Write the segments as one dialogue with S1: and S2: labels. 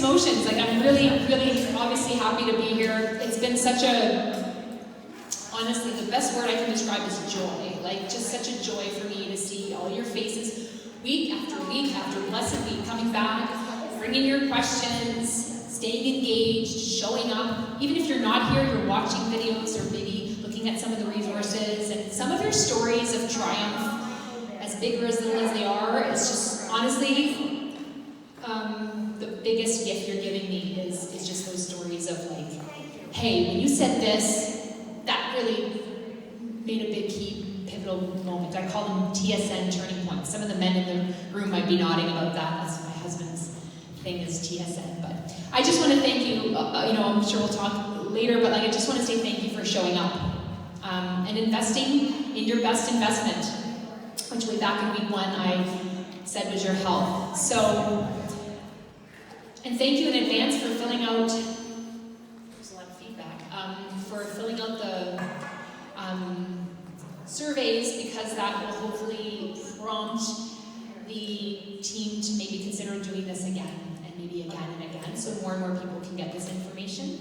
S1: emotions. Like, I'm really, really obviously happy to be here. It's been such a, honestly, the best word I can describe is joy. Like, just such a joy for me to see all your faces week after blessed week, coming back, bringing your questions, staying engaged, showing up. Even if you're not here, you're watching videos or maybe looking at some of the resources, and some of your stories of triumph, as big or as little as they are, is just, honestly, the biggest gift you're giving me is just those stories of like, hey, when you said this, that really made a big key pivotal moment. I call them TSN turning points. Some of the men in the room might be nodding about that. That's my husband's thing, is TSN. But I just want to thank you. I'm sure we'll talk later, but I just want to say thank you for showing up and investing in your best investment, which way back in week 1 I said was your health. So, and thank you in advance for filling out, there's a lot of feedback, for filling out the surveys, because that will hopefully prompt the team to maybe consider doing this again, and maybe again and again, so more and more people can get this information.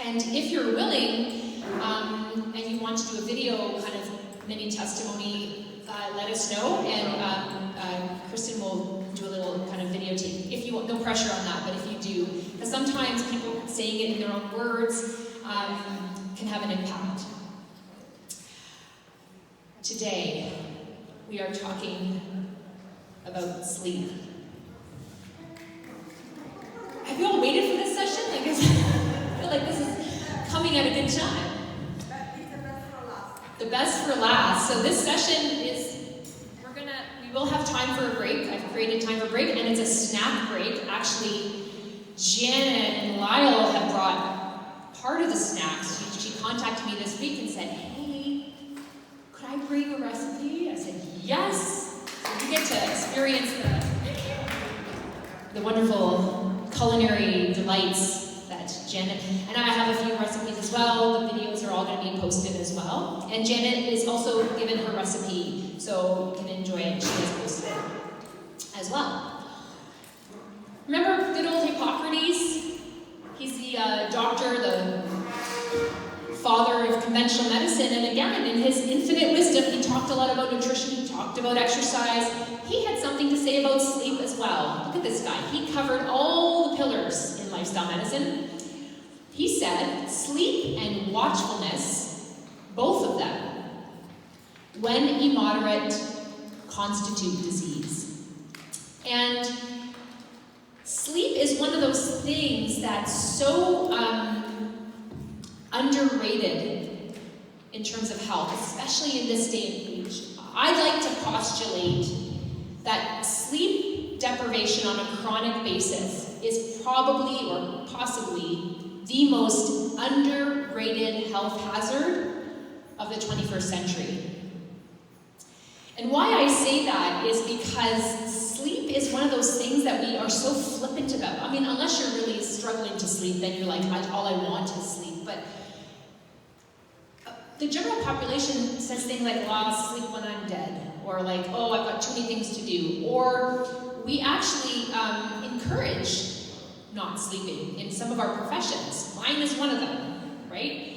S1: And if you're willing, and you want to do a video kind of mini testimony, let us know, and Kristen will do a little kind of videotape. If you want, no pressure on that, but if you do, because sometimes people saying it in their own words can have an impact. Today, we are talking about sleep. Have you all waited for this session? I feel like this is coming at a good time. The best for last. So this session is, we will have time for a break. I've created time for a break, and it's a snack break. Actually, Janet and Lyle have brought part of the snacks. She contacted me this week and said, hey, could I bring a recipe? I said, yes. So you get to experience the wonderful culinary delights that Janet, and I have a few recipes as well. The videos are all going to be posted as well. And Janet is also given her recipe, so you can enjoy it. She has posted it as well. Remember good old Hippocrates? He's the doctor, the father of conventional medicine, and again, in his infinite wisdom, he talked a lot about nutrition, he talked about exercise. He had something to say about sleep as well. Look at this guy. He covered all the pillars in lifestyle medicine. He said, sleep and watchfulness, both of them, when immoderate, constitute disease. And sleep is one of those things that's so underrated in terms of health, especially in this day and age. I'd like to postulate that sleep deprivation on a chronic basis is probably or possibly the most underrated health hazard of the 21st century. And why I say that is because sleep is one of those things that we are so flippant about. I mean, unless you're really struggling to sleep, then you're like, all I want is sleep. But the general population says things like, well, I'll sleep when I'm dead, or like, oh, I've got too many things to do, or we actually encourage not sleeping in some of our professions. Mine is one of them, right?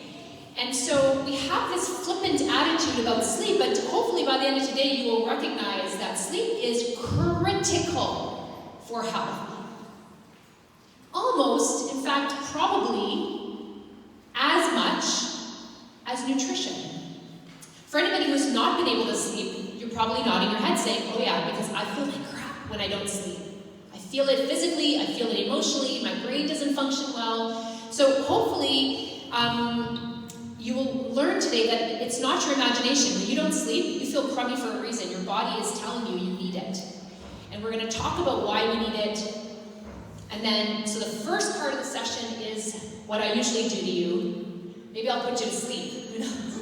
S1: And so we have this flippant attitude about sleep, but hopefully by the end of today you will recognize that sleep is critical for health. Almost, in fact, probably as much as nutrition. For anybody who's not been able to sleep, you're probably nodding your head saying, oh yeah, because I feel like crap when I don't sleep. I feel it physically, I feel it emotionally, my brain doesn't function well. So hopefully, you will learn today that it's not your imagination. When you don't sleep, you feel crummy for a reason. Your body is telling you you need it. And we're going to talk about why we need it. And then, so the first part of the session is what I usually do to you. Maybe I'll put you to sleep. Who knows?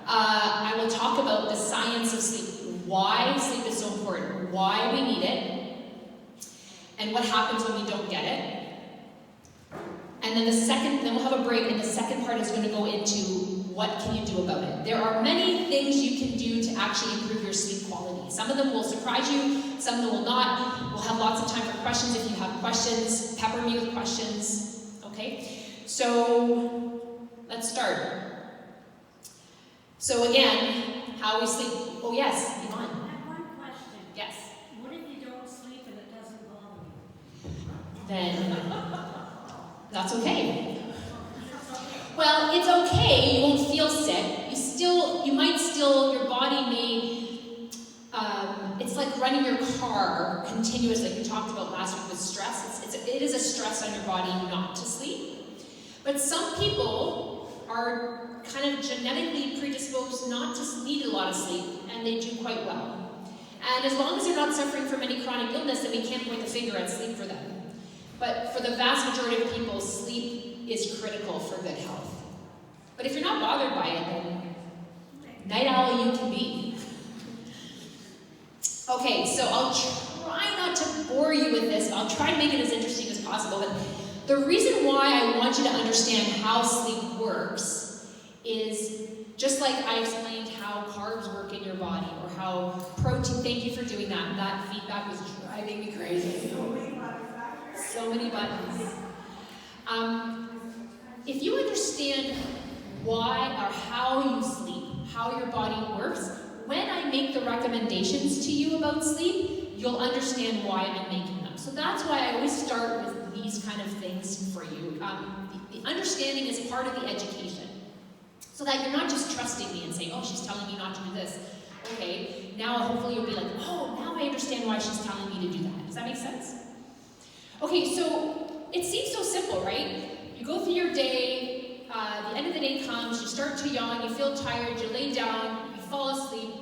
S1: I will talk about the science of sleep. Why sleep is so important. Why we need it. And what happens when we don't get it. And then then we'll have a break, and the second part is going to go into what can you do about it. There are many things you can do to actually improve your sleep quality. Some of them will surprise you, some that will not. We'll have lots of time for questions. If you have questions, pepper me with questions, okay? So, let's start. So again, how we sleep. Oh yes, Yvonne.
S2: I have one question.
S1: Yes.
S2: What if you don't sleep and it doesn't bother you?
S1: Then that's okay. Well, it's okay. You won't feel sick. Your body may. It's like running your car continuously. Like we talked about last week with stress. It is a stress on your body not to sleep. But some people are kind of genetically predisposed not to need a lot of sleep, and they do quite well. And as long as they're not suffering from any chronic illness, then we can't point the finger at sleep for them. But for the vast majority of people, sleep is critical for good health. But if you're not bothered by it, then night owl you can be. Okay, so I'll try not to bore you with this. I'll try to make it as interesting as possible. But the reason why I want you to understand how sleep works is just like I explained how carbs work in your body, or how protein, thank you for doing that. That feedback was driving me crazy. So many buttons. If you understand why or how you sleep, how your body works, when I make the recommendations to you about sleep, you'll understand why I'm making them. So that's why I always start with these kind of things for you. The understanding is part of the education. So that you're not just trusting me and saying, oh, she's telling me not to do this. Okay, now hopefully you'll be like, oh, now I understand why she's telling me to do that. Does that make sense? Okay, so it seems so simple, right? You go through your day, the end of the day comes, you start to yawn, you feel tired, you lay down, you fall asleep,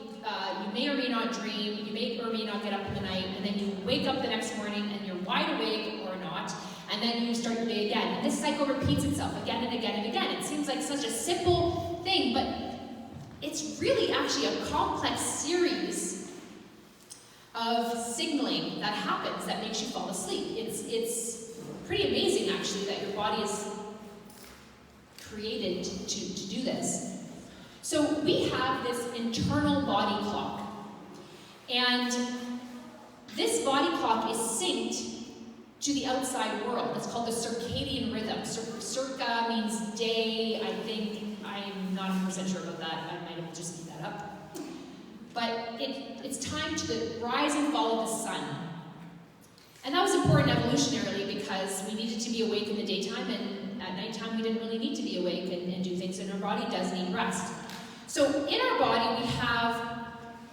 S1: you may or may not dream, you may or may not get up in the night, and then you wake up the next morning and you're wide awake or not, and then you start your day again. And this cycle repeats itself again and again and again. It seems like such a simple thing, but it's really actually a complex series of signaling that happens that makes you fall asleep. It's pretty amazing, actually, that your body is created to do this. So we have this internal body clock, and this body clock is synced to the outside world. It's called the circadian rhythm. Circa means day, I think. I'm not 100% sure about that. I might have just made that up. But it's time to the rise and fall of the sun. And that was important evolutionarily because we needed to be awake in the daytime, and at nighttime we didn't really need to be awake and do things, and our body does need rest. So in our body we have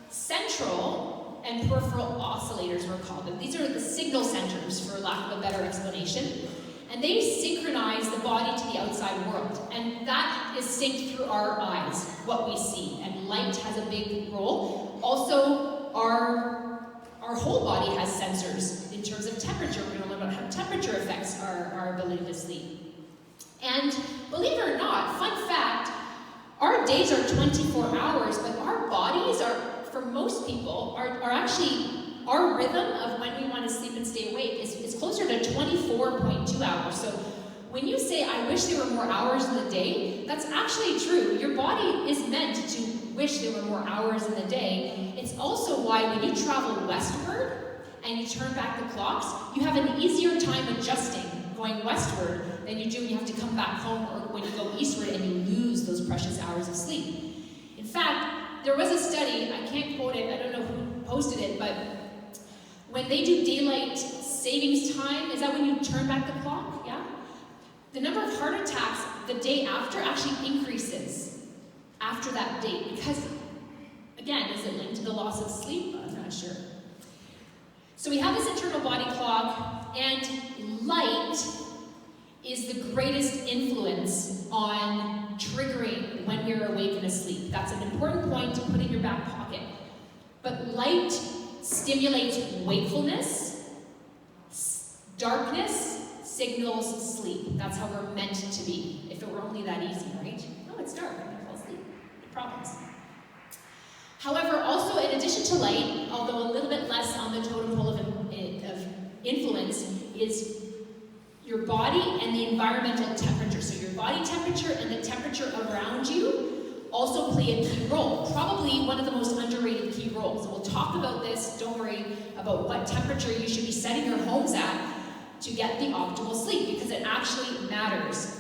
S1: central and peripheral oscillators, we're called them. These are the signal centers, for lack of a better explanation. And they synchronize the body to the outside world. And that is synced through our eyes, what we see. And light has a big role. Also, our whole body has sensors in terms of temperature. We're going to learn about how temperature affects our ability to sleep. And believe it or not, fun fact, our days are 24 hours, but our bodies are, for most people, are actually, our rhythm of when we want to sleep and stay awake is closer to 24.2 hours. So when you say, I wish there were more hours in the day, that's actually true. Your body is meant to wish there were more hours in the day. It's also why when you travel westward and you turn back the clocks, you have an easier time adjusting going westward than you do when you have to come back home, or when you go eastward and you lose those precious hours of sleep. In fact, there was a study, I can't quote it, I don't know who posted it, but when they do daylight savings time, is that when you turn back the clock? Yeah? The number of heart attacks the day after actually increases after that date. Because, again, is it linked to the loss of sleep? I'm not sure. So we have this internal body clock, and light is the greatest influence on triggering when we're awake and asleep. That's an important point to put in your back pocket. But light stimulates wakefulness, darkness signals sleep. That's how we're meant to be. If it were only that easy, right? Oh, it's dark, I'm gonna fall asleep. No problems. However, also in addition to light, although a little bit less on the totem pole of influence, is your body and the environmental temperature. So your body temperature and the temperature around you also play a key role, probably one of the most underrated key roles. And we'll talk about this, don't worry, about what temperature you should be setting your homes at to get the optimal sleep, because it actually matters.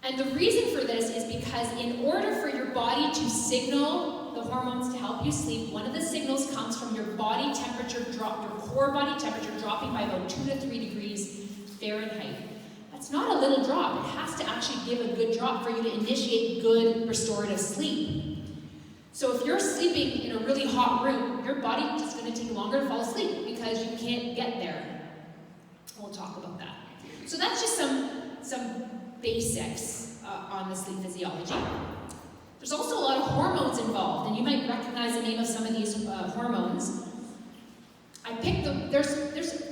S1: And the reason for this is because in order for your body to signal the hormones to help you sleep, one of the signals comes from your body temperature drop, your core body temperature dropping by about 2 to 3 degrees Fahrenheit. That's not a little drop. It has to actually give a good drop for you to initiate good restorative sleep. So if you're sleeping in a really hot room, your body is just going to take longer to fall asleep because you can't get there. We'll talk about that. So that's just some basics on the sleep physiology. There's also a lot of hormones involved, and you might recognize the name of some of these hormones. I picked them. There's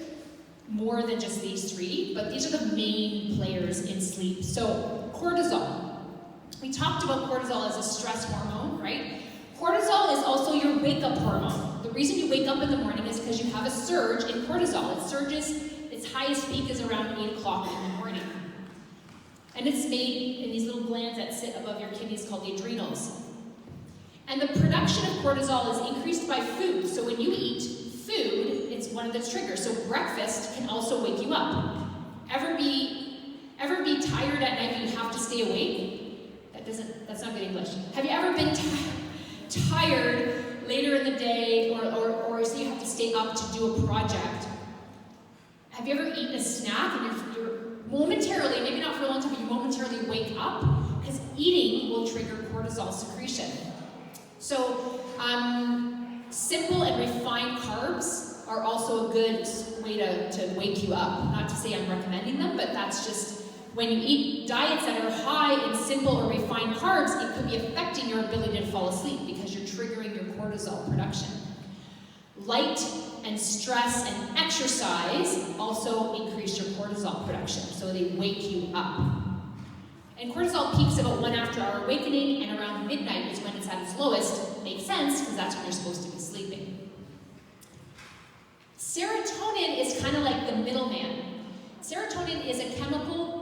S1: more than just these three, but these are the main players in sleep. So cortisol. We talked about cortisol as a stress hormone, right? Cortisol is also your wake-up hormone. The reason you wake up in the morning is because you have a surge in cortisol. It surges, its highest peak is around 8 o'clock in the morning. And it's made in these little glands that sit above your kidneys called the adrenals. And the production of cortisol is increased by food. So when you eat food, it's one of the triggers. So breakfast can also wake you up. Ever be tired at night and you have to stay awake? That's not good English. Have you ever been tired later in the day, or say you have to stay up to do a project? Have you ever eaten a snack and you're momentarily, maybe not for a long time, but you momentarily wake up? Because eating will trigger cortisol secretion. So simple and refined carbs are also a good way to wake you up. Not to say I'm recommending them, but that's just, when you eat diets that are high in simple or refined carbs, it could be affecting your ability to fall asleep because you're triggering your cortisol production. Light and stress and exercise also increase your cortisol production, so they wake you up. And cortisol peaks about 1 after-hour awakening, and around midnight is when it's at its lowest. Makes sense, because that's when you're supposed to be sleeping. Serotonin is kind of like the middleman. Serotonin is a chemical,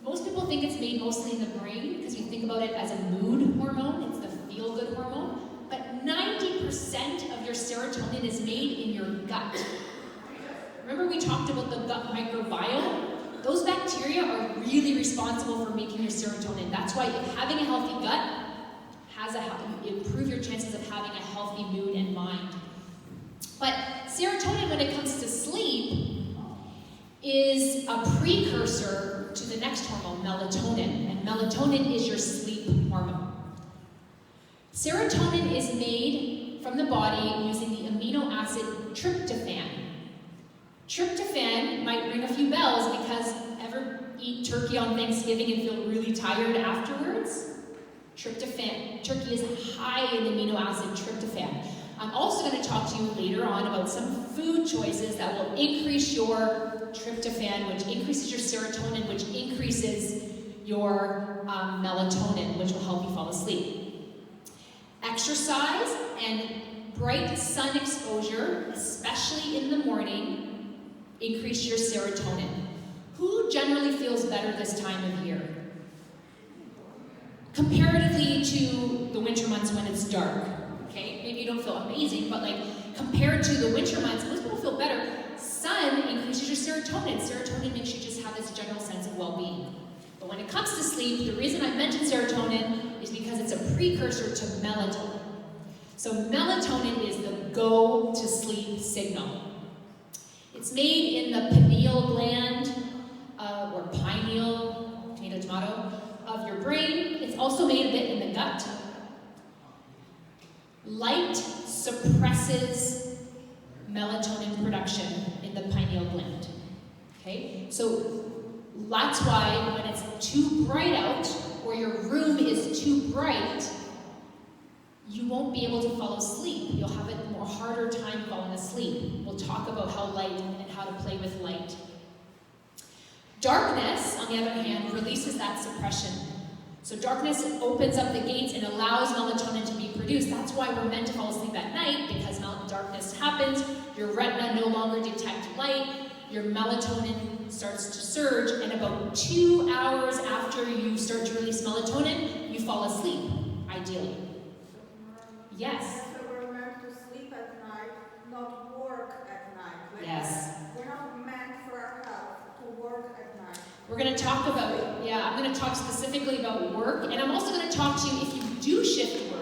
S1: most people think it's made mostly in the brain, because you think about it as a mood hormone, it's the feel-good hormone. But 90% of your serotonin is made in your gut. Remember we talked about the gut microbiome? Those bacteria are really responsible for making your serotonin. That's why having a healthy gut improve your chances of having a healthy mood and mind. But serotonin, when it comes to sleep, is a precursor to the next hormone, melatonin. And melatonin is your sleep hormone. Serotonin is made from the body using the amino acid tryptophan. Tryptophan might ring a few bells because ever eat turkey on Thanksgiving and feel really tired afterwards? Tryptophan. Turkey is high in amino acid tryptophan. I'm also going to talk to you later on about some food choices that will increase your tryptophan, which increases your serotonin, which increases your melatonin, which will help you fall asleep. Exercise and bright sun exposure, especially in the morning, increase your serotonin. Who generally feels better this time of year? Comparatively to the winter months when it's dark, okay? Maybe you don't feel amazing, but like compared to the winter months, most people feel better. Sun increases your serotonin. Serotonin makes you just have this general sense of well-being. But when it comes to sleep, the reason I mentioned serotonin is because it's a precursor to melatonin. So melatonin is the go-to-sleep signal. It's made in the pineal gland, or pineal, tomato, of your brain. It's also made a bit in the gut. Light suppresses melatonin production in the pineal gland. Okay? So that's why when it's too bright out, or your room is too bright, you won't be able to fall asleep. You'll have a more harder time falling asleep. We'll talk about how light and how to play with light. Darkness, on the other hand, releases that suppression. So darkness opens up the gates and allows melatonin to be produced. That's why we're meant to fall asleep at night, because darkness happens, your retina no longer detects light, your melatonin starts to surge, and about 2 hours after you start to release melatonin, you fall asleep, ideally. Yes?
S3: So we're meant to sleep at night, not work at night.
S1: Yes.
S3: We're not meant for our health to work at night.
S1: We're going to talk about, I'm going to talk specifically about work, and I'm also going to talk to you, if you do shift work,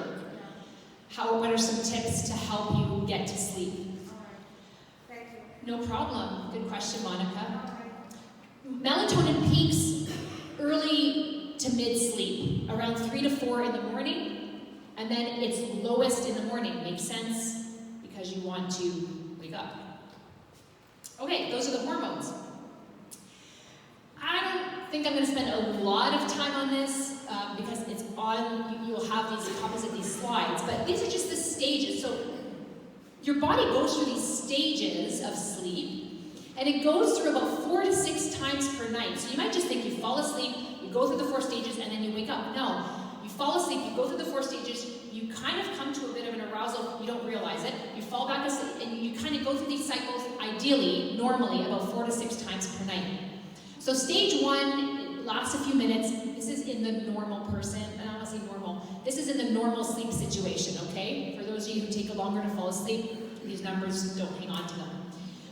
S1: what are some tips to help you get to sleep?
S3: All right. Thank you.
S1: No problem. Good question, Monica.
S3: Okay.
S1: Melatonin peaks early to mid-sleep, around 3 to 4 in the morning, and then it's lowest in the morning. Makes sense? Because you want to wake up. Okay, those are the hormones. I don't think I'm going to spend a lot of time on this because it's on, you'll have these copies of these slides, but these are just the stages. So your body goes through these stages of sleep, and it goes through about 4 to 6 times per night. So you might just think you fall asleep, you go through the 4 stages, and then you wake up. No, you fall asleep, you go through the 4 stages, you kind of come to a bit of an arousal, you don't realize it, you fall back asleep, and you kind of go through these cycles, ideally, normally, about 4 to 6 times per night. So stage 1 lasts a few minutes. This is in the normal person, and I want to say normal. This is in the normal sleep situation, okay? For those of you who take longer to fall asleep, these numbers, don't hang on to them.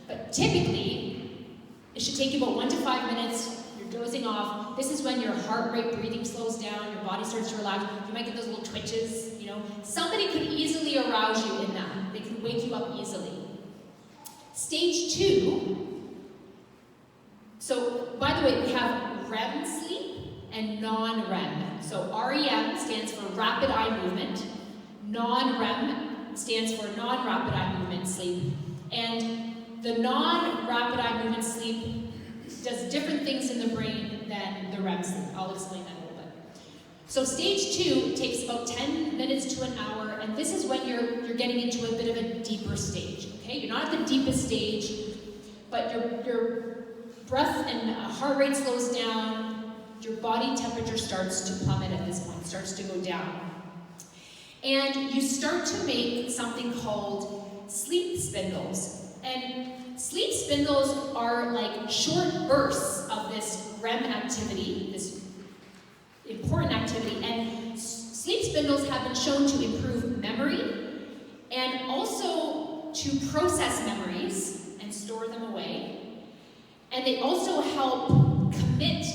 S1: But typically, it should take you about 1 to 5 minutes. You're dozing off. This is when your heart rate, breathing slows down, your body starts to relax. You might get those little twitches, you know. Somebody could easily arouse you in that. They could wake you up easily. Stage 2, so, by the way, we have REM sleep and non-REM. So REM stands for rapid eye movement. Non-REM stands for non-rapid eye movement sleep. And the non-rapid eye movement sleep does different things in the brain than the REM sleep. I'll explain that a little bit. So stage 2 takes about 10 minutes to an hour, and this is when you're getting into a bit of a deeper stage. Okay, you're not at the deepest stage, but your breath and heart rate slows down, your body temperature starts to plummet at this point, starts to go down. And you start to make something called sleep spindles. And sleep spindles are like short bursts of this REM activity, this important activity. And sleep spindles have been shown to improve memory and also to process memories and store them away. And they also help commit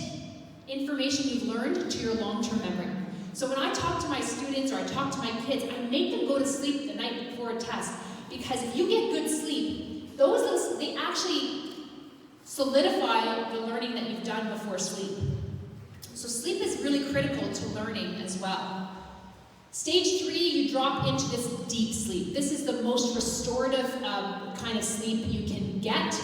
S1: information you've learned to your long-term memory. So when I talk to my students or I talk to my kids, I make them go to sleep the night before a test. Because if you get good sleep, they actually solidify the learning that you've done before sleep. So sleep is really critical to learning as well. Stage 3, you drop into this deep sleep. This is the most restorative kind of sleep you can get.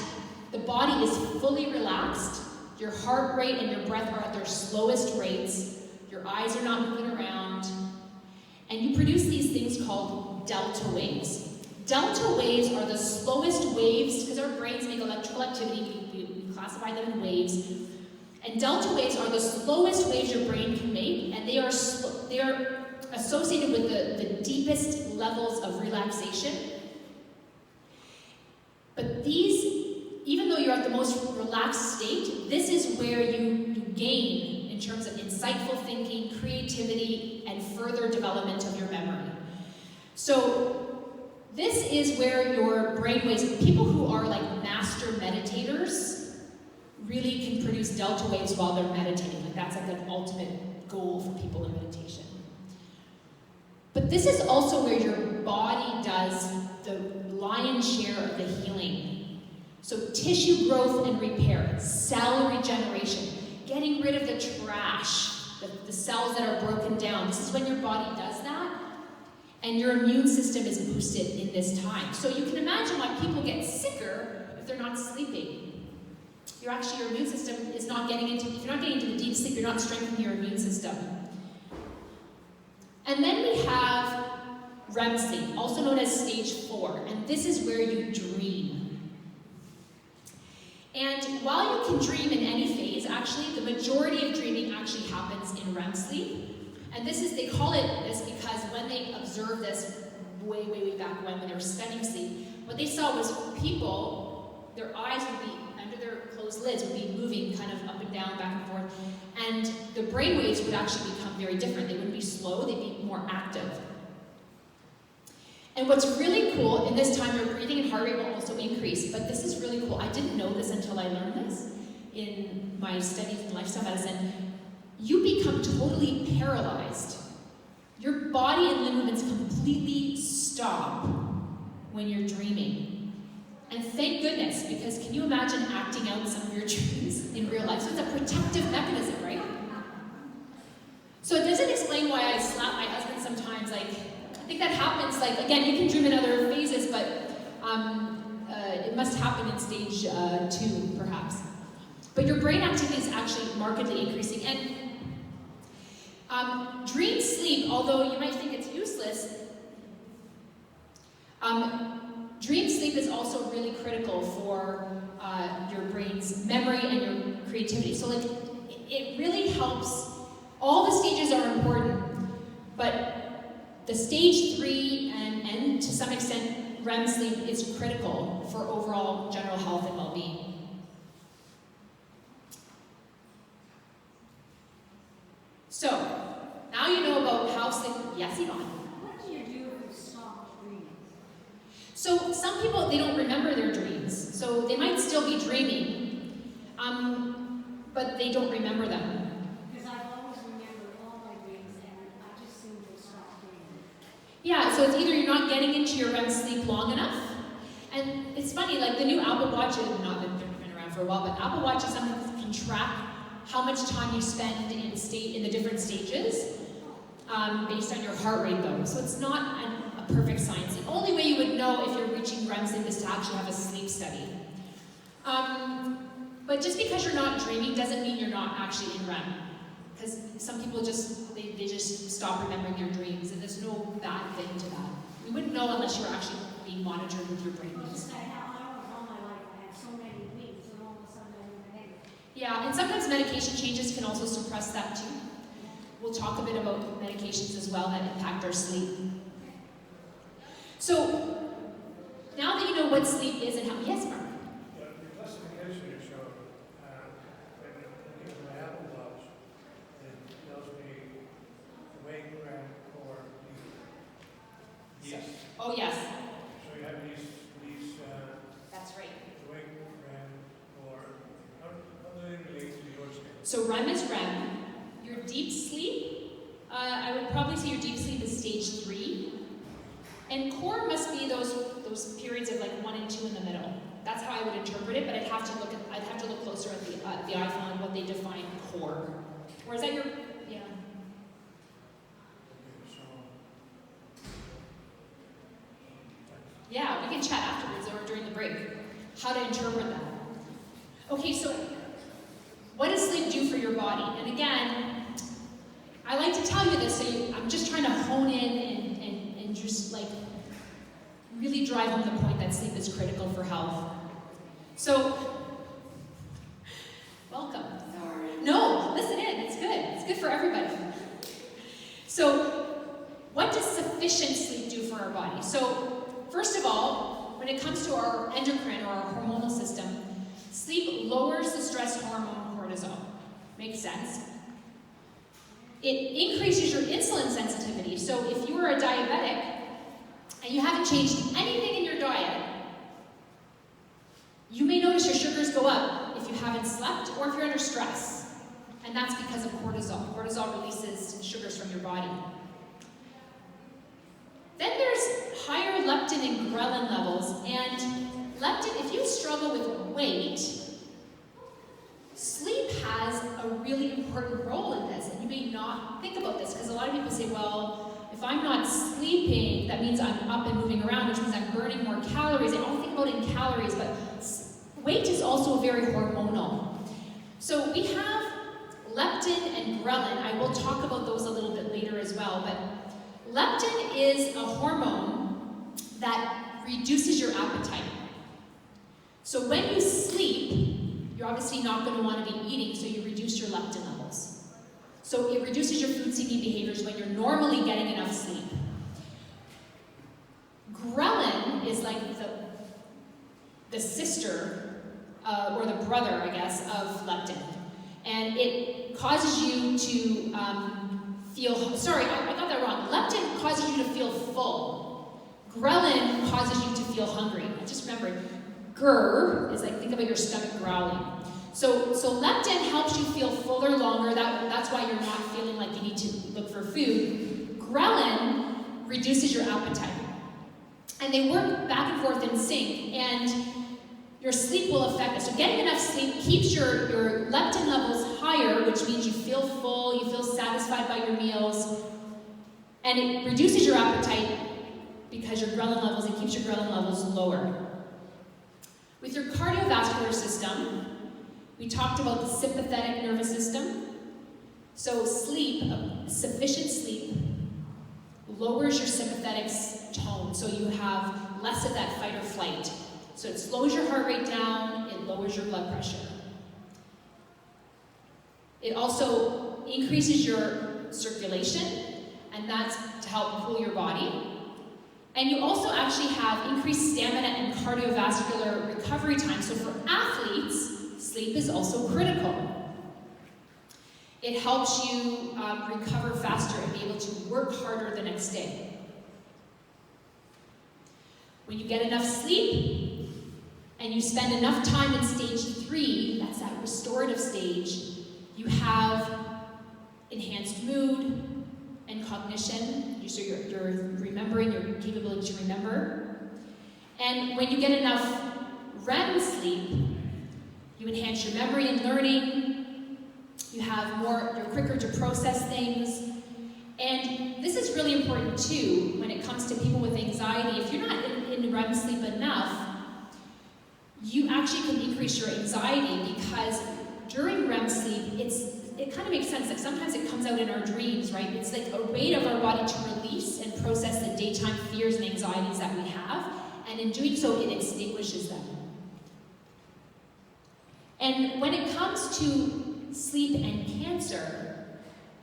S1: The body is fully relaxed. Your heart rate and your breath are at their slowest rates. Your eyes are not moving around. And you produce these things called delta waves. Delta waves are the slowest waves, because our brains make electrical activity, we classify them in waves. And delta waves are the slowest waves your brain can make, and they are associated with the deepest levels of relaxation. But these, even though you're at the most relaxed state, this is where you gain in terms of insightful thinking, creativity, and further development of your memory. So this is where your brainwaves, people who are like master meditators really can produce delta waves while they're meditating. Like that's like an ultimate goal for people in meditation. But this is also where your body does the lion's share of the healing. So tissue growth and repair, cell regeneration, getting rid of the trash, the cells that are broken down. This is when your body does that, and your immune system is boosted in this time. So you can imagine why people get sicker if they're not sleeping. Your immune system is not getting into, if you're not getting into the deep sleep, you're not strengthening your immune system. And then we have REM sleep, also known as stage 4, and this is where you dream. And while you can dream in any phase, actually, the majority of dreaming actually happens in REM sleep. And this is, they call it this because when they observed this way back when they were studying sleep, what they saw was people, their eyes would be under their closed lids would be moving kind of up and down, back and forth, and the brain waves would actually become very different. They wouldn't be slow, they'd be more active. And what's really cool, in this time your breathing and heart rate will also increase, but this is really cool. I didn't know this until I learned this in my studies in lifestyle medicine. You become totally paralyzed. Your body and limb movements completely stop when you're dreaming. And thank goodness, because can you imagine acting out some of your dreams in real life? So it's a protective mechanism, right? So it doesn't explain why I slap my husband sometimes. Like, I think that happens, like, again, you can dream in other phases, but it must happen in stage 2, perhaps. But your brain activity is actually markedly increasing. And dream sleep, although you might think it's useless, dream sleep is also really critical for your brain's memory and your creativity. So like, it really helps. All the stages are important, but the stage 3 and to some extent REM sleep is critical for overall general health and well-being. So, now you know about how sleep. Yes, Yvonne?
S2: What do you do if you stop dreaming?
S1: So, some people, they don't remember their dreams. So, they might still be dreaming, but they don't remember them.
S2: Because I've always remembered all my dreams and I just seem to stop dreaming.
S1: Yeah, so it's either you're not getting into your REM sleep long enough, and it's funny, like the new Apple Watch, they've been around for a while, but Apple Watch is something that can track how much time you spend in the different stages based on your heart rate though. So it's not a perfect science. The only way you would know if you're reaching REM sleep is to actually have a sleep study. But just because you're not dreaming doesn't mean you're not actually in REM. Because some people they just stop remembering their dreams, and there's no bad thing to that. We wouldn't know unless you were actually being monitored with your brain waves.
S2: I was all my life, I had so many dreams, and all of a sudden I didn't remember.
S1: Yeah, and sometimes medication changes can also suppress that too. We'll talk a bit about medications as well that impact our sleep. So, now that you know what sleep is and how, yes, Mark?
S4: The classification you showed, when you give my Apple Watch, it tells me wake, REM, or deep. Yes.
S1: Oh, yes.
S4: So you have these
S1: That's right.
S4: wake, REM, or how do they relate to your sleep?
S1: So REM is REM. Your deep sleep, I would probably say your deep sleep is stage 3. And core must be those periods of like 1 and 2 in the middle. That's how I would interpret it, but I'd have to look closer at the iPhone and what they define core. Or is that your, yeah.
S4: Okay, so
S1: Yeah, we can chat afterwards or during the break. How to interpret that. Okay, so what does sleep do for your body? And again, I like to tell you this, so I'm just trying to hone in and just like really drive home the point that sleep is critical for health. So, welcome. No, listen in, it's good. It's good for everybody. So, what does sufficient sleep do for our body? So, first of all, when it comes to our endocrine or our hormonal system, sleep lowers the stress hormone cortisol. Makes sense? It increases your insulin sensitivity. So if you are a diabetic and you haven't changed anything in your diet, you may notice your sugars go up if you haven't slept or if you're under stress. And that's because of cortisol. Cortisol releases sugars from your body. Then there's higher leptin and ghrelin levels. And leptin, if you struggle with weight, sleep has a really important role in this. And you may not think about this because a lot of people say, well, if I'm not sleeping, that means I'm up and moving around, which means I'm burning more calories. They don't think about it in calories, but weight is also very hormonal. So we have leptin and ghrelin. I will talk about those a little bit later as well, but leptin is a hormone that reduces your appetite. So when you sleep, you're obviously not going to want to be eating, so you reduce your leptin levels. So it reduces your food-seeking behaviors when you're normally getting enough sleep. Ghrelin is like the sister or the brother, I guess, of leptin. And it causes you to feel, sorry, I got that wrong. Leptin causes you to feel full. Ghrelin causes you to feel hungry. I just remembered, grr is like, think about your stomach growling. So leptin helps you feel fuller longer. That's why you're not feeling like you need to look for food. Ghrelin reduces your appetite. And they work back and forth in sync, and your sleep will affect it. So getting enough sleep keeps your leptin levels higher, which means you feel full, you feel satisfied by your meals, and it reduces your appetite because your ghrelin levels, it keeps your ghrelin levels lower. With your cardiovascular system, we talked about the sympathetic nervous system. So sleep, sufficient sleep, lowers your sympathetic tone, so you have less of that fight or flight. So it slows your heart rate down, it lowers your blood pressure. It also increases your circulation, and that's to help cool your body. And you also actually have increased stamina and cardiovascular recovery time. So for athletes, sleep is also critical. It helps you recover faster and be able to work harder the next day. When you get enough sleep and you spend enough time in stage 3, that's that restorative stage, you have enhanced mood and cognition, so you're remembering, your capability to remember. And when you get enough REM sleep, you enhance your memory and learning, you're quicker to process things. And this is really important too when it comes to people with anxiety. If you're not in REM sleep enough, you actually can increase your anxiety, because during REM sleep, it kind of makes sense. Like sometimes it comes out in our dreams, right? It's like a way of our body to release and process the daytime fears and anxieties that we have, and in doing so, it extinguishes them. And when it comes to sleep and cancer,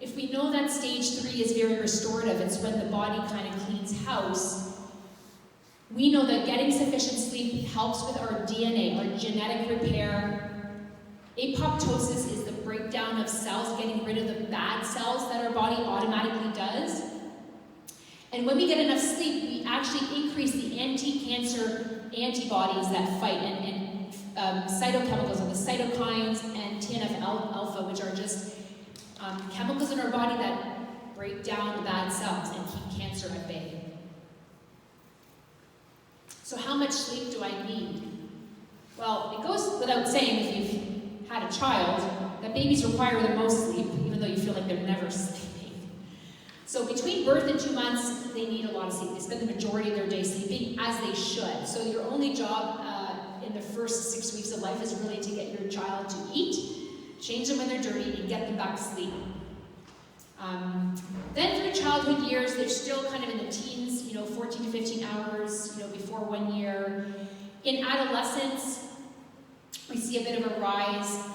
S1: if we know that stage 3 is very restorative, it's when the body kind of cleans house, we know that getting sufficient sleep helps with our DNA, our genetic repair. Apoptosis is the breakdown of cells, getting rid of the bad cells that our body automatically does. And when we get enough sleep, we actually increase the anti-cancer antibodies that fight, and cytochemicals, and the cytokines and TNF-alpha, which are just chemicals in our body that break down the bad cells and keep cancer at bay. So how much sleep do I need? Well, it goes without saying, if you've had a child, that babies require the most sleep, even though you feel like they're never sleeping. So between birth and 2 months, they need a lot of sleep. They spend the majority of their day sleeping, as they should. So your only job in the first 6 weeks of life is really to get your child to eat, change them when they're dirty, and get them back to sleep. Then through childhood years, they're still kind of in the teens, 14 to 15 hours, before 1 year. In adolescence, we see a bit of a rise,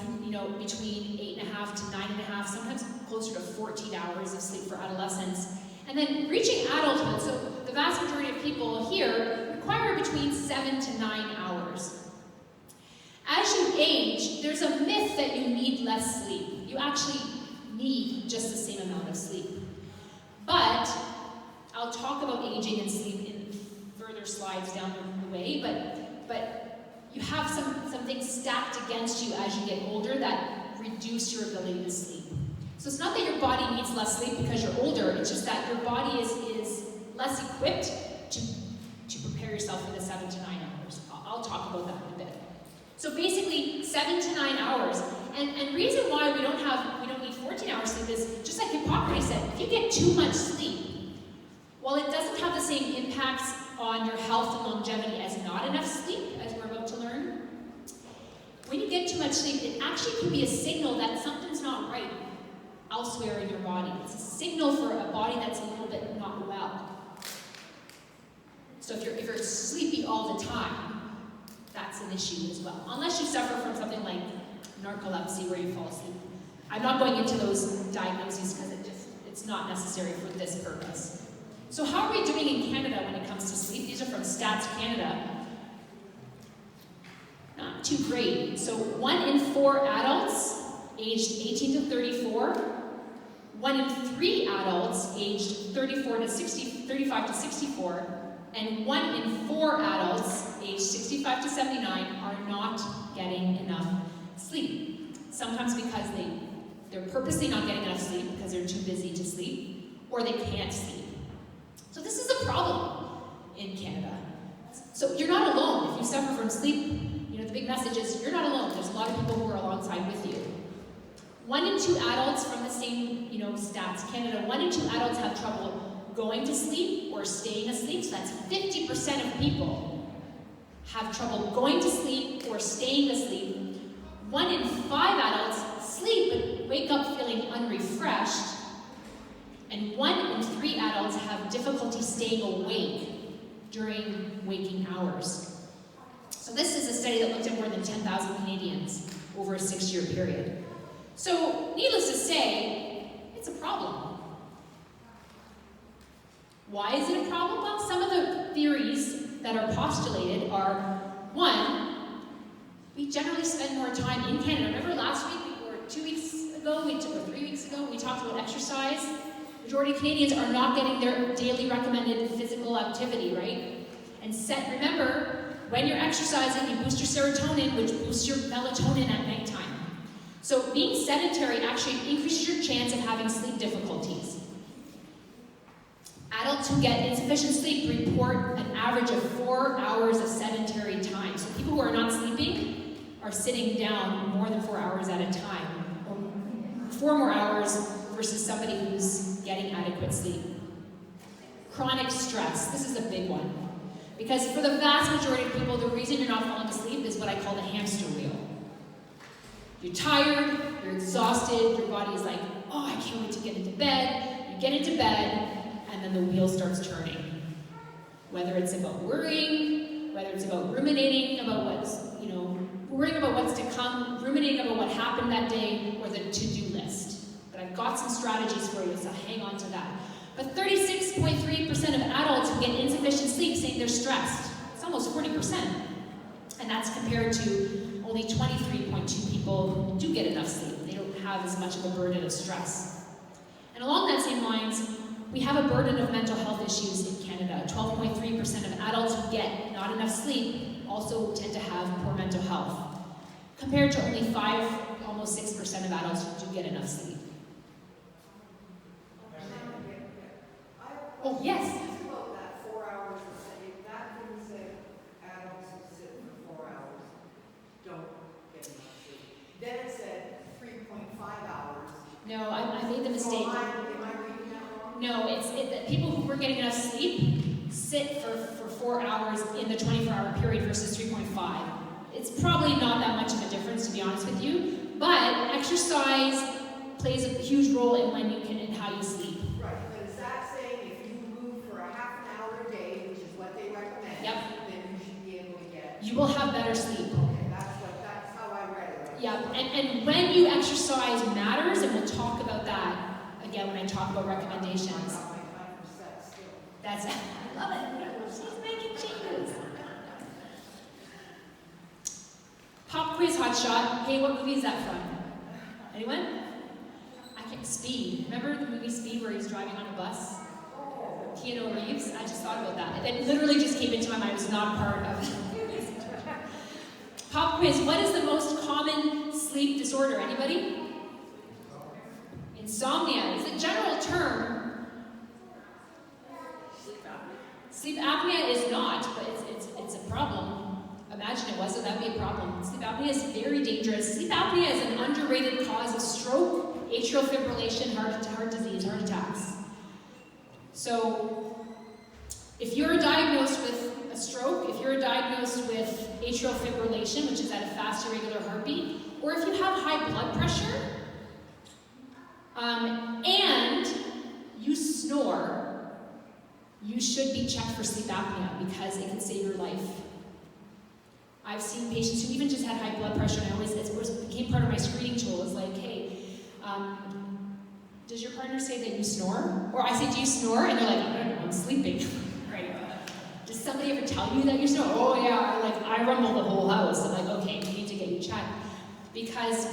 S1: between 8.5 to 9.5, sometimes closer to 14 hours of sleep for adolescents. And then reaching adulthood, so the vast majority of people here require between 7 to 9 hours. As you age, there's a myth that you need less sleep. You actually need just the same amount of sleep. But I'll talk about aging and sleep in further slides down the way, but you have some things stacked against you as you get older that reduce your ability to sleep. So it's not that your body needs less sleep because you're older, it's just that your body is less equipped to prepare yourself for the 7 to 9 hours. I'll talk about that in a bit. So basically, 7 to 9 hours. And reason why we don't need 14 hours sleep is, just like Hippocrates said, if you get too much sleep, while it doesn't have the same impacts on your health and longevity as not enough sleep, as we're about to learn, when you get too much sleep, it actually can be a signal that something's not right elsewhere in your body. It's a signal for a body that's a little bit not well. So if you're sleepy all the time, that's an issue as well. Unless you suffer from something like narcolepsy where you fall asleep. I'm not going into those diagnoses because it's not necessary for this purpose. So how are we doing in Canada when it comes to sleep? These are from Stats Canada. Not too great. So 1 in 4 adults aged 18 to 34, 1 in 3 adults aged 35 to 64, and 1 in 4 adults aged 65 to 79 are not getting enough sleep. Sometimes because they're purposely not getting enough sleep because they're too busy to sleep, or they can't sleep. So this is a problem in Canada. So you're not alone if you suffer from sleep. The big message is you're not alone. There's a lot of people who are alongside with you. 1 in 2 adults from the same, stats, Canada, 1 in 2 adults have trouble going to sleep or staying asleep. So that's 50% of people have trouble going to sleep or staying asleep. 1 in 5 adults sleep but wake up feeling unrefreshed. And 1 in 3 adults have difficulty staying awake during waking hours. So this is a study that looked at more than 10,000 Canadians over a 6-year period. So, needless to say, it's a problem. Why is it a problem? Well, some of the theories that are postulated are, 1, we generally spend more time in Canada. Remember last week, or 2 weeks ago, or 3 weeks ago, we talked about exercise? Majority of Canadians are not getting their daily recommended physical activity, right? And remember, when you're exercising, you boost your serotonin, which boosts your melatonin at nighttime. So being sedentary actually increases your chance of having sleep difficulties. Adults who get insufficient sleep report an average of 4 hours of sedentary time. So people who are not sleeping are sitting down more than 4 hours at a time, or 4 more hours versus somebody who's getting adequate sleep. Chronic stress, this is a big one. Because for the vast majority of people, the reason you're not falling asleep is what I call the hamster wheel. You're tired, you're exhausted, your body is like, oh, I can't wait to get into bed. You get into bed, and then the wheel starts turning. Whether it's about worrying, whether it's about ruminating about worrying about what's to come, ruminating about what happened that day, or the to-do list. But I've got some strategies for you, so hang on to that. But 36.3% of adults who get insufficient sleep saying they're stressed. It's almost 40%. And that's compared to only 23.2 people who do get enough sleep. They don't have as much of a burden of stress. And along that same lines, we have a burden of mental health issues in Canada. 12.3% of adults who get not enough sleep also tend to have poor mental health, compared to only almost 6% of adults who do get enough sleep. Oh, yes.
S5: About that 4 hours of sitting, that means that adults who sit for 4 hours don't get enough sleep. Then it said 3.5 hours.
S1: No, I made the mistake.
S5: So am I reading that wrong?
S1: No, that people who were getting enough sleep sit for 4 hours in the 24-hour period versus 3.5. It's probably not that much of a difference, to be honest with you, but exercise plays a huge role in how you sleep.
S5: Right, but is that saying if you move for a half an hour a day, which is what they recommend,
S1: Yep.
S5: then you should be able to get...
S1: You will have better sleep.
S5: Okay, that's how I read it. Right?
S1: Yeah, and when you exercise matters, and we'll talk about that again when I talk about recommendations.
S5: I got my timer set still.
S1: That's I love it. She's making changes. Pop quiz hot shot. Hey, what movie is that from? Anyone? I can't. Speed. Remember the movie Speed where he's driving on a bus? Keanu Reeves. I just thought about that. It literally just came into my mind. It was not part of. Pop quiz. What is the most common sleep disorder? Anybody? Insomnia. It's a general term. Sleep apnea is not, but it's a problem. Imagine it was, so that'd be a problem. Sleep apnea is very dangerous. Sleep apnea is an underrated cause of stroke, atrial fibrillation, heart disease, heart attacks. So, if you're diagnosed with a stroke, if you're diagnosed with atrial fibrillation, which is at a fast, irregular heartbeat, or if you have high blood pressure, and you snore, you should be checked for sleep apnea because it can save your life. I've seen patients who even just had high blood pressure, and it became part of my screening tool. It's like, hey, does your partner say that you snore? Or I say, do you snore? And they're like, I don't know, I'm sleeping. Right? Does somebody ever tell you that you snore? Oh yeah, I rumble the whole house. I'm like, okay, maybe check. Because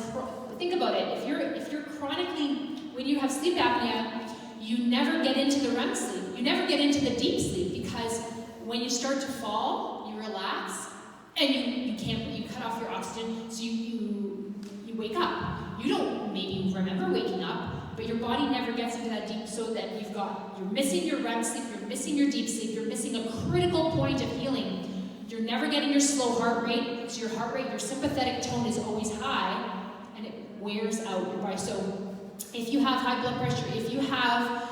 S1: think about it, if you're chronically, when you have sleep apnea, you never get into the REM sleep. You never get into the deep sleep, because when you start to fall, you relax, and you cut off your oxygen, so you wake up. You don't maybe remember waking up, but your body never gets into that deep, so that you're missing your REM sleep, you're missing your deep sleep, you're missing a critical point of healing. You're never getting your slow heart rate, so your heart rate, your sympathetic tone is always high, and it wears out your body. So if you have high blood pressure, if you have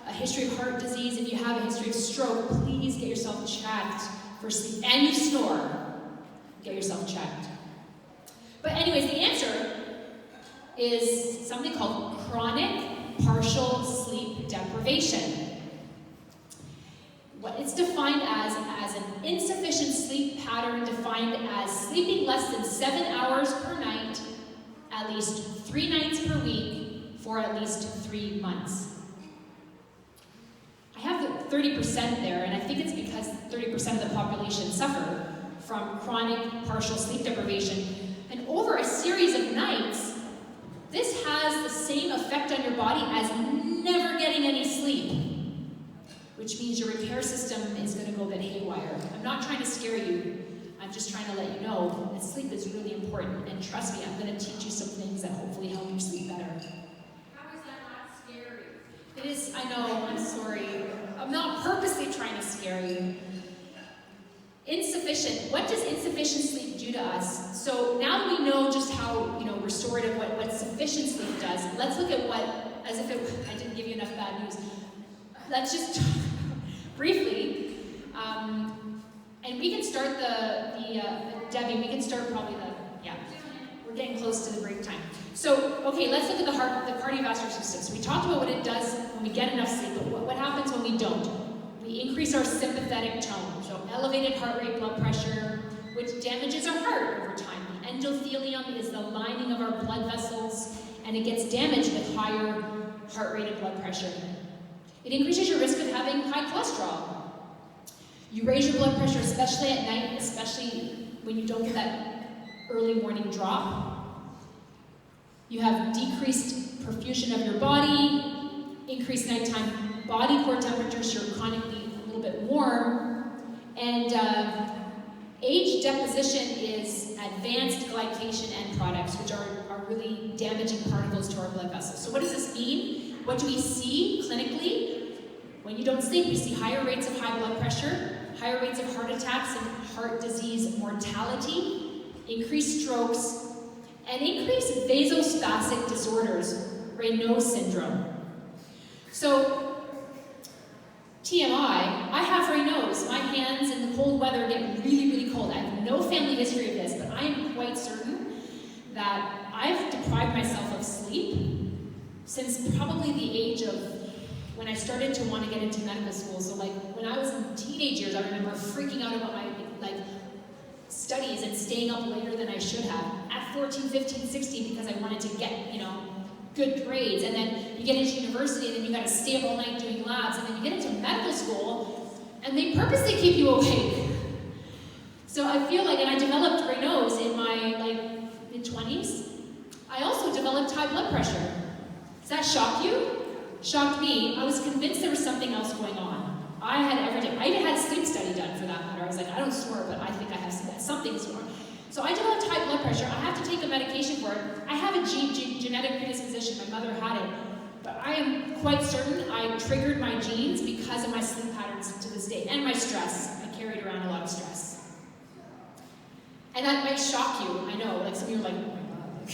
S1: a history of heart disease, if you have a history of stroke, please get yourself checked for sleep. And you snore, get yourself checked. But anyways, the answer is something called chronic partial sleep deprivation. What it's defined as an insufficient sleep pattern, defined as sleeping less than 7 hours per night, at least 3 nights per week, for at least 3 months. I have the 30% there, and I think it's because 30% of the population suffer from chronic partial sleep deprivation. And over a series of nights, this has the same effect on your body as never getting any sleep, which means your repair system is going to go a bit haywire. I'm not trying to scare you. I'm just trying to let you know that sleep is really important. And trust me, I'm going to teach you some things that hopefully help you sleep better.
S2: How is that not scary?
S1: It is, I know, I'm sorry. I'm not purposely trying to scare you. Insufficient. What does insufficient sleep do to us? So now that we know just how, restorative, what sufficient sleep does, let's look at I didn't give you enough bad news. Let's just briefly, and we can start Debbie, we can start probably we're getting close to the break time. So, okay, let's look at the cardiovascular system. So we talked about what it does when we get enough sleep, but what happens when we don't? We increase our sympathetic tone, so elevated heart rate, blood pressure, which damages our heart over time. The endothelium is the lining of our blood vessels, and it gets damaged with higher heart rate and blood pressure. It increases your risk of having high cholesterol. You raise your blood pressure, especially at night, especially when you don't get that early morning drop. You have decreased perfusion of your body, increased nighttime body core temperatures, you're chronically a little bit warm, and age deposition is advanced glycation end products, which are really damaging particles to our blood vessels. So what does this mean? What do we see clinically? When you don't sleep, we see higher rates of high blood pressure, higher rates of heart attacks and heart disease mortality, increased strokes, and increased vasospastic disorders, Raynaud syndrome. So, TMI, I have Raynaud's. My hands in the cold weather get really, really cold. I have no family history of this, but I am quite certain that I've deprived myself of sleep since probably the age of when I started to want to get into medical school. So like when I was in teenage years, I remember freaking out about my studies and staying up later than I should have at 14, 15, 16 because I wanted to get, good grades. And then you get into university and then you got to stay up all night doing labs. And then you get into medical school and they purposely keep you awake. So I feel like, and I developed Raynaud's in my mid-20s. I also developed high blood pressure. Does that shock you? Shocked me. I was convinced there was something else going on. I even had a sleep study done for that matter. I was like, I don't snore, but I think I have something's wrong. So I developed high blood pressure. I have to take a medication for it. I have a genetic predisposition. My mother had it. But I am quite certain I triggered my genes because of my sleep patterns to this day. And my stress. I carried around a lot of stress. And that might shock you. I know. Like some of you are like, oh my God.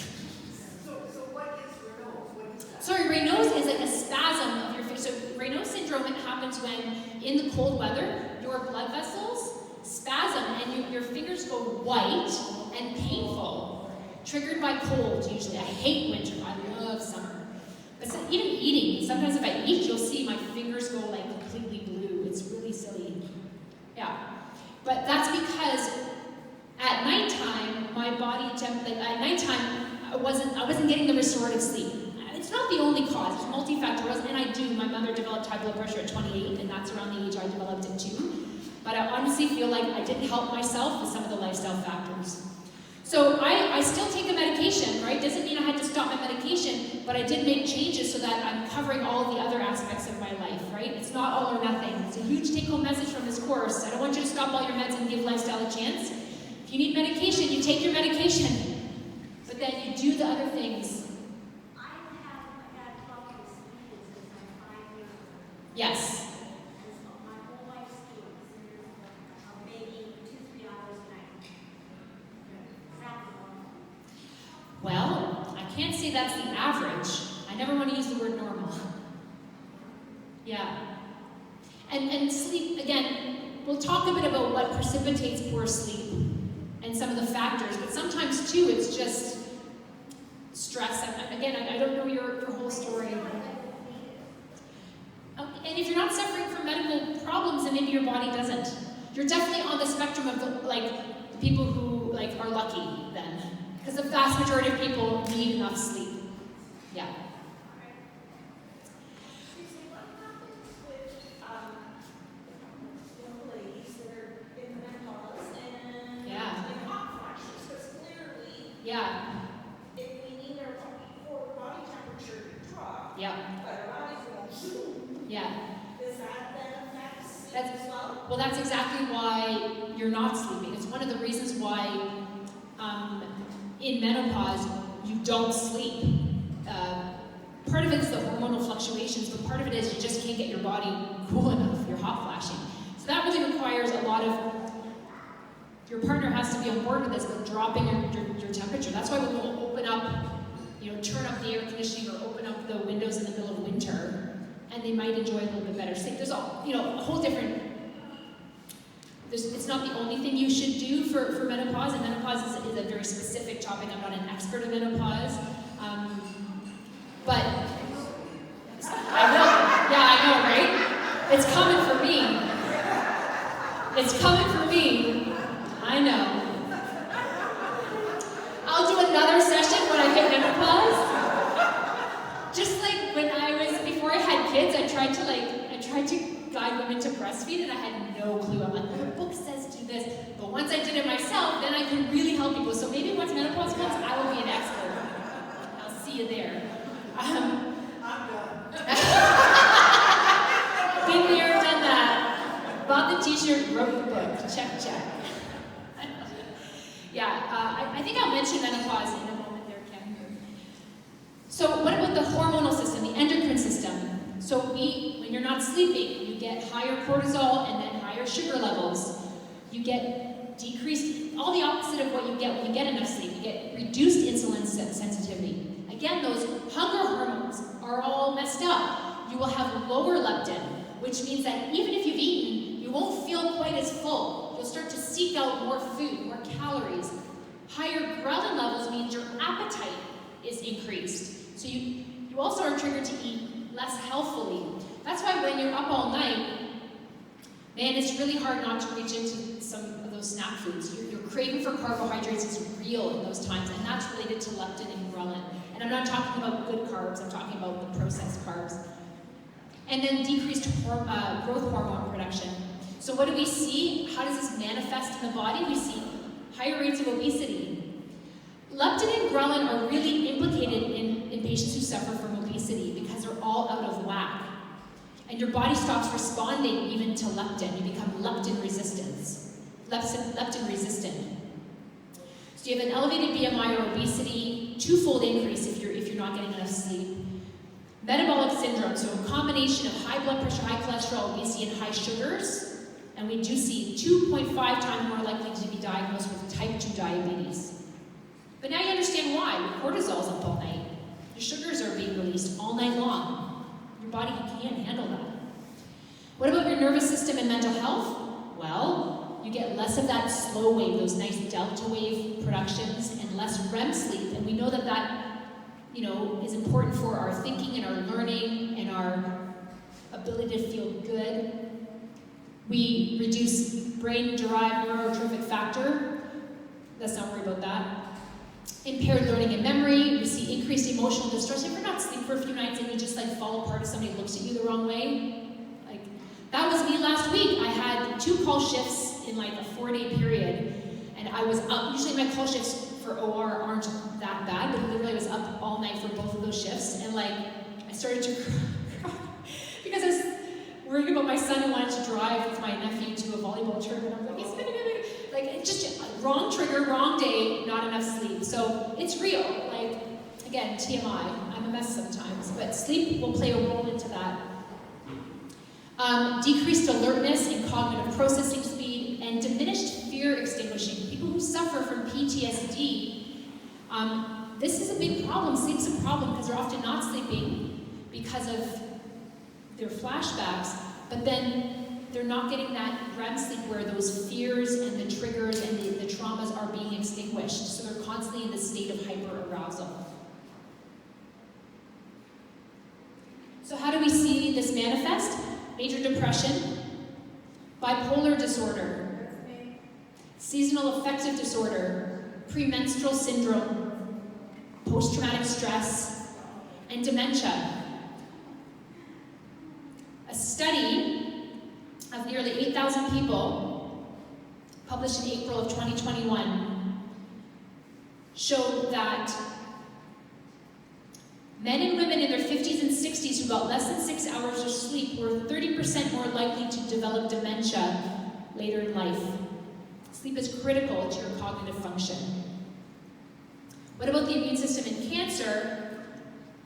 S5: So what is Raynaud's? What is that?
S1: Sorry, Raynaud's is like a spasm of your face. So Raynaud syndrome, it happens when in the cold weather, your blood vessels spasm and your fingers go white and painful, triggered by cold usually. I hate winter, I love summer. But so, even eating, sometimes if I eat, you'll see my fingers go like completely blue. It's really silly. Yeah. But that's because at nighttime, my body at nighttime, I wasn't getting the restorative sleep. It's not the only cause, it's multifactorial, and my mother developed high blood pressure at 28, and that's around the age I developed it too. But I honestly feel like I didn't help myself with some of the lifestyle factors. So I still take a medication, right? Doesn't mean I had to stop my medication, but I did make changes so that I'm covering all the other aspects of my life, right? It's not all or nothing. It's a huge take-home message from this course. I don't want you to stop all your meds and give lifestyle a chance. If you need medication, you take your medication. But then you do the other things.
S2: I had trouble with sleep because I'm 5 years old.
S1: Yes.
S2: And so my whole life sleeps maybe 2-3 hours a night. Is that normal?
S1: Well, I can't say that's the average. I never want to use the word normal. Yeah. And sleep, again, we'll talk a bit about what precipitates poor sleep and some of the factors, but sometimes too it's just stress. Again, I don't know your whole story. And if you're not suffering from medical problems, then maybe your body doesn't. You're definitely on the spectrum of the people who are lucky then. Because the vast majority of people need enough sleep. Yeah.
S6: Susie, what happens with young ladies that are in menopause and
S1: Yeah.
S6: in hot flashes? Because clearly,
S1: Yeah.
S6: if we need our body temperature to drop,
S1: Yeah.
S6: but our bodies won't zoom,
S1: Yeah.
S6: does that then affect sleep
S1: That's-
S6: as well?
S1: Well, that's exactly why you're not sleeping. It's one of the reasons why in menopause you don't sleep. Part of it is the hormonal fluctuations, but part of it is you just can't get your body cool enough. You're hot flashing. So that really requires a lot of, your partner has to be on board with this, but dropping your temperature. That's why when we'll open up, turn up the air conditioning or open up the windows in the middle of winter, and they might enjoy a little bit better sleep. There's a whole different, it's not the only thing you should do for menopause, and menopause is a very specific topic. I'm not an expert in menopause, but I will. Yeah, I know, right? It's coming for me. It's coming for me. I know. I'll do another session when I hit menopause. Just like when before I had kids, I tried to guide women to breastfeed, and I had no clue. I'm like, well, the book says do this. But once I did it myself, then I could really help people. So maybe once menopause comes, I will be an expert. I'll see you there.
S5: I'm done.
S1: Been there, done that. Bought the t-shirt, wrote the book. Check, check. Yeah, I think I'll mention menopause in a moment there, Ken. So what about the hormonal system, the endocrine system? So when you're not sleeping, you get higher cortisol and then higher sugar levels. You get decreased, all the opposite of what you get when you get enough sleep. You get reduced insulin sensitivity. Again, those hunger hormones are all messed up. You will have lower leptin, which means that even if you've eaten, you won't feel quite as full. You'll start to seek out more food, more calories. Higher ghrelin levels means your appetite is increased. So you also are triggered to eat less healthfully. That's why when you're up all night, man, it's really hard not to reach into some of those snack foods. Your craving for carbohydrates is real in those times, and that's related to leptin and ghrelin. And I'm not talking about good carbs, I'm talking about the processed carbs. And then decreased growth hormone production. So what do we see? How does this manifest in the body? We see higher rates of obesity. Leptin and ghrelin are really implicated in patients who suffer from obesity because they're all out of whack. And your body stops responding even to leptin. You become leptin resistant. So you have an elevated BMI or obesity, twofold increase if you're not getting enough sleep. Metabolic syndrome, so a combination of high blood pressure, high cholesterol, obesity, and high sugars. And we do see 2.5 times more likely to be diagnosed with type 2 diabetes. But now you understand why. Your cortisol's up all night. Your sugars are being released all night long. Your body can't handle that. What about your nervous system and mental health? Well, you get less of that slow wave, those nice delta wave productions, and less REM sleep. And we know that is important for our thinking and our learning and our ability to feel good. We reduce brain-derived neurotrophic factor. Let's not worry about that. Impaired learning and memory. We see increased emotional distress. You ever not sleep for a few nights and you just fall apart if somebody looks at you the wrong way? That was me last week. I had 2 call shifts in a 4-day period, and I was up. Usually my call shifts for OR aren't that bad, but literally I was up all night for both of those shifts, and like, I started to cry because I was worrying about my son who wanted to drive with my nephew to a volleyball tournament. I'm like, it's gonna be like, it's just wrong trigger, wrong day, not enough sleep. So it's real. Like, again, TMI, I'm a mess sometimes, but sleep will play a role into that. Decreased alertness and cognitive processing speed, and diminished fear extinguishing. People who suffer from PTSD, this is a big problem. Sleep's a problem because they're often not sleeping because of their flashbacks, but then they're not getting that REM sleep where those fears and the triggers and the traumas are being extinguished. So they're constantly in this state of hyper-arousal. So how do we see this manifest? Major depression, bipolar disorder, seasonal affective disorder, premenstrual syndrome, post-traumatic stress, and dementia. A study of nearly 8,000 people, published in April of 2021, showed that men and women in their 50s and 60s who got less than 6 hours of sleep were 30% more likely to develop dementia later in life. Sleep is critical to your cognitive function. What about the immune system in cancer?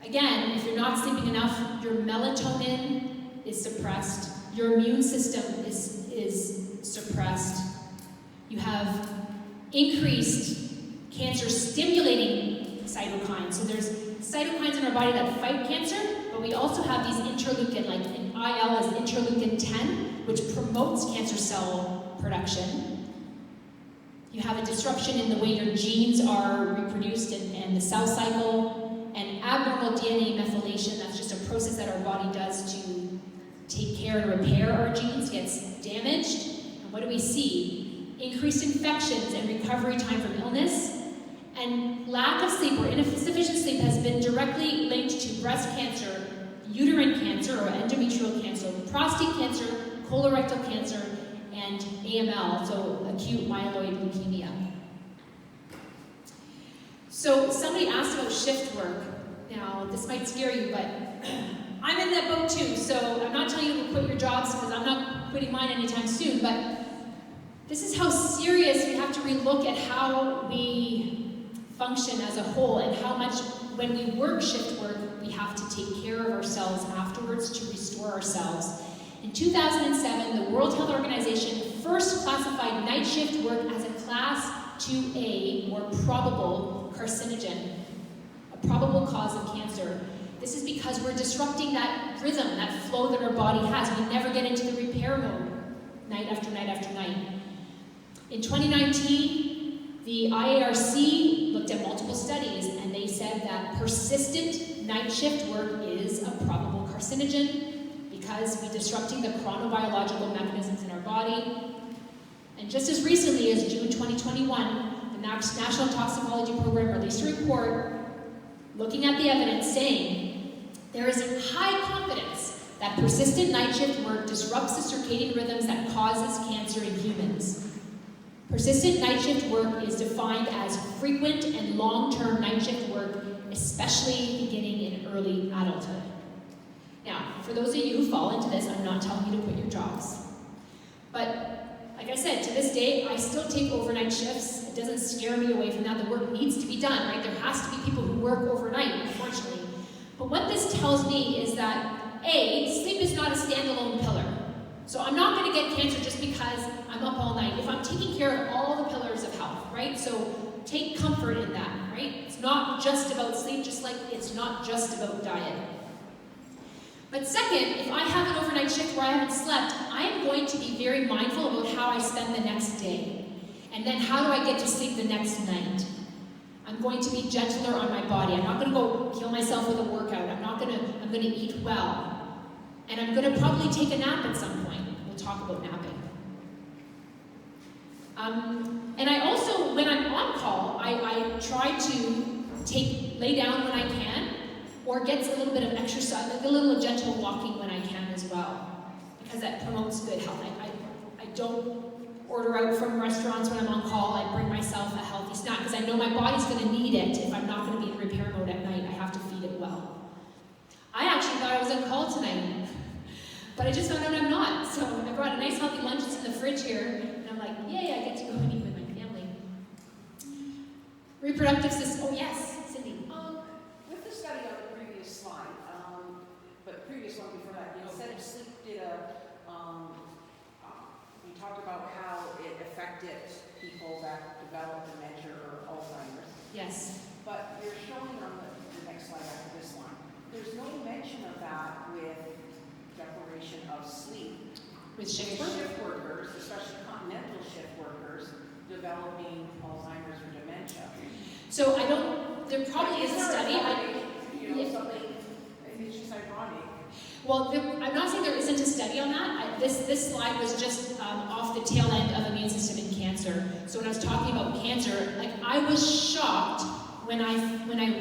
S1: Again, if you're not sleeping enough, your melatonin is suppressed, your immune system is suppressed. You have increased cancer-stimulating cytokines. So there's cytokines in our body that fight cancer, but we also have these interleukin, like in IL is interleukin 10, which promotes cancer cell production. You have a disruption in the way your genes are reproduced and the cell cycle, and abnormal DNA methylation, that's just a process that our body does to take care and repair our genes, gets damaged. And what do we see? Increased infections and recovery time from illness. And lack of sleep or insufficient sleep has been directly linked to breast cancer, uterine cancer or endometrial cancer, prostate cancer, colorectal cancer, and AML, so acute myeloid leukemia. So somebody asked about shift work. Now, this might scare you, but I'm in that boat too, so I'm not telling you to quit your jobs because I'm not quitting mine anytime soon, but this is how serious we have to relook at how we function as a whole and how much, when we work shift work, we have to take care of ourselves afterwards to restore ourselves. In 2007, the World Health Organization first classified night shift work as a Class 2A, or probable carcinogen, a probable cause of cancer. This is because we're disrupting that rhythm, that flow that our body has. We never get into the repair mode, night after night after night. In 2019, the IARC looked at multiple studies, and they said that persistent night shift work is a probable carcinogen because we're disrupting the chronobiological mechanisms in our body. And just as recently as June 2021, the National Toxicology Program released a report looking at the evidence saying there is a high confidence that persistent night shift work disrupts the circadian rhythms that causes cancer in humans. Persistent night shift work is defined as frequent and long-term night shift work, especially beginning in early adulthood. Now, for those of you who fall into this, I'm not telling you to quit your jobs. But, like I said, to this day, I still take overnight shifts. It doesn't scare me away from that. The work needs to be done, right? There has to be people who work overnight, unfortunately. But what this tells me is that, A, sleep is not a standalone pillar. So I'm not going to get cancer just because I'm up all night. If I'm taking care of all the pillars of health, right? So take comfort in that, right? It's not just about sleep, just like it's not just about diet. But second, if I have an overnight shift where I haven't slept, I am going to be very mindful about how I spend the next day. And then how do I get to sleep the next night? I'm going to be gentler on my body. I'm not going to go kill myself with a workout. I'm going to eat well. And I'm going to probably take a nap at some point. We'll talk about napping. And I also, when I'm on call, I try to lay down when I can, or get a little bit of exercise, like a little gentle walking when I can as well, because that promotes good health. I don't order out from restaurants when I'm on call. I bring myself a healthy snack because I know my body's going to need it if I'm not going to be in repair mode at night. I have to feed it well. I actually thought I was on call tonight, but I just found out I'm not. So I brought a nice healthy lunch. It's in the fridge here, and I'm like, yay, I get to go and eat with my family. Reproductive system. Oh yes, Cindy.
S7: With the study on the previous slide, but previous one before that, you said sleep did you talked about how it affected people that develop dementia or Alzheimer's.
S1: Yes.
S7: But you're showing on the next slide after this one, there's no mention of that with declaration of sleep.
S1: With shift work?
S7: Shift workers, especially continental shift workers, developing Alzheimer's or dementia.
S1: So I don't, there probably is a study.
S7: Something, it's just ironic.
S1: Well, I'm not saying there isn't a study on that. This slide was just off the tail end of immune system in cancer. So when I was talking about cancer, like I was shocked when I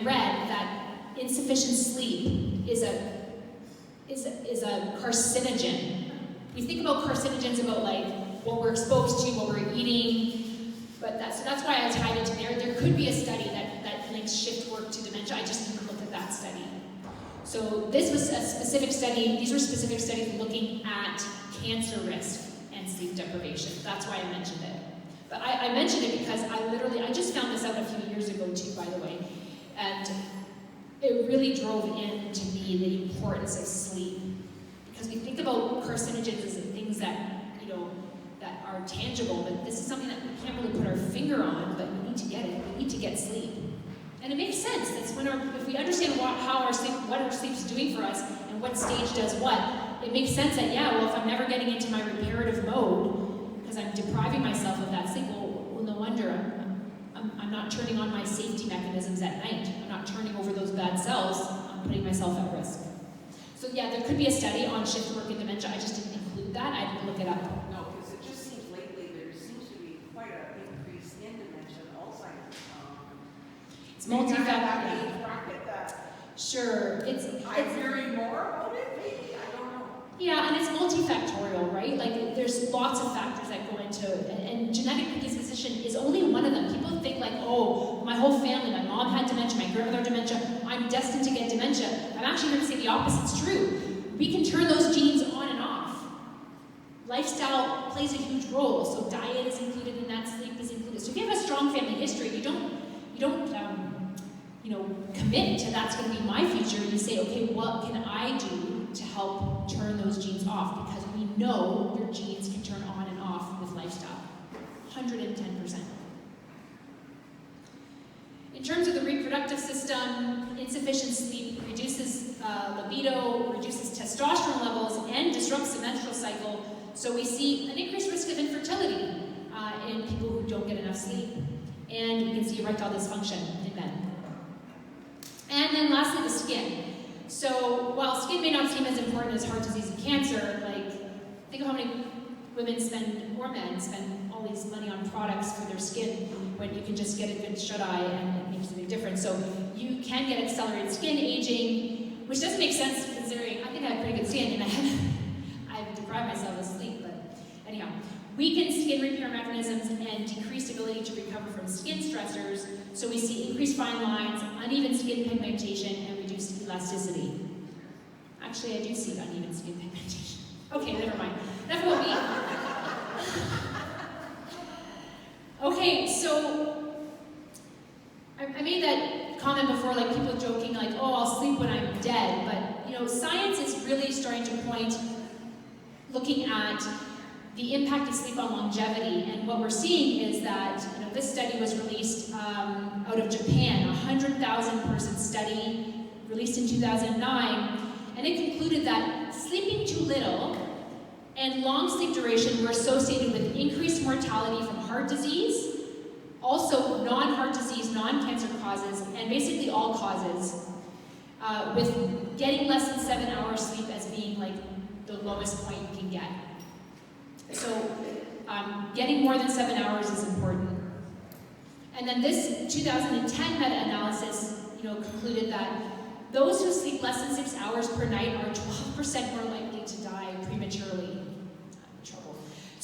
S1: read that insufficient sleep is a carcinogen. We think about carcinogens about like what we're exposed to, what we're eating, but that's why I tied it to there. There could be a study that links shift work to dementia. I just didn't look at that study. So this was a specific study. These were specific studies looking at cancer risk and sleep deprivation. That's why I mentioned it. But I mentioned it because I just found this out a few years ago too, by the way. And it really drove in to me the importance of sleep. Because we think about carcinogens as things that, that are tangible, but this is something that we can't really put our finger on, but we need to get it. We need to get sleep. And it makes sense. That's when if we understand what our sleep is doing for us and what stage does what, it makes sense that, if I'm never getting into my reparative mode, because I'm depriving myself of that sleep, well no wonder I'm not turning on my safety mechanisms at night. I'm not turning over those bad cells. I'm putting myself at risk. So there could be a study on shift work and dementia. I just didn't include that. I didn't look it up.
S7: No, because it just seems lately there seems to be quite an increase in dementia and Alzheimer's.
S1: It's multifactorial.
S7: Age bracket that
S1: Sure.
S7: I'm hearing more about it, maybe? I don't know.
S1: Yeah, and it's multifactorial, right? Like, there's lots of factors that go into it, and genetic predisposition is only one of them. People think like, oh, my whole family, my mom had dementia, my grandmother had dementia, I'm destined to get dementia. I'm actually going to say the opposite's true. We can turn those genes on and off. Lifestyle plays a huge role, so diet is included in that, sleep is included. So if you have a strong family history, you don't commit to that's going to be my future. You say, okay, what can I do to help turn those genes off? Because we know your genes can turn on and off with lifestyle. 110%. In terms of the reproductive system, insufficient sleep reduces libido, reduces testosterone levels, and disrupts the menstrual cycle. So we see an increased risk of infertility in people who don't get enough sleep. And you can see erectile dysfunction in men. And then lastly, the skin. So while skin may not seem as important as heart disease and cancer, like think of how many women or men spend all these money on products for their skin when you can just get a good shut-eye and it makes a big difference. So you can get accelerated skin aging, which doesn't make sense considering I think I have pretty good skin and I've deprived myself of sleep, but anyhow. Weakened skin repair mechanisms and decreased ability to recover from skin stressors, so we see increased fine lines, uneven skin pigmentation, and reduced elasticity. Actually, I do see uneven skin pigmentation. Okay, never mind. Enough about me. Okay, so I made that comment before, like people joking, like, oh, I'll sleep when I'm dead, but science is really starting to point, looking at the impact of sleep on longevity, and what we're seeing is that this study was released out of Japan, a 100,000 person study released in 2009, and it concluded that sleeping too little and long sleep duration were associated with increased mortality from heart disease, also non-heart disease, non-cancer causes, and basically all causes, with getting less than 7 hours sleep as being like the lowest point you can get. So getting more than 7 hours is important. And then this 2010 meta-analysis concluded that those who sleep less than 6 hours per night are 12% more likely to die prematurely. I'm in trouble.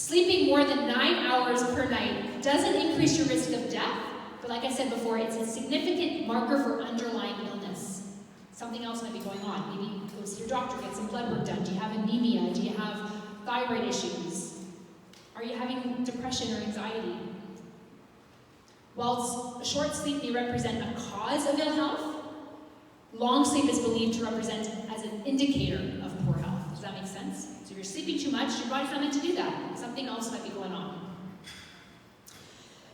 S1: Sleeping more than 9 hours per night doesn't increase your risk of death, but like I said before, it's a significant marker for underlying illness. Something else might be going on. Maybe go see your doctor, get some blood work done. Do you have anemia? Do you have thyroid issues? Are you having depression or anxiety? While short sleep may represent a cause of ill health, long sleep is believed to represent as an indicator of poor health. Does that make sense? So if you're sleeping too much, your body's not meant to do that. Something else might be going on.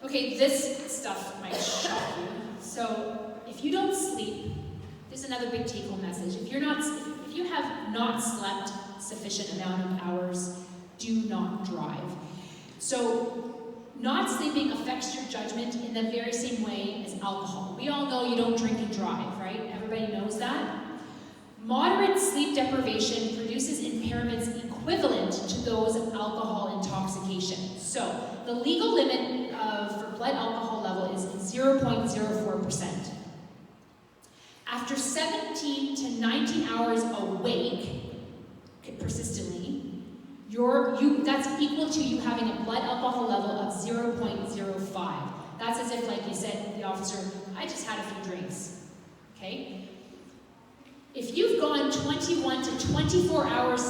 S1: Okay, this stuff might shock you. So if you don't sleep, there's another big take-home message. If you have not slept sufficient amount of hours, do not drive. So not sleeping affects your judgment in the very same way as alcohol. We all know you don't drink and drive, right? Everybody knows that. Moderate sleep deprivation produces impairments equivalent to those of alcohol intoxication. So the legal limit for blood alcohol level is 0.04%. After 17 to 19 hours awake, persistently, that's equal to you having a blood alcohol level of 0.05. That's as if, like you said, the officer, I just had a few drinks. Okay? If you've gone 21 to 24 hours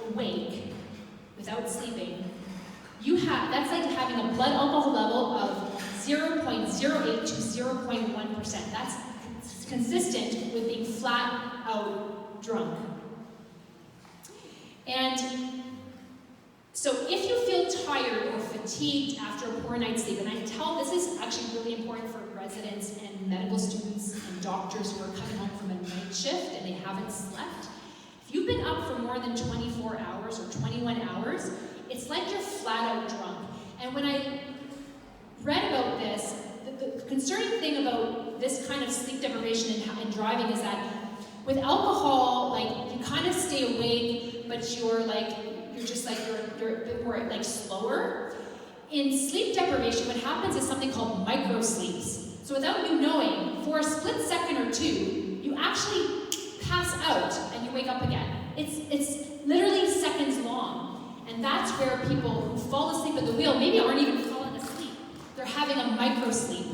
S1: awake without sleeping, that's like having a blood alcohol level of 0.08 to 0.1%. That's consistent with being flat out drunk. And so if you feel tired or fatigued after a poor night's sleep, and this is actually really important for residents and medical students and doctors who are coming home from a night shift and they haven't slept. If you've been up for more than 24 hours or 21 hours, it's like you're flat out drunk. And when I read about this, the concerning thing about this kind of sleep deprivation and driving is that with alcohol, like, you kind of stay awake, but you're a bit more like slower. In sleep deprivation, what happens is something called micro sleeps. So without you knowing, for a split second or two, you actually pass out and you wake up again. It's literally seconds long. And that's where people who fall asleep at the wheel maybe aren't even falling asleep. They're having a micro sleep.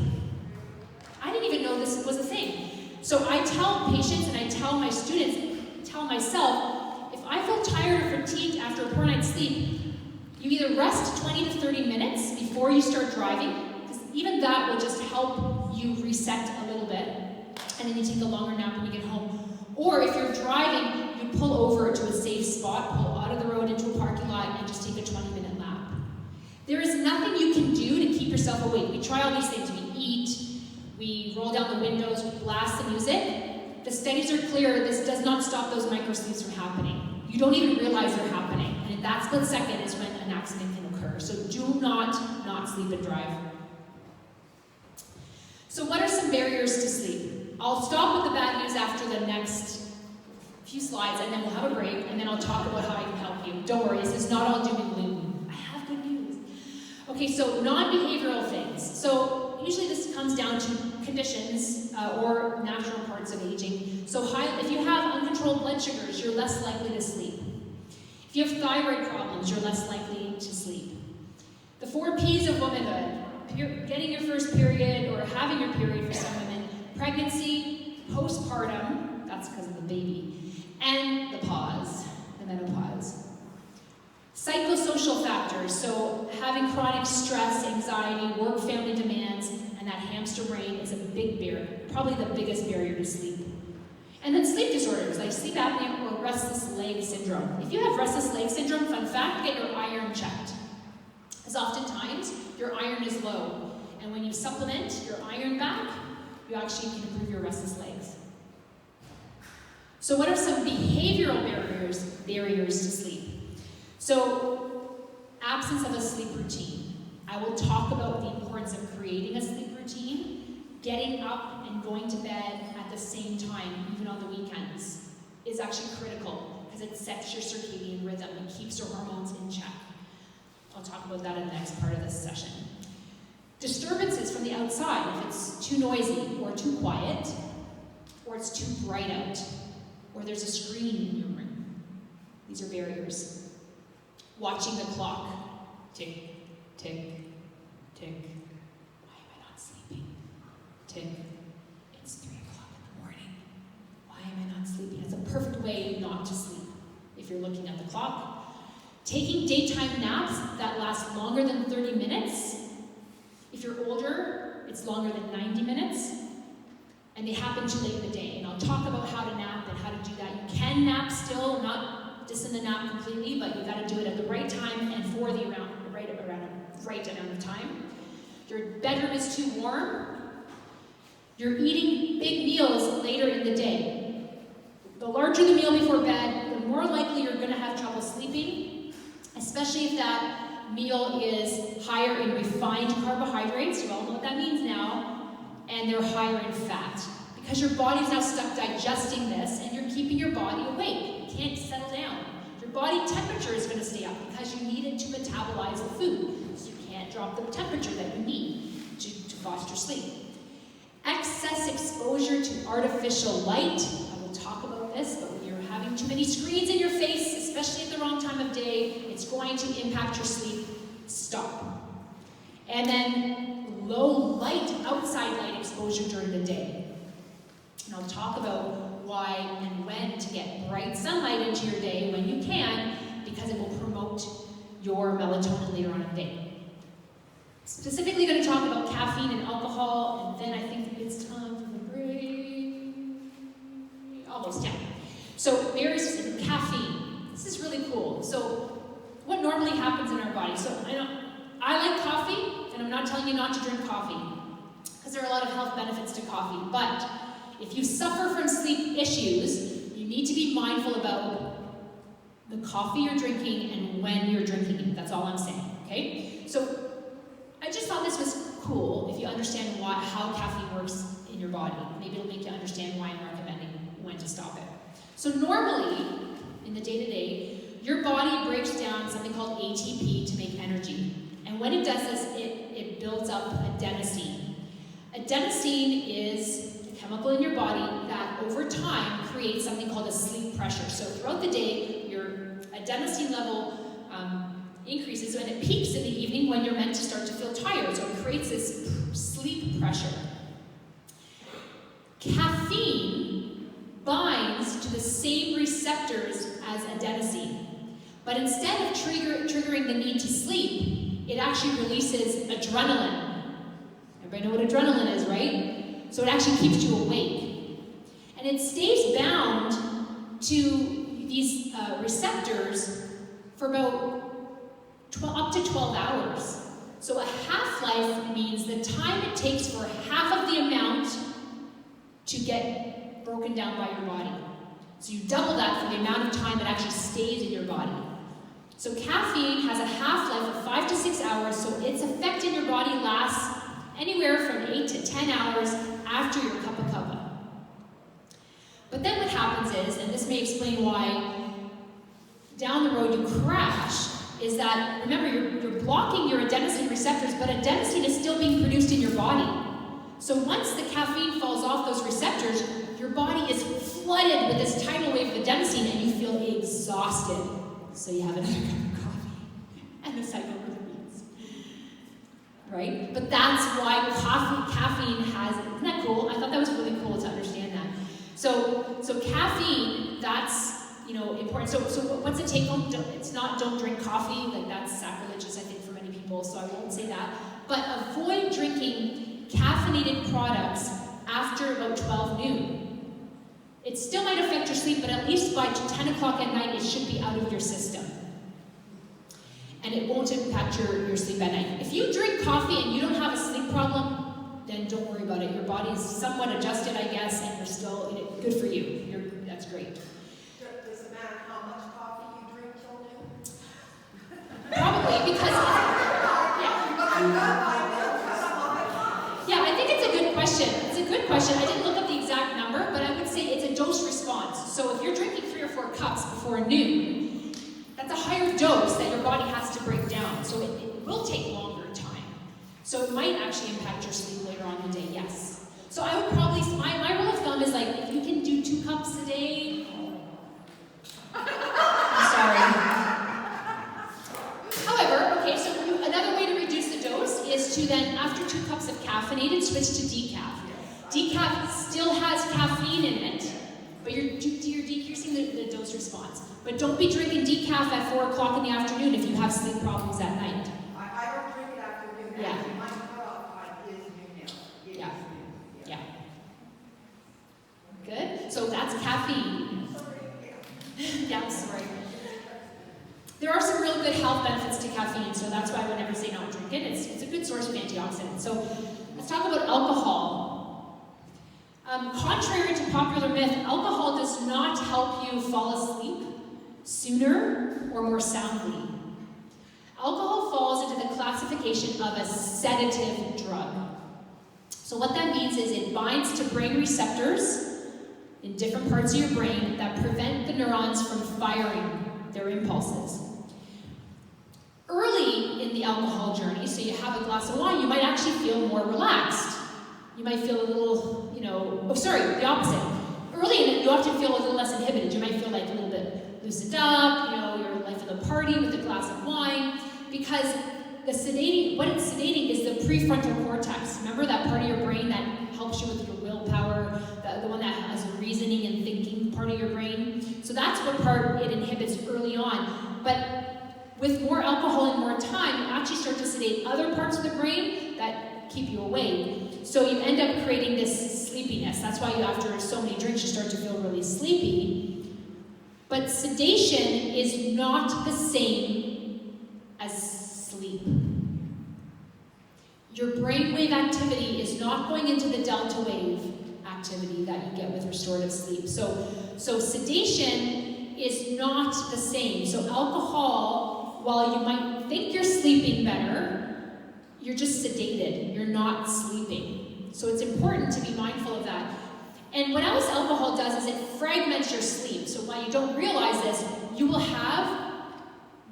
S1: I didn't even know this was a thing. So I tell patients and I tell my students, tell myself, if I feel tired or fatigued after a poor night's sleep, you either rest 20 to 30 minutes before you start driving, because even that will just help you reset a little bit, and then you take a longer nap when you get home. Or if you're driving, you pull over to a safe spot, pull out of the road into a parking lot, and just take a 20-minute lap. There is nothing you can do to keep yourself awake. We try all these things. We eat, we roll down the windows, we blast the music. The studies are clear, this does not stop those micro sleeps from happening. You don't even realize they're happening. And in that split second is when an accident can occur. So do not sleep and drive. So what are some barriers to sleep? I'll stop with the bad news after the next few slides, and then we'll have a break, and then I'll talk about how I can help you. Don't worry, this is not all doom and gloom. I have good news. Okay, so non-behavioral things. So usually this comes down to conditions or natural parts of aging. So if you have uncontrolled blood sugars, you're less likely to sleep. If you have thyroid problems, you're less likely to sleep. The 4 P's of womanhood: getting your first period or having your period for some women, pregnancy, postpartum, that's because of the baby, and the pause, the menopause. Psychosocial factors, so having chronic stress, anxiety, work, family demands, and that hamster brain is a big barrier, probably the biggest barrier to sleep. And then sleep disorders like sleep apnea or restless leg syndrome. If you have restless leg syndrome, fun fact, get your iron checked. Because oftentimes, your iron is low. And when you supplement your iron back, you actually can improve your restless legs. So what are some behavioral barriers to sleep? So, absence of a sleep routine. I will talk about the importance of creating a sleep routine. Getting up and going to bed at the same time, even on the weekends, is actually critical because it sets your circadian rhythm and keeps your hormones in check. I'll talk about that in the next part of this session. Disturbances from the outside, if it's too noisy or too quiet, or it's too bright out, or there's a screen in your room. These are barriers. Watching the clock. Tick, tick, tick. Why am I not sleeping? Tick. It's 3 o'clock in the morning. Why am I not sleeping? It's a perfect way not to sleep if you're looking at the clock. Taking daytime naps that last longer than 30 minutes. If you're older, it's longer than 90 minutes. And they happen too late in the day. And I'll talk about how to nap and how to do that. You can nap still, not dissing the nap completely, but you got to do it at the right time and for the right amount of time. Your bedroom is too warm. You're eating big meals later in the day. The larger the meal before bed, the more likely you're going to have trouble sleeping, especially if that meal is higher in refined carbohydrates. You all know what that means now. And they're higher in fat. Because your body's now stuck digesting this, and you're keeping your body awake. You can't settle down. Your body temperature is going to stay up because you need it to metabolize the food. So you can't drop the temperature that you need to foster sleep. Excess exposure to artificial light. I will talk about this, but when you're having too many screens in your face, especially at the wrong time of day, it's going to impact your sleep. Stop. And then low light, outside light exposure during the day. And I'll talk about why and when to get bright sunlight into your day when you can, because it will promote your melatonin later on in the day. Specifically going to talk about caffeine and alcohol, and then I think it's time for the break. Almost, yeah. So there's caffeine. This is really cool. So what normally happens in our body? So I like coffee, and I'm not telling you not to drink coffee, because there are a lot of health benefits to coffee. But if you suffer from sleep issues, you need to be mindful about the coffee you're drinking and when you're drinking it. That's all I'm saying, okay? So I just thought this was cool if you understand how caffeine works in your body. Maybe it'll make you understand why I'm recommending when to stop it. So normally, in the day-to-day, your body breaks down something called ATP to make energy. And when it does this, it builds up adenosine. Adenosine is a chemical in your body that over time creates something called a sleep pressure. So throughout the day, your adenosine level increases, and it peaks in the evening when you're meant to start to feel tired. So it creates this sleep pressure. Caffeine binds to the same receptors as adenosine, but instead of triggering the need to sleep, it actually releases adrenaline. Everybody know what adrenaline is, right? So it actually keeps you awake. And it stays bound to these receptors for about up to 12 hours. So a half-life means the time it takes for half of the amount to get broken down by your body. So you double that for the amount of time it actually stays in your body. So caffeine has a half-life of 5 to 6 hours, so its effect in your body lasts anywhere from 8 to 10 hours after your cup of cuppa. But then what happens is, and this may explain why down the road you crash, is that, remember, you're blocking your adenosine receptors, but adenosine is still being produced in your body. So once the caffeine falls off those receptors, your body is flooded with this tidal wave of adenosine and you feel exhausted. So you have another cup of coffee, and the cycle repeats. Right? But that's why caffeine has, isn't that cool? I thought that was really cool to understand that. So caffeine, that's, important. So what's the take home? It's not don't drink coffee, like that's sacrilegious, I think, for many people, so I won't say that. But avoid drinking caffeinated products after about 12 noon. It still might affect your sleep, but at least by 10 o'clock at night, it should be out of your system. And it won't impact your sleep at night. If you drink coffee and you don't have a sleep problem, then don't worry about it. Your body is somewhat adjusted, I guess, and you're still, good for you. That's great.
S5: Does it matter how much coffee you drink till noon?
S1: Probably, because, I think it's a good question. It's a good question. I didn't look up the exact number, but I would say it's a dose response. So if you're drinking 3 or 4 cups before noon, that's a higher dose that your body has to break down. So it will take longer time. So it might actually impact your sleep later on in the day, yes. So I would probably, my rule of thumb is like, if you can do 2 cups a day, I'm sorry. However, okay, so switch to decaf. Decaf still has caffeine in it, but you're decreasing the dose response. But don't be drinking decaf at 4 o'clock in the afternoon if you have sleep problems at night.
S5: I don't drink it after noon.
S1: Yeah.
S5: Actually, my cutoff time is noon now. It is
S1: Yeah.
S5: noon.
S1: Yeah. Good? So that's caffeine. Yeah, sorry. There are some real good health benefits to caffeine, so that's why I would never say don't drink it. It's a good source of antioxidants. So let's talk about alcohol. Contrary to popular myth, alcohol does not help you fall asleep sooner or more soundly. Alcohol falls into the classification of a sedative drug. So what that means is it binds to brain receptors in different parts of your brain that prevent the neurons from firing their impulses. Early in the alcohol journey, so you have a glass of wine, you might actually feel more relaxed. You might feel a little, the opposite. Early in it, you often feel a little less inhibited. You might feel like a little bit loosened up, you're life of the party with a glass of wine, because what it's sedating is the prefrontal cortex. Remember that part of your brain that helps you with your willpower, the one that has reasoning and thinking part of your brain? So that's what part it inhibits early on. But with more alcohol and more time, you actually start to sedate other parts of the brain that keep you awake. So you end up creating this sleepiness. That's why after so many drinks, you start to feel really sleepy. But sedation is not the same as sleep. Your brainwave activity is not going into the delta wave activity that you get with restorative sleep. So sedation is not the same. So alcohol, while you might think you're sleeping better, you're just sedated. You're not sleeping. So it's important to be mindful of that. And what else alcohol does is it fragments your sleep. So while you don't realize this, you will have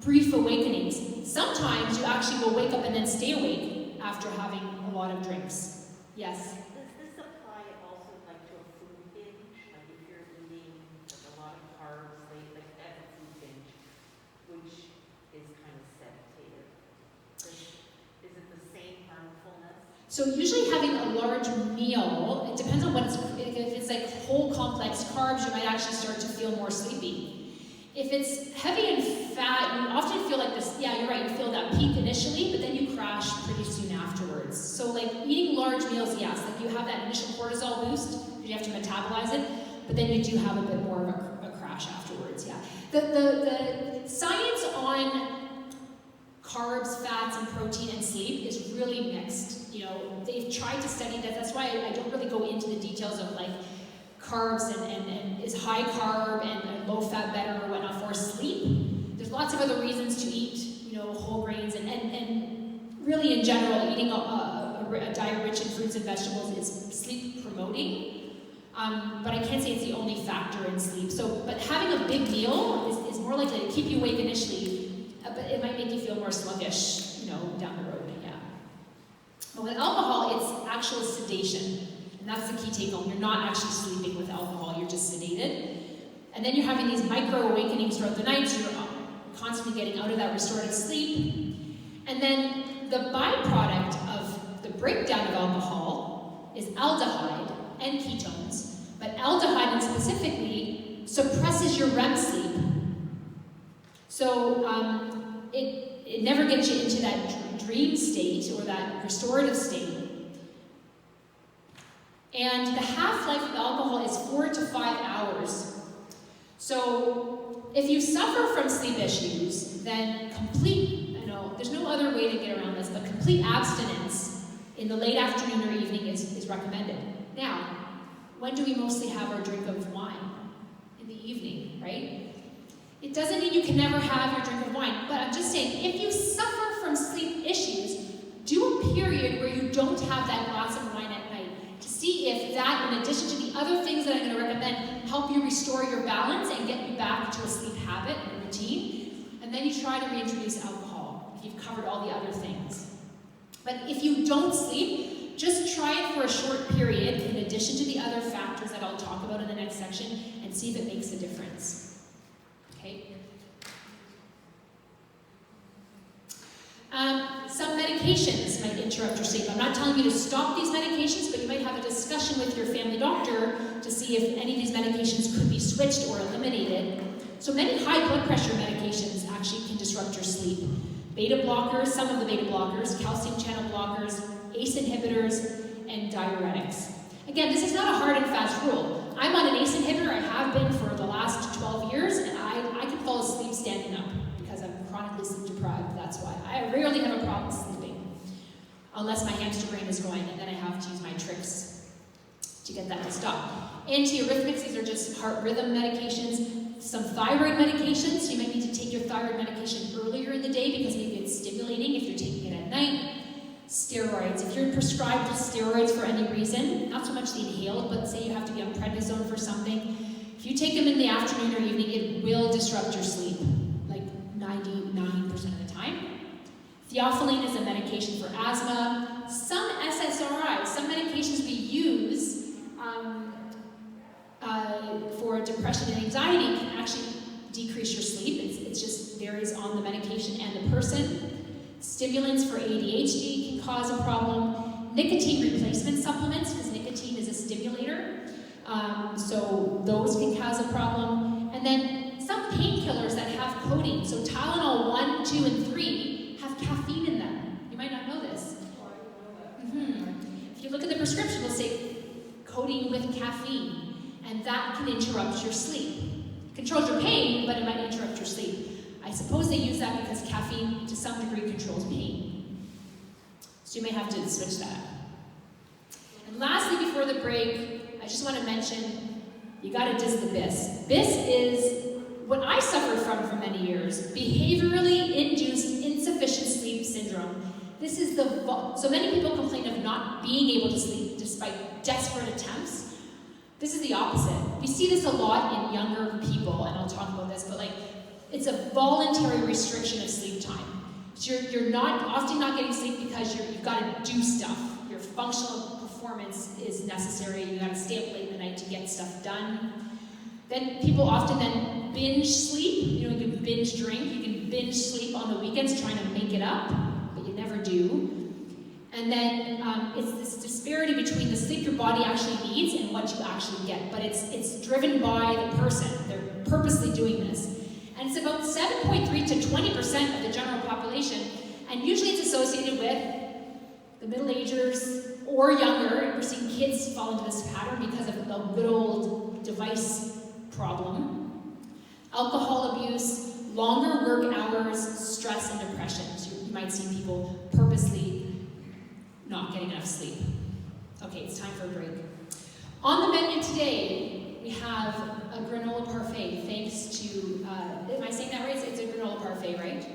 S1: brief awakenings. Sometimes you actually will wake up and then stay awake after having a lot of drinks. Yes?
S2: Does this apply also like to a food binge? Like if you're eating like a lot of carbs, like as a food binge, which is kind of sedative. Is it the same harmfulness?
S1: So usually having a large meal, it depends on what it's, if it's like whole complex carbs, you might actually start to feel more sleepy. If it's heavy in fat, you often feel like this, yeah, you're right, you feel that peak initially, but then you crash pretty soon afterwards. So like eating large meals, yes, like you have that initial cortisol boost, because you have to metabolize it, but then you do have a bit more of a crash afterwards, yeah. The science on carbs, fats, and protein and sleep is really mixed. They've tried to study that. That's why I don't really go into the details of like carbs and is high carb and low fat better or whatnot for sleep. There's lots of other reasons to eat, whole grains and really in general, eating a diet rich in fruits and vegetables is sleep promoting. But I can't say it's the only factor in sleep. But having a big meal is more likely to keep you awake initially, but it might make you feel more sluggish, down the road, yeah. But with alcohol, it's actual sedation. And that's the key take home. You're not actually sleeping with alcohol, you're just sedated. And then you're having these micro awakenings throughout the night, so you're constantly getting out of that restorative sleep. And then the byproduct of the breakdown of alcohol is aldehyde and ketones. But aldehyde specifically suppresses your REM sleep. So it never gets you into that dream state or that restorative state. And the half-life of alcohol is 4 to 5 hours. So if you suffer from sleep issues, then there's no other way to get around this, but complete abstinence in the late afternoon or evening is recommended. Now, when do we mostly have our drink of wine? In the evening, right? It doesn't mean you can never have your drink of wine, but I'm just saying, if you suffer from sleep issues, do a period where you don't have that glass of wine at night to see if that, in addition to the other things that I'm going to recommend, help you restore your balance and get you back to a sleep habit and routine. And then you try to reintroduce alcohol if you've covered all the other things. But if you don't sleep, just try it for a short period in addition to the other factors that I'll talk about in the next section and see if it makes a difference. Okay? Some medications might interrupt your sleep. I'm not telling you to stop these medications, but you might have a discussion with your family doctor to see if any of these medications could be switched or eliminated. So many high blood pressure medications actually can disrupt your sleep. Beta blockers, some of the beta blockers, calcium channel blockers, ACE inhibitors, and diuretics. Again, this is not a hard and fast rule. I'm on an ACE inhibitor, I have been for the last 12 years, and I can fall asleep standing up because I'm chronically sleep deprived, that's why. I rarely have a problem sleeping, unless my hamster brain is going, and then I have to use my tricks to get that to stop. Antiarrhythmics, these are just heart rhythm medications. Some thyroid medications, so you might need to take your thyroid medication earlier in the day because maybe it's stimulating if you're taking it at night. Steroids, if you're prescribed steroids for any reason, not so much the inhaled, but say you have to be on prednisone for something, if you take them in the afternoon or evening, it will disrupt your sleep, like 99% of the time. Theophylline is a medication for asthma. Some SSRIs, some medications we use for depression and anxiety can actually decrease your sleep. It just varies on the medication and the person. Stimulants for ADHD can cause a problem. Nicotine replacement supplements, because nicotine is a stimulator, so those can cause a problem. And then some painkillers that have codeine, so Tylenol 1, 2, and 3 have caffeine in them. You might not know this. If you look at the prescription, it'll say codeine with caffeine, and that can interrupt your sleep. It controls your pain, but it might interrupt your sleep. I suppose they use that because caffeine, to some degree, controls pain. So you may have to switch that. And lastly, before the break, I just want to mention, you got to diss the BIS. BIS is what I suffered from for many years, behaviorally induced insufficient sleep syndrome. This is so many people complain of not being able to sleep despite desperate attempts. This is the opposite. We see this a lot in younger people, and I'll talk about this, but it's a voluntary restriction of sleep time. So you're often not getting sleep because you've got to do stuff. Your functional performance is necessary. You got to stay up late in the night to get stuff done. Then people often then binge sleep. You can binge drink. You can binge sleep on the weekends trying to make it up, but you never do. And then it's this disparity between the sleep your body actually needs and what you actually get. But it's driven by the person. They're purposely doing this. And it's about 7.3 to 20% of the general population. And usually it's associated with the middle-agers or younger. We're seeing kids fall into this pattern because of the good old device problem. Alcohol abuse, longer work hours, stress, and depression. So you might see people purposely not getting enough sleep. Okay, it's time for a break. On the menu today, we have a granola parfait, thanks to, am I saying that right? It's a granola parfait, right?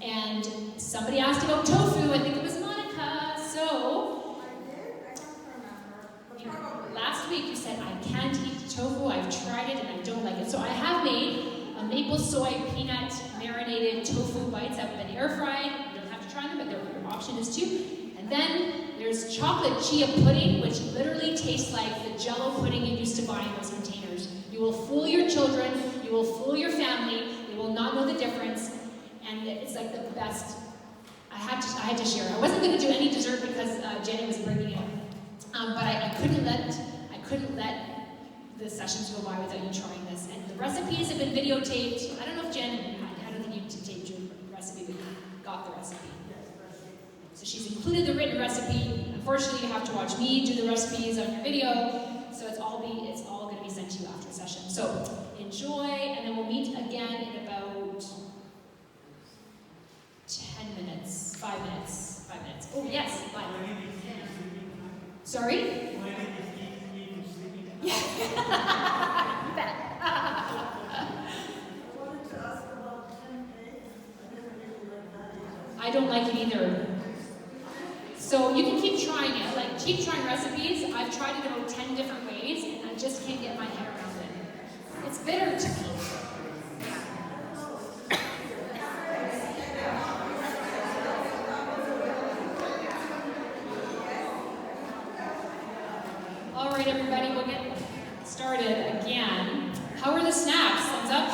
S1: And somebody asked about tofu, I think it was Monica, so...
S3: I did? I don't remember. But probably.
S1: Last week you said, I can't eat tofu, I've tried it and I don't like it. So I have made a maple soy peanut marinated tofu bites that have been air fried. You don't have to try them, but your option is to. And then there's chocolate chia pudding, which literally tastes like the Jell-O pudding you used to buy in those containers. You will fool your children, you will fool your family, they will not know the difference, and it's like the best. I had to share. I wasn't going to do any dessert because Jenny was bringing it, but I couldn't let the sessions go by without you trying this. And the recipes have been videotaped. I don't know if Jen, I don't think you taped your recipe, but you got the recipe. So she's included the written recipe. Unfortunately, you have to watch me do the recipes on your video. So it's all going to be sent to you after the session. So enjoy, and then we'll meet again in about 10 minutes, 5 minutes, 5 minutes. Oh yes, 5 minutes. Sorry? Yeah. You bet. I don't like it either. So you can keep trying it, keep trying recipes. I've tried it about 10 different ways, and I just can't get my head around it. It's bitter to me. All right, everybody, we'll get started again. How are the snacks? Thumbs up?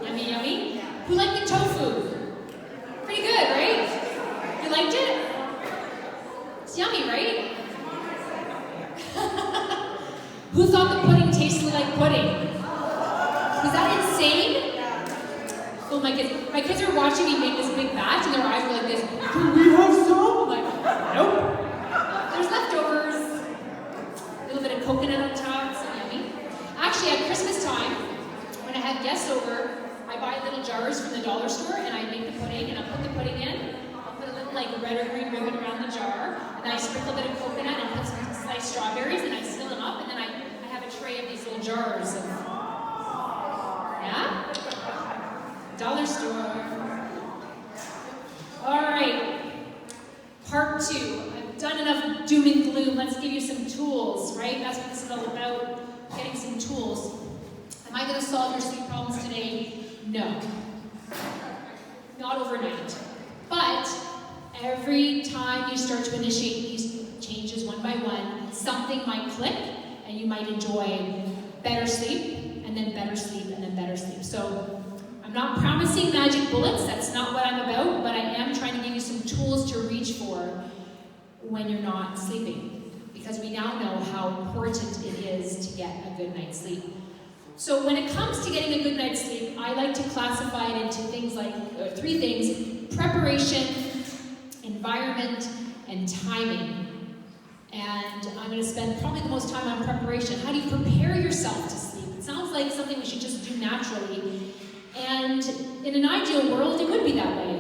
S1: Yummy, yummy? Who liked the tofu? the pudding tasted like pudding. Was that insane? Oh, my kids are watching me make this big batch, and their eyes were like this. Can we have some? I'm like, nope. There's leftovers. A little bit of coconut on top, so yummy. Actually, at Christmas time, when I have guests over, I buy little jars from the dollar store, and I make the pudding, and I put the pudding in. I'll put a little like red or green ribbon around the jar, and then I sprinkle a bit of coconut and put some sliced strawberries, and I seal them up, and then I have a tray of these little jars of, yeah? Dollar store. All right, part 2. I've done enough doom and gloom. Let's give you some tools, right? That's what this is all about, getting some tools. Am I going to solve your sleep problems today? No. Not overnight. But every time you start to initiate these changes one by one, something might click, and you might enjoy better sleep, and then better sleep, and then better sleep. So I'm not promising magic bullets, that's not what I'm about, but I am trying to give you some tools to reach for when you're not sleeping, because we now know how important it is to get a good night's sleep. So when it comes to getting a good night's sleep, I like to classify it into things like 3 things: preparation, environment, and timing. And I'm going to spend probably the most time on preparation. How do you prepare yourself to sleep? It sounds like something we should just do naturally. And in an ideal world, it would be that way.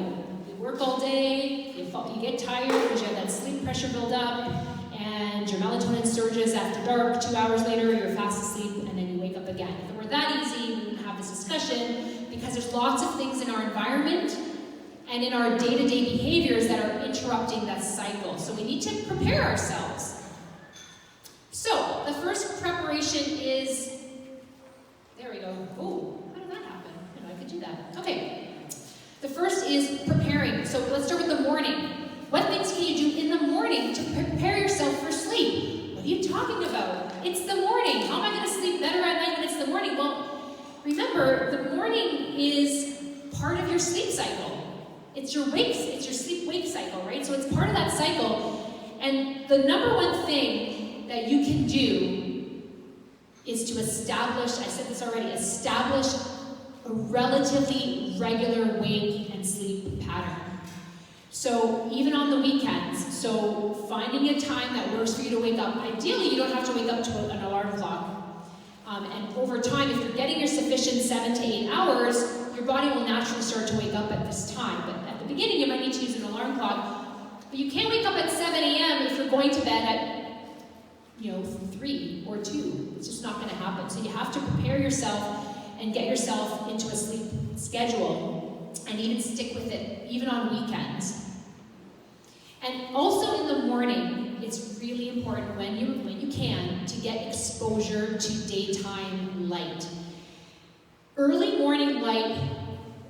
S1: You work all day, you get tired because you have that sleep pressure build up, and your melatonin surges after dark. 2 hours later, you're fast asleep, and then you wake up again. If it were that easy, we wouldn't have this discussion, because there's lots of things in our environment and in our day-to-day behaviors that are interrupting that cycle. So we need to prepare ourselves. So the first preparation is, there we go. Oh, how did that happen? I know I could do that. Okay. The first is preparing. So let's start with the morning. What things can you do in the morning to prepare yourself for sleep? What are you talking about? It's the morning. How am I going to sleep better at night when it's the morning? Well, remember, the morning is part of your sleep cycle. It's your sleep-wake cycle, right? So it's part of that cycle. And the number one thing that you can do is to establish, I said this already, establish a relatively regular wake and sleep pattern. So even on the weekends, so finding a time that works for you to wake up. Ideally, you don't have to wake up to an alarm clock. And over time, if you're getting your sufficient 7 to 8 hours, your body will naturally start to wake up at this time. But at the beginning, you might need to use an alarm clock. But you can't wake up at 7 a.m. if you're going to bed at 3 or 2. It's just not going to happen. So you have to prepare yourself and get yourself into a sleep schedule, and even stick with it, even on weekends. And also in the morning, it's really important when you can to get exposure to daytime light. Early morning light,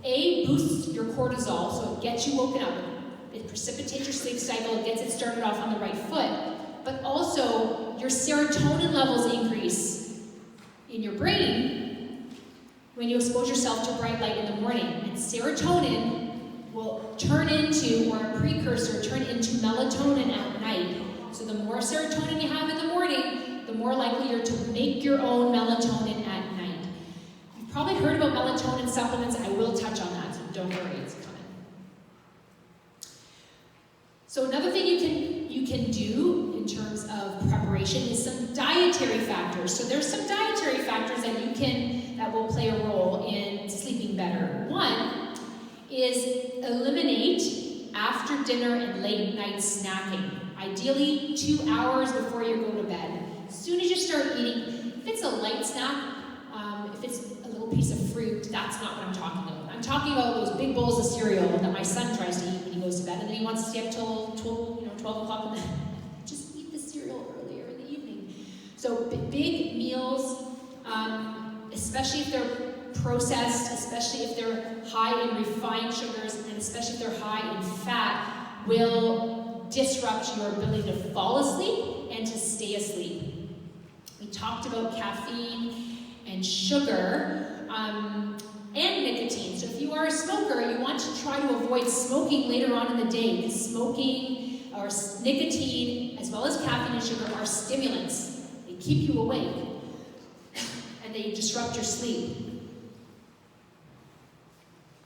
S1: boosts your cortisol, so it gets you woken up. It precipitates your sleep cycle, it gets it started off on the right foot. But also, your serotonin levels increase in your brain when you expose yourself to bright light in the morning. And serotonin will turn into, or a precursor, turn into melatonin at night. So the more serotonin you have in the morning, the more likely you're to make your own melatonin at night. You've probably heard about melatonin supplements. I will touch on that, so don't worry, it's coming. So another thing you can do in terms of preparation is some dietary factors. So there's some dietary factors that will play a role in sleeping better. One is eliminate after dinner and late night snacking. Ideally 2 hours before you go to bed. As soon as you start eating, if it's a light snack, if it's a little piece of fruit, that's not what I'm talking about. I'm talking about those big bowls of cereal that my son tries to eat when he goes to bed, and then he wants to stay up till 12 o'clock in the night. Just eat the cereal earlier in the evening. So big meals, especially if they're processed, especially if they're high in refined sugars, and especially if they're high in fat, will disrupt your ability to fall asleep and to stay asleep. We talked about caffeine and sugar and nicotine. So if you are a smoker, you want to try to avoid smoking later on in the day, because smoking or nicotine, as well as caffeine and sugar, are stimulants. They keep you awake. and they disrupt your sleep.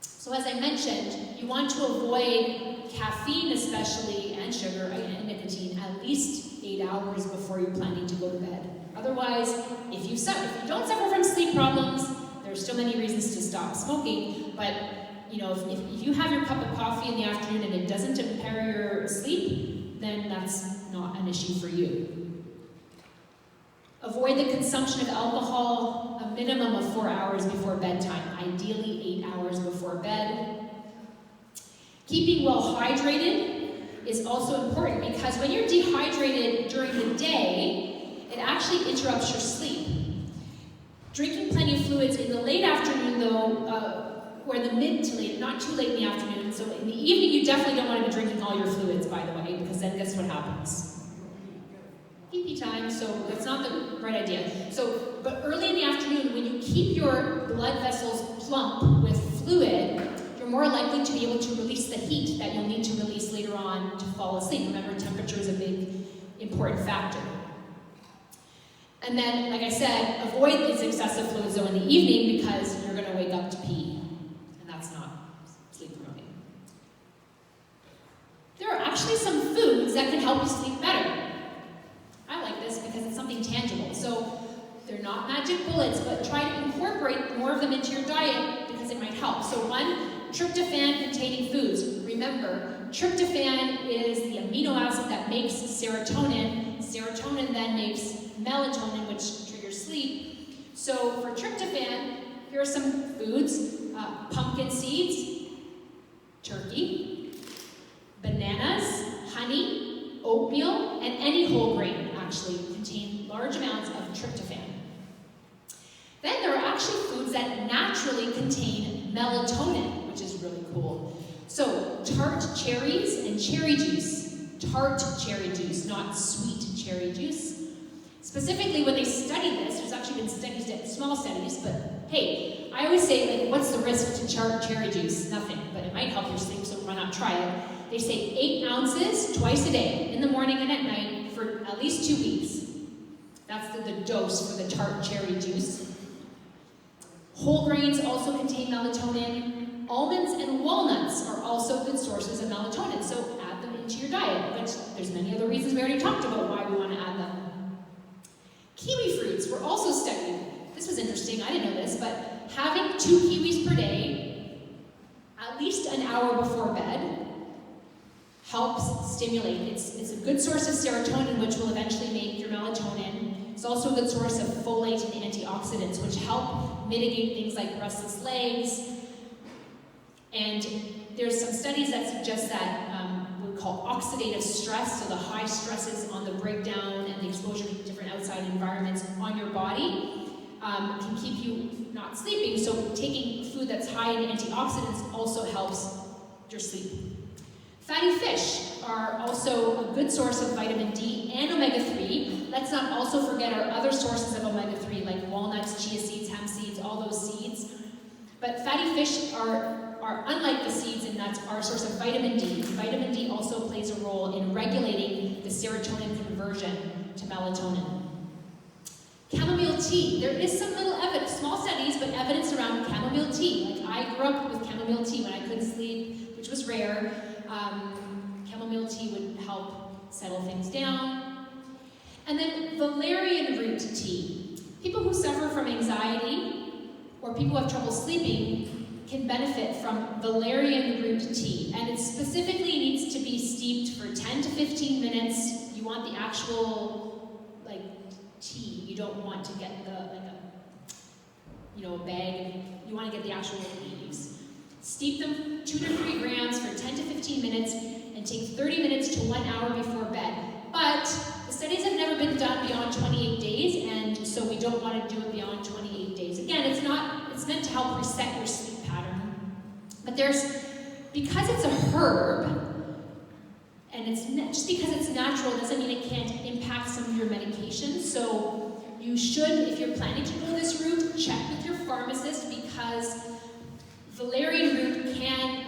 S1: So as I mentioned, you want to avoid caffeine especially, and sugar and nicotine, at least 8 hours before you're planning to go to bed. Otherwise, if you don't suffer from sleep problems, there's still many reasons to stop smoking, but if you have your cup of coffee in the afternoon and it doesn't impair your sleep, then that's not an issue for you. Avoid the consumption of alcohol a minimum of 4 hours before bedtime, ideally 8 hours before bed. Keeping well hydrated is also important because when you're dehydrated during the day, it actually interrupts your sleep. Drinking plenty of fluids in the late afternoon though, or in the mid to late, not too late in the afternoon. So in the evening, you definitely don't want to be drinking all your fluids, by the way, because then guess what happens? Pee-pee time, so that's not the right idea. But early in the afternoon, when you keep your blood vessels plump with fluid, you're more likely to be able to release the heat that you'll need to release later on to fall asleep. Remember, temperature is a big, important factor. And then, like I said, avoid these excessive fluids though in the evening because you're going to wake up to pee. That's not sleep promoting. There are actually some foods that can help you sleep better. I like this because it's something tangible. So they're not magic bullets, but try to incorporate more of them into your diet because it might help. So one, tryptophan-containing foods. Remember, tryptophan is the amino acid that makes serotonin. Serotonin then makes melatonin, which triggers sleep. So for tryptophan, here are some foods. Pumpkin seeds, turkey, bananas, honey, oatmeal, and any whole grain actually contain large amounts of tryptophan. Then there are actually foods that naturally contain melatonin, which is really cool. So tart cherries and cherry juice. Tart cherry juice, not sweet cherry juice. Specifically, when they study this, there's actually been studies, small studies, but hey, I always say, like, what's the risk to tart cherry juice? Nothing, but it might help your sleep, so why not try it? They say 8 ounces twice a day, in the morning and at night, for at least 2 weeks. That's the dose for the tart cherry juice. Whole grains also contain melatonin. Almonds and walnuts are also good sources of melatonin, so add them into your diet, but there's many other reasons we already talked about why we want to add them. Kiwi fruits were also studied. This was interesting, I didn't know this, but having 2 kiwis per day, at least an hour before bed, helps stimulate. It's a good source of serotonin, which will eventually make your melatonin. It's also a good source of folate and antioxidants, which help mitigate things like restless legs. And there's some studies that suggest that we call oxidative stress, so the high stresses on the breakdown and the exposure to different outside environments on your body can keep you not sleeping. So taking food that's high in antioxidants also helps your sleep. Fatty fish are also a good source of vitamin D and omega-3. Let's not also forget our other sources of omega-3 like walnuts, chia seeds, hemp seeds, all those seeds. But fatty fish are unlike the seeds and nuts, are a source of vitamin D. Vitamin D also plays a role in regulating the serotonin conversion to melatonin. Chamomile tea. There is some little evidence, small studies, but evidence around chamomile tea. Like I grew up with chamomile tea when I couldn't sleep, which was rare. Chamomile tea would help settle things down. And then valerian root tea. People who suffer from anxiety or people who have trouble sleeping can benefit from valerian root tea. And it specifically needs to be steeped for 10 to 15 minutes. You want the actual, like, tea. You don't want to get a bag. You want to get the actual leaves. Steep them 2 to 3 grams for 10 to 15 minutes and take 30 minutes to 1 hour before bed. But the studies have never been done beyond 28 days, and so we don't want to do it beyond 28 days. Again, it's meant to help reset your sleep pattern. But because it's a herb, and just because it's natural doesn't mean it can't impact some of your medications. So you should, if you're planning to go this route, check with your pharmacist because valerian root can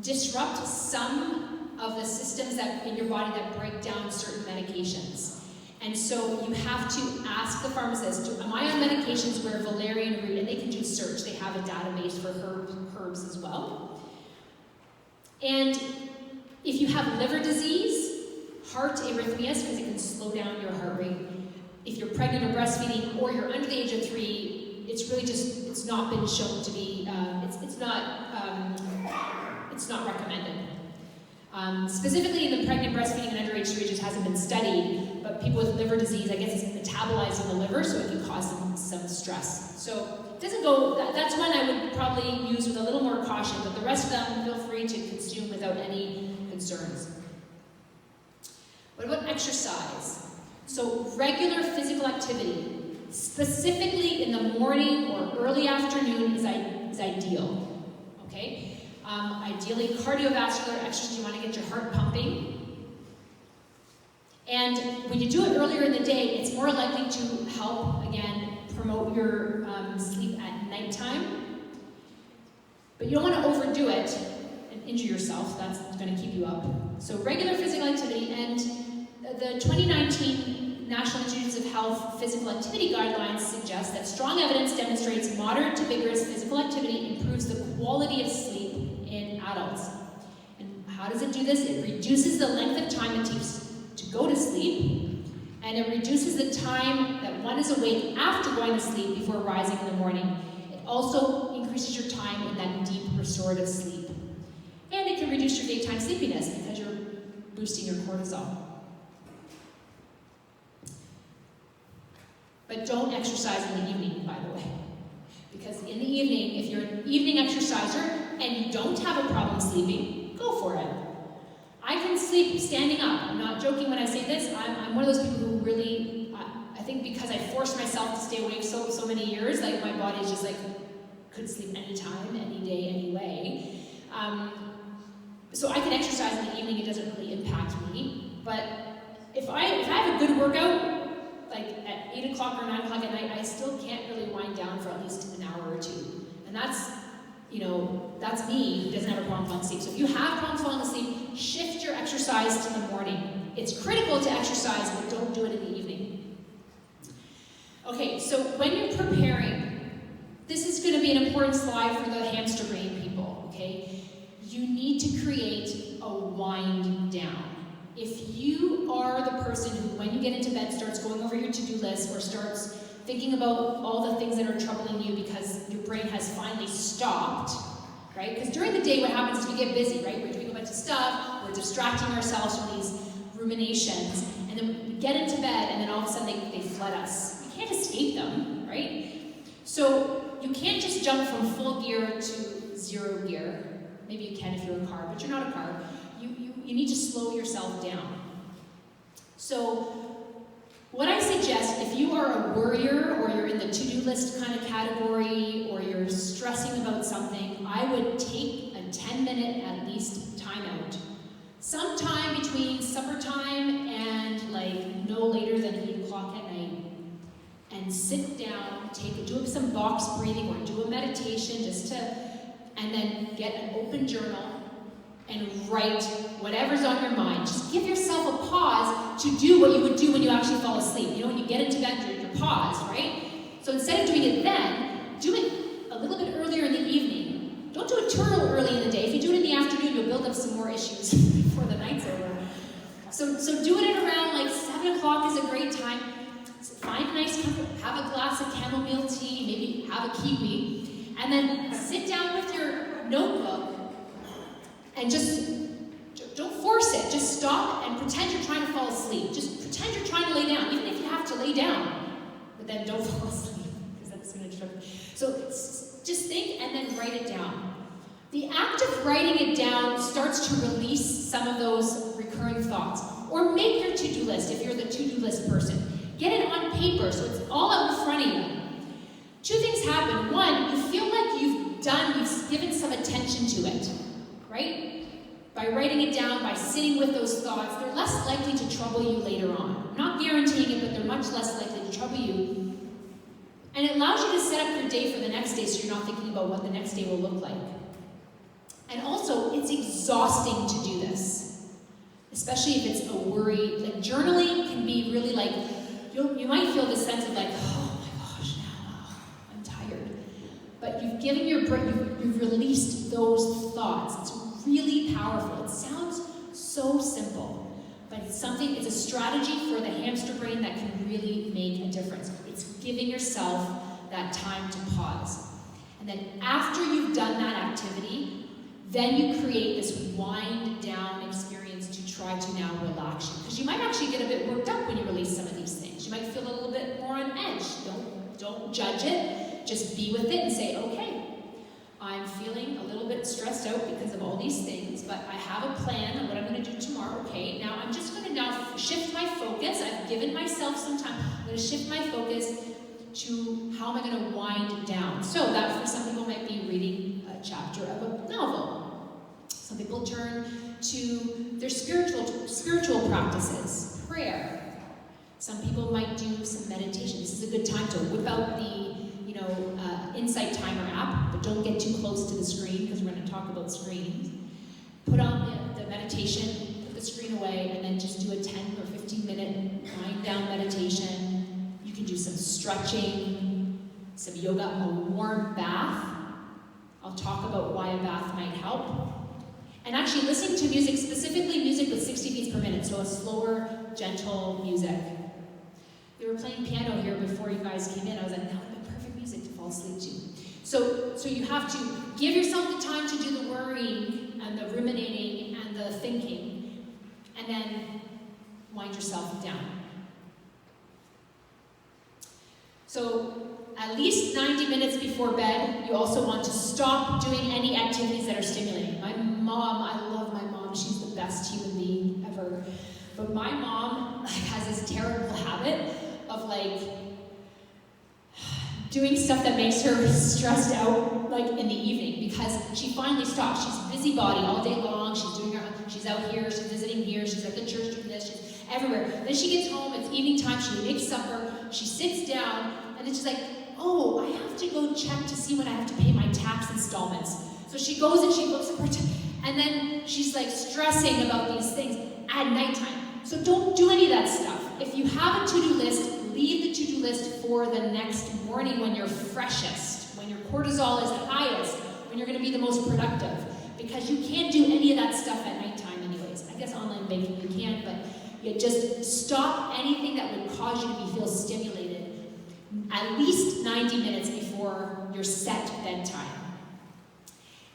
S1: disrupt some of the systems that in your body that break down certain medications. And so you have to ask the pharmacist, am I on medications where valerian root, and they can do search, they have a database for herbs as well. And if you have liver disease, heart arrhythmias, because it can slow down your heart rate, if you're pregnant or breastfeeding, or you're under the age of 3, it's really just, it's not been shown to be, it's not recommended. Specifically in the pregnant, breastfeeding, and underage 3, it just hasn't been studied, but people with liver disease, I guess it's metabolized in the liver, so it can cause some stress. So it doesn't go, that's one I would probably use with a little more caution, but the rest of them, feel free to consume without any concerns. What about exercise? So regular physical activity, specifically in the morning or early afternoon, is ideal, okay? Ideally, cardiovascular exercise, you want to get your heart pumping. And when you do it earlier in the day, it's more likely to help, again, promote your sleep at nighttime. But you don't want to overdo it and injure yourself. That's going to keep you up. So regular physical activity, and the 2019 National Institutes of Health Physical Activity Guidelines suggest that strong evidence demonstrates moderate to vigorous physical activity improves the quality of sleep in adults. And how does it do this? It reduces the length of time it takes to go to sleep, and it reduces the time that one is awake after going to sleep before rising in the morning. It also increases your time in that deep restorative sleep. And it can reduce your daytime sleepiness because you're boosting your cortisol. But don't exercise in the evening, by the way. Because in the evening, if you're an evening exerciser and you don't have a problem sleeping, go for it. I can sleep standing up. I'm not joking when I say this. I'm one of those people who really, I think because I forced myself to stay awake so many years, like my body's just like, could sleep anytime, any day, anyway. So I can exercise in the evening, it doesn't really impact me. But if I have a good workout, like at 8 o'clock or 9 o'clock at night, I still can't really wind down for at least an hour or two. And that's, that's me who doesn't have a problem falling asleep. So if you have problems falling asleep, shift your exercise to the morning. It's critical to exercise, but don't do it in the evening. Okay, so when you're preparing, this is going to be an important slide for the hamster brain people, okay? You need to create a wind down. If you are the person who, when you get into bed, starts going over your to-do list or starts thinking about all the things that are troubling you because your brain has finally stopped, right? Because during the day, what happens is we get busy, right? We're doing a bunch of stuff, we're distracting ourselves from these ruminations, and then we get into bed, and then all of a sudden they flood us. We can't escape them, right? So you can't just jump from full gear to 0 gear. Maybe you can if you're a car, but you're not a car. You need to slow yourself down. So what I suggest, if you are a worrier or you're in the to-do list kind of category or you're stressing about something, I would take a 10-minute at least timeout. Sometime between supper time and like no later than 8 o'clock at night. And sit down, do some box breathing or do a meditation and then get an open journal and write whatever's on your mind. Just give yourself a pause to do what you would do when you actually fall asleep. When you get into bed, you're paused, right? So instead of doing it then, do it a little bit earlier in the evening. Don't do it too early in the day. If you do it in the afternoon, you'll build up some more issues before the night's over. So do it at around like 7 o'clock is a great time. Find a nice comfort, have a glass of chamomile tea, maybe have a kiwi, and then sit down with your notebook and just don't force it. Just stop and pretend you're trying to fall asleep. Just pretend you're trying to lay down, even if you have to lay down. But then don't fall asleep, because that's going to disrupt you. So just think and then write it down. The act of writing it down starts to release some of those recurring thoughts. Or make your to-do list if you're the to-do list person. Get it on paper so it's all out in front of you. 2 things happen. 1, you feel like you've given some attention to it. Right? By writing it down, by sitting with those thoughts, they're less likely to trouble you later on. I'm not guaranteeing it, but they're much less likely to trouble you. And it allows you to set up your day for the next day so you're not thinking about what the next day will look like. And also, it's exhausting to do this, especially if it's a worry. Like journaling can be really like you might feel this sense of like, oh my gosh, now I'm tired. But you've given your brain, you've released those thoughts. It's really powerful. It sounds so simple, but it's a strategy for the hamster brain that can really make a difference. It's giving yourself that time to pause. And then after you've done that activity, then you create this wind down experience to try to now relax you. Because you might actually get a bit worked up when you release some of these things. You might feel a little bit more on edge. Don't judge it. Just be with it and say, okay, I'm feeling a little bit stressed out because of all these things, but I have a plan on what I'm going to do tomorrow. Okay, now I'm just going to now shift my focus. I've given myself some time. I'm going to shift my focus to how am I going to wind down. So that for some people might be reading a chapter of a novel. Some people turn to their spiritual practices, prayer. Some people might do some meditation. This is a good time to whip out the Insight Timer app, but don't get too close to the screen because we're going to talk about screens. Put on the meditation, put the screen away, and then just do a 10 or 15 minute wind down meditation. You can do some stretching, some yoga, a warm bath. I'll talk about why a bath might help. And actually listening to music, specifically music with 60 beats per minute, so a slower, gentle music. They were playing piano here before you guys came in. I was like, that would be perfect music to fall asleep to. So you have to give yourself the time to do the worrying and the ruminating and the thinking, and then wind yourself down. So at least 90 minutes before bed, you also want to stop doing any activities that are stimulating. My mom, I love my mom. She's the best human being ever. But my mom has this terrible habit of doing stuff that makes her stressed out in the evening, because she finally stops. She's busybody all day long. She's out here, she's visiting here, she's at the church doing this, she's everywhere. Then she gets home, it's evening time, she makes supper, she sits down, and then she's like, oh, I have to go check to see when I have to pay my tax installments. So she goes and she looks at her and then she's stressing about these things at nighttime. So don't do any of that stuff. If you have a to-do list, leave the to-do list for the next morning when you're freshest, when your cortisol is highest, when you're going to be the most productive. Because you can't do any of that stuff at nighttime anyways. I guess online banking you can, but you just stop anything that would cause you to feel stimulated at least 90 minutes before your set bedtime.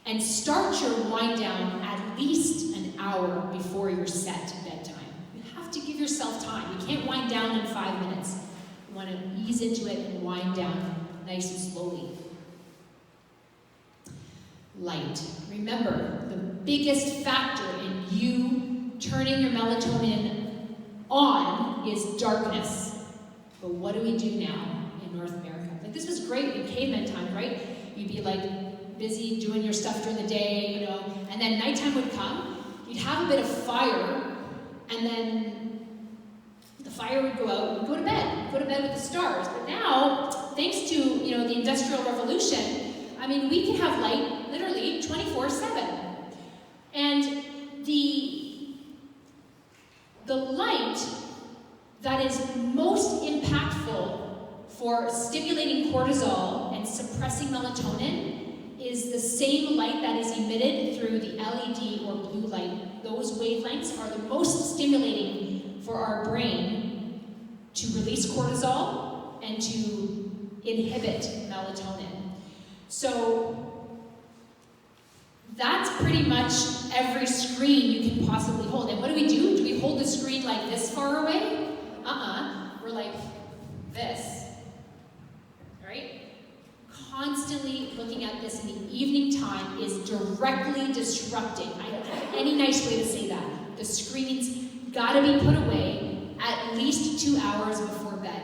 S1: And start your wind down at least an hour before your set bedtime. You have to give yourself time. You can't wind down in 5 minutes. You want to ease into it and wind down nice and slowly. Light. Remember, the biggest factor in you turning your melatonin on is darkness. But what do we do now in North America? This was great in caveman time, right? You'd be busy doing your stuff during the day, and then nighttime would come. You'd have a bit of fire, and then the fire would go out, and go to bed with the stars. But now, thanks to the Industrial Revolution, we can have light literally 24/7. And the light that is most impactful for stimulating cortisol and suppressing melatonin is the same light that is emitted through the LED or blue light. Those wavelengths are the most stimulating for our brain to release cortisol and to inhibit melatonin. So that's pretty much every screen you can possibly hold. And what do? Do we hold the screen like this far away? We're like this, right? Constantly looking at this in the evening time is directly disrupting. I don't have any nice way to say that. The screen's gotta be put away at least 2 hours before bed.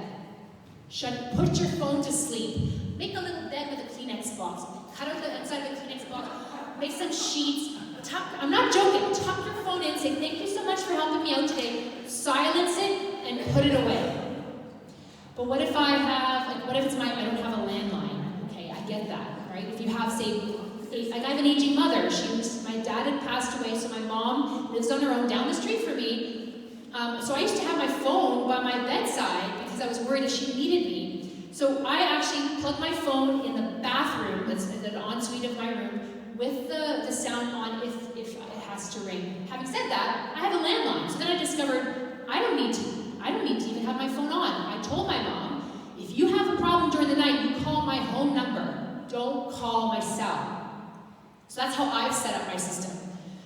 S1: Put your phone to sleep. Make a little bed with a Kleenex box. Cut out the inside of the Kleenex box. Make some sheets. I'm not joking. Tuck your phone in. Say, thank you so much for helping me out today. Silence it and put it away. But what if I don't have a landline? Okay, I get that, right? If you have, I have an aging mother. My dad had passed away, so my mom lives on her own down the street from me. So I used to have my phone by my bedside because I was worried if she needed me. So I actually plugged my phone in the bathroom, that's in the ensuite of my room, with the sound on if it has to ring. Having said that, I have a landline. So then I discovered I don't need to even have my phone on. I told my mom, if you have a problem during the night, you call my home number. Don't call my cell. So that's how I've set up my system.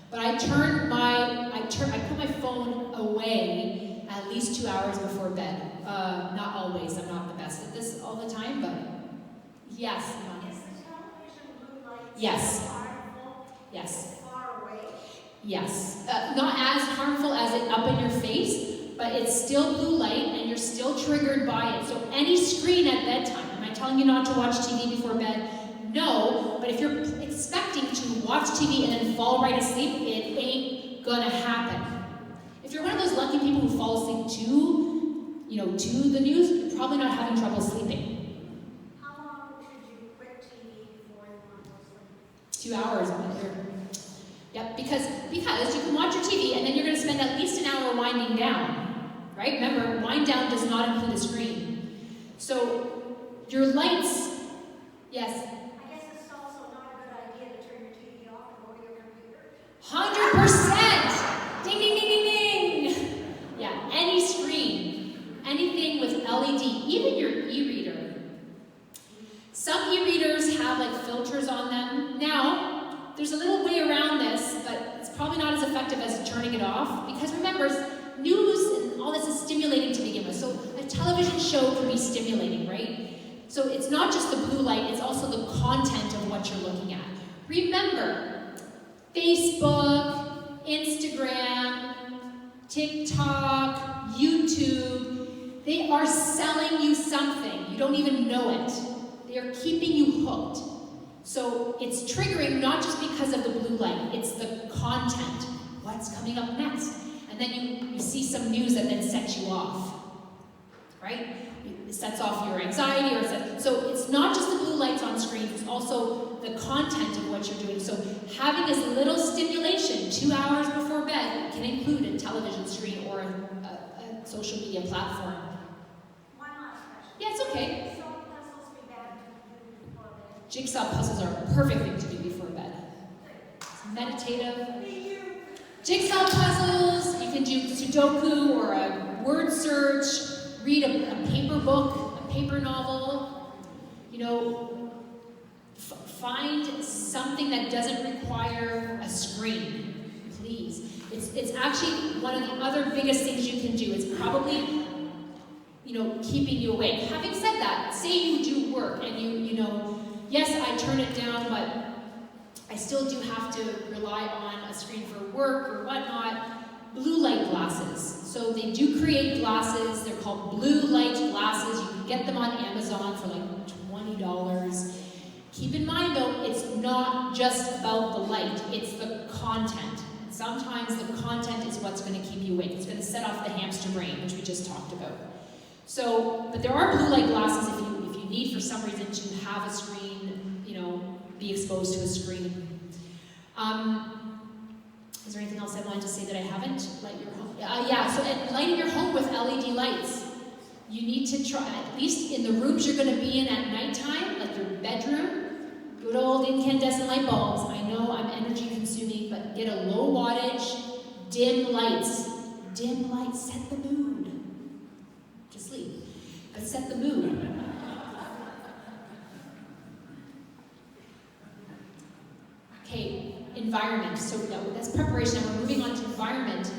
S1: But I put my phone away at least 2 hours before bed. Not always, I'm not the best at this all the time, but yes.
S6: Is the television blue light
S1: Yes.
S6: harmful?
S1: Yes.
S6: Far away?
S1: Yes. Not as harmful as it up in your face, but it's still blue light and you're still triggered by it. So any screen at bedtime, am I telling you not to watch TV before bed? No, but if you're expecting to watch TV and then fall right asleep, it ain't gonna happen. If you're one of those lucky people who fall asleep to the news, you're probably not having trouble sleeping.
S6: How long should you quit TV before you want to sleep?
S1: 2 hours. Yep, because you can watch your TV and then you're gonna spend at least an hour winding down, right? Remember, wind down does not include a screen. So your lights, yes.
S6: I guess it's also not a good idea to turn your TV off and go to your computer.
S1: 100%! Ding, ding, ding, ding, ding! Yeah, any screen, anything with LED, even your e-reader. Some e-readers have like filters on them. Now, there's a little way around this, but it's probably not as effective as turning it off, because remember, news and all this is stimulating to begin with. So a television show can be stimulating, right? So it's not just the blue light, it's also the content of what you're looking at. Remember, Facebook, Instagram, TikTok, YouTube, they are selling you something. You don't even know it. They are keeping you hooked. So it's triggering not just because of the blue light, it's the content. What's coming up next? And then you see some news that then sets you off, right? It sets off your anxiety, so it's not just the blue lights on screen, it's also the content of what you're doing. So having as little stimulation 2 hours before bed can include a television screen or a social media platform.
S6: One last question.
S1: Yeah, it's okay.
S6: So puzzles be bad to do before bed?
S1: Jigsaw puzzles are a perfect thing to do before bed. It's meditative. Jigsaw puzzles, you can do Sudoku or a word search, read a paper book, a paper novel, find something that doesn't require a screen, please. It's actually one of the other biggest things you can do. It's probably, keeping you awake. Having said that, say you do work and yes, I turn it down, but I still do have to rely on a screen for work or whatnot. Blue light glasses. So they do create glasses. They're called blue light glasses. You can get them on Amazon for like $20. Keep in mind though, it's not just about the light, it's the content. Sometimes the content is what's going to keep you awake. It's going to set off the hamster brain, which we just talked about. So, but there are blue light glasses if you need for some reason to have a screen, be exposed to a screen. Is there anything else I wanted to say that I haven't? Light your home. So lighting your home with LED lights. You need to try, at least in the rooms you're going to be in at nighttime, like your bedroom, good old incandescent light bulbs. I know I'm energy consuming, but get a low wattage, dim lights. Dim lights set the mood. Just sleep, but set the mood. Okay, environment. So that's preparation, and we're moving on to environment.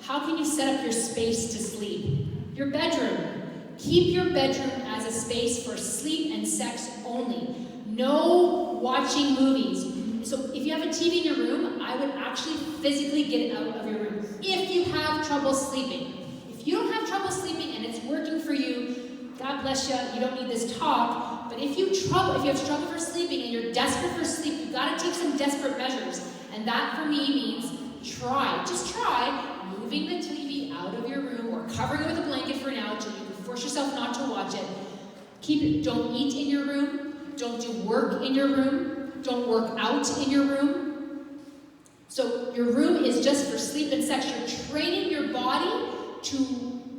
S1: How can you set up your space to sleep? Your bedroom. Keep your bedroom as a space for sleep and sex only. No watching movies. So if you have a TV in your room, I would actually physically get it out of your room. If you have trouble sleeping. If you don't have trouble sleeping and it's working for you, God bless you, you don't need this talk. But if you have trouble for sleeping and you're desperate for sleep, you've got to take some desperate measures. And that for me means just try moving the TV out of your room or covering it with a blanket for now until you can force yourself not to watch it. Don't eat in your room. Don't do work in your room. Don't work out in your room. So your room is just for sleep and sex. You're training your body to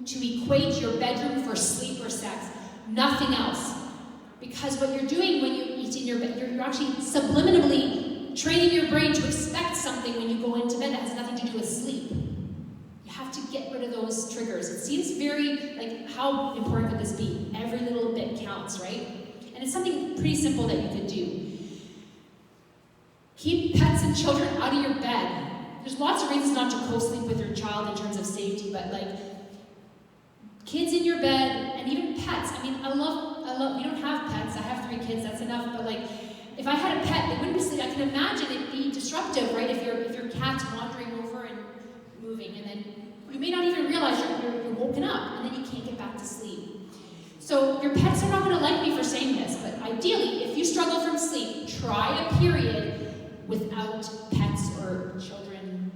S1: to equate your bedroom for sleep or sex. Nothing else. Because what you're doing when you eat in your bed, you're actually subliminally training your brain to expect something when you go into bed that has nothing to do with sleep. You have to get rid of those triggers. It seems very, like, how important could this be? Every little bit counts, right? And it's something pretty simple that you could do. Keep pets and children out of your bed. There's lots of reasons not to co-sleep with your child in terms of safety, but like, kids in your bed, and even pets. I mean, I love, we don't have pets. I have 3 kids, that's enough, but like, if I had a pet, they wouldn't be sleeping. I can imagine it'd be disruptive, right? If your cat's wandering over and moving, and then you may not even realize you're woken up, and then you can't get back to sleep. So your pets are not going to like me for saying this, but ideally, if you struggle from sleep, try a period without pets or children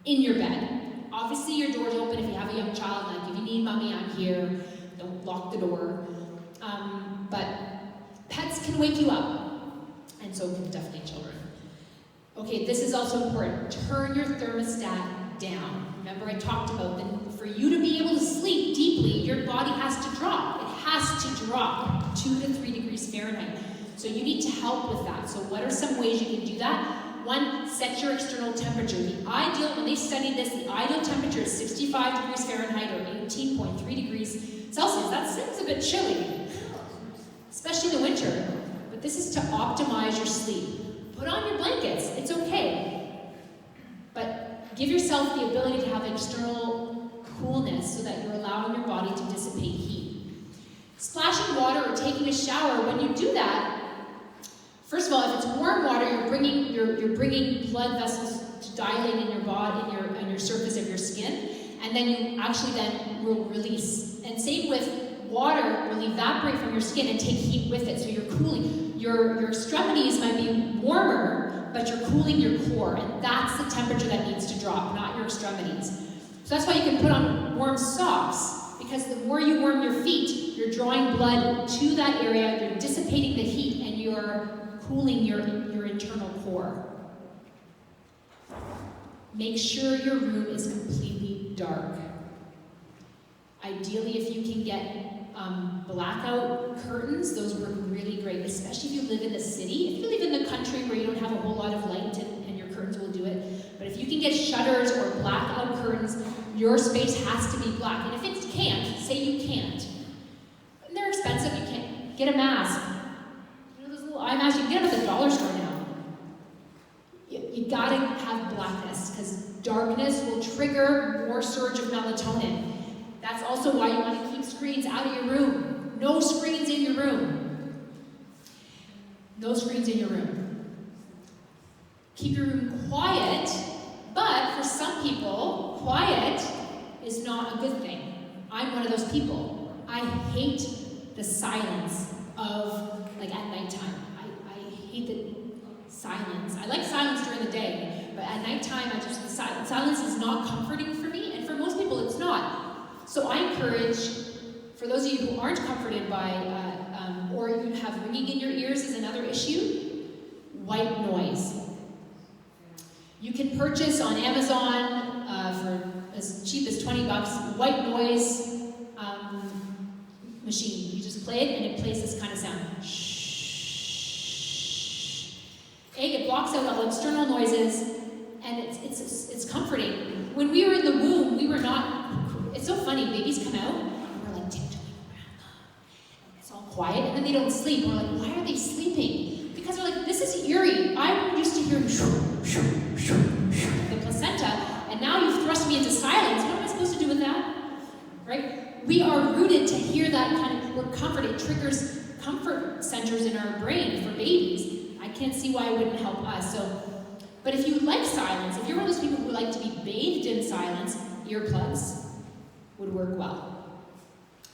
S1: in your bed. Obviously, your door's open if you have a young child, like if you need mommy, I'm here. Don't lock the door. But pets can wake you up, and so can definitely children. Okay, this is also important. Turn your thermostat down. Remember I talked about that for you to be able to sleep deeply, your body has to drop. It has to drop 2 to 3 degrees Fahrenheit. So you need to help with that. So what are some ways you can do that? 1, set your external temperature. The ideal, when they studied this, the ideal temperature is 65 degrees Fahrenheit or 18.3 degrees Celsius. That seems a bit chilly, especially in the winter. But this is to optimize your sleep. Put on your blankets, it's okay. But give yourself the ability to have external coolness so that you're allowing your body to dissipate heat. Splashing water or taking a shower, when you do that, first of all, if it's warm water, you're bringing blood vessels to dilate in your body, in your surface of your skin, and then you actually then will release. And same with water, will evaporate from your skin and take heat with it, so you're cooling. Your extremities might be warmer, but you're cooling your core, and that's the temperature that needs to drop, not your extremities. So that's why you can put on warm socks, because the more you warm your feet, you're drawing blood to that area, you're dissipating the heat, and you're cooling your internal core. Make sure your room is completely dark. Ideally, if you can get blackout curtains, those work really great, especially if you live in the city. If you live in the country where you don't have a whole lot of light and your curtains will do it, but if you can get shutters or blackout curtains, your space has to be black. And if it can't, say you can't, and they're expensive, you can't, get a mask. I imagine you can get them at the dollar store now. You gotta have blackness, because darkness will trigger more surge of melatonin. That's also why you want to keep screens out of your room. No screens in your room. No screens in your room. Keep your room quiet, but for some people, quiet is not a good thing. I'm one of those people. I hate the silence of, like, at nighttime. I hate the silence. I like silence during the day, but at nighttime, silence is not comforting for me, and for most people, it's not. So I encourage, for those of you who aren't comforted by, or you have ringing in your ears is another issue, white noise. You can purchase on Amazon for as cheap as $20, white noise machine. You just play it and it plays this kind of sound. Shh. It blocks out all external noises, and it's comforting. When we were in the womb, we were not. It's so funny. Babies come out, and we're like tiptoeing around them. It's all quiet, and then they don't sleep. We're like, why are they sleeping? Because we're like, this is eerie. I'm used to hearing the placenta, and now you've thrust me into silence. What am I supposed to do with that? Right? We are rooted to hear that kind of. We're comforted. It triggers comfort centers in our brain for babies. I can't see why it wouldn't help us. But if you like silence, if you're one of those people who like to be bathed in silence, earplugs would work well.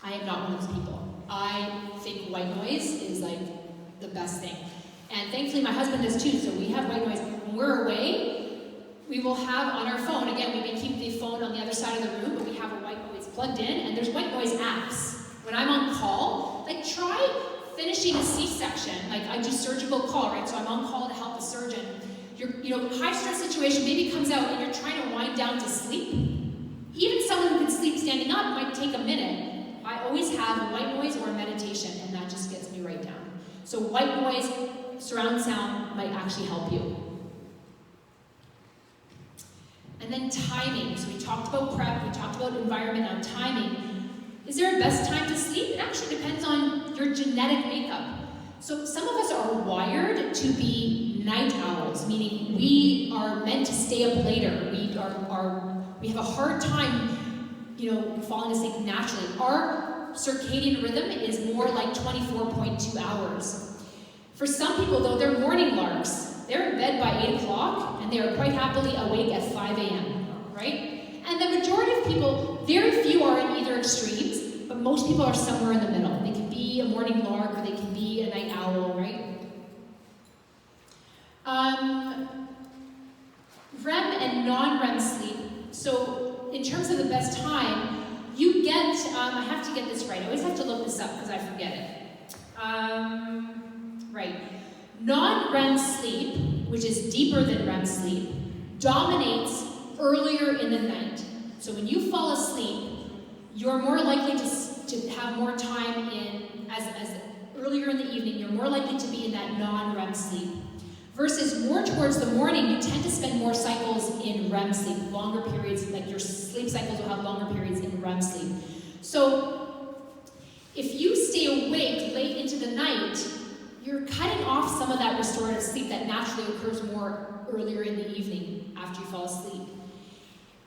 S1: I am not one of those people. I think white noise is like the best thing. And thankfully my husband does too, so we have white noise. When we're away, we will have on our phone, again, we may keep the phone on the other side of the room, but we have a white noise plugged in, and there's white noise apps. When I'm on call, like try finishing a C-section, like I do surgical call, right? So I'm on call to help a surgeon. High stress situation, baby comes out and you're trying to wind down to sleep. Even someone who can sleep standing up might take a minute. I always have white noise or meditation, and that just gets me right down. So white noise, surround sound might actually help you. And then timing. So we talked about prep, we talked about environment, on timing. Is there a best time to sleep? It actually depends on your genetic makeup. So some of us are wired to be night owls, meaning we are meant to stay up later. We have a hard time, falling asleep naturally. Our circadian rhythm is more like 24.2 hours. For some people, though, they're morning larks. They're in bed by 8 o'clock, and they are quite happily awake at 5 a.m., right? And the majority of people, very few are in either extremes, but most people are somewhere in the middle. They can be a morning lark, or they can be a night owl, right? REM and non-REM sleep. So in terms of the best time, you get, I have to get this right. I always have to look this up because I forget it. Right. Non-REM sleep, which is deeper than REM sleep, dominates earlier in the night. So when you fall asleep, you're more likely to have more time as earlier in the evening, you're more likely to be in that non-REM sleep. Versus more towards the morning, you tend to spend more cycles in REM sleep, longer periods, like your sleep cycles will have longer periods in REM sleep. So if you stay awake late into the night, you're cutting off some of that restorative sleep that naturally occurs more earlier in the evening after you fall asleep.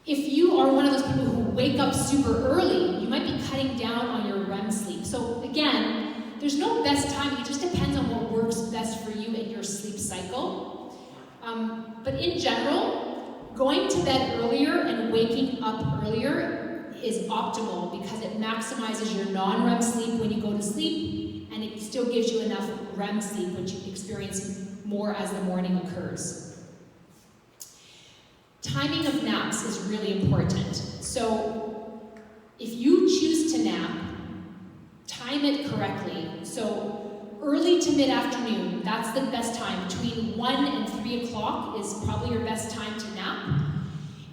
S1: If you are one of those people who wake up super early, you might be cutting down on your REM sleep. So again, there's no best time, it just depends on what works best for you in your sleep cycle. But in general, going to bed earlier and waking up earlier is optimal because it maximizes your non-REM sleep when you go to sleep, and it still gives you enough REM sleep, which you experience more as the morning occurs. Timing of naps is really important. So if you choose to nap, time it correctly. So early to mid-afternoon, that's the best time. Between 1 and 3 o'clock is probably your best time to nap.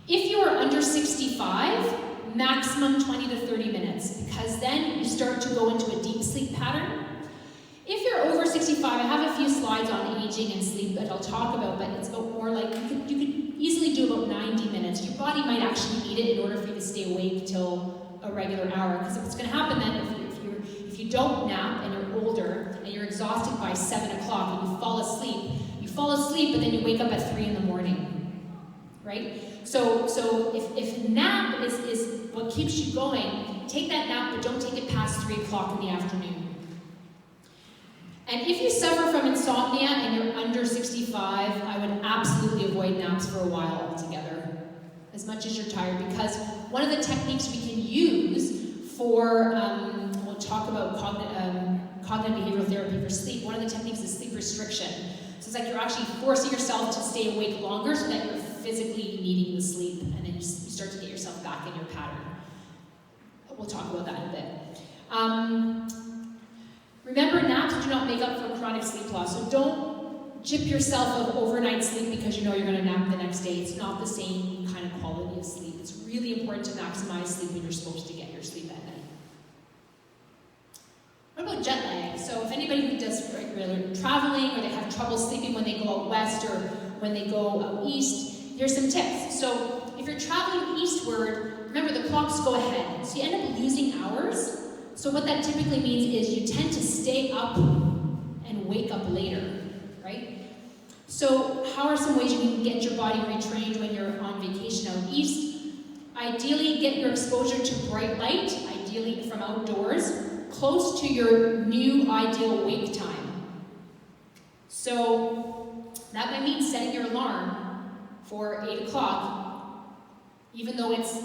S1: If you are under 65, maximum 20 to 30 minutes, because then you start to go into a deep sleep pattern. If you're over 65, I have a few slides on aging and sleep that I'll talk about, but it's about more like you could easily do about 90 minutes. Your body might actually need it in order for you to stay awake till a regular hour, because what's going to happen then if you don't nap and you're older and you're exhausted by 7 o'clock and you fall asleep, but then you wake up at 3 in the morning, right? So if nap is what keeps you going, take that nap, but don't take it past 3 o'clock in the afternoon. And if you suffer from insomnia and you're under 65, I would absolutely avoid naps for a while altogether, as much as you're tired, because one of the techniques we can use for, we'll talk about cognitive behavioral therapy for sleep, one of the techniques is sleep restriction. So it's like you're actually forcing yourself to stay awake longer so that you're physically needing the sleep, and then you start to get yourself back in your pattern. We'll talk about that in a bit. Remember, naps do not make up for chronic sleep loss, so don't gyp yourself of overnight sleep because you know you're going to nap the next day. It's not the same kind of quality of sleep. It's really important to maximize sleep when you're supposed to get your sleep at night. What about jet lag? So if anybody who does regular traveling, or they have trouble sleeping when they go out west or when they go out east, here's some tips. So if you're traveling eastward, remember the clocks go ahead, so you end up losing hours. So what that typically means is you tend to stay up and wake up later, right? So how are some ways you can get your body retrained when you're on vacation out east? Ideally, get your exposure to bright light, ideally from outdoors, close to your new ideal wake time. So that might mean setting your alarm for 8 o'clock, even though it's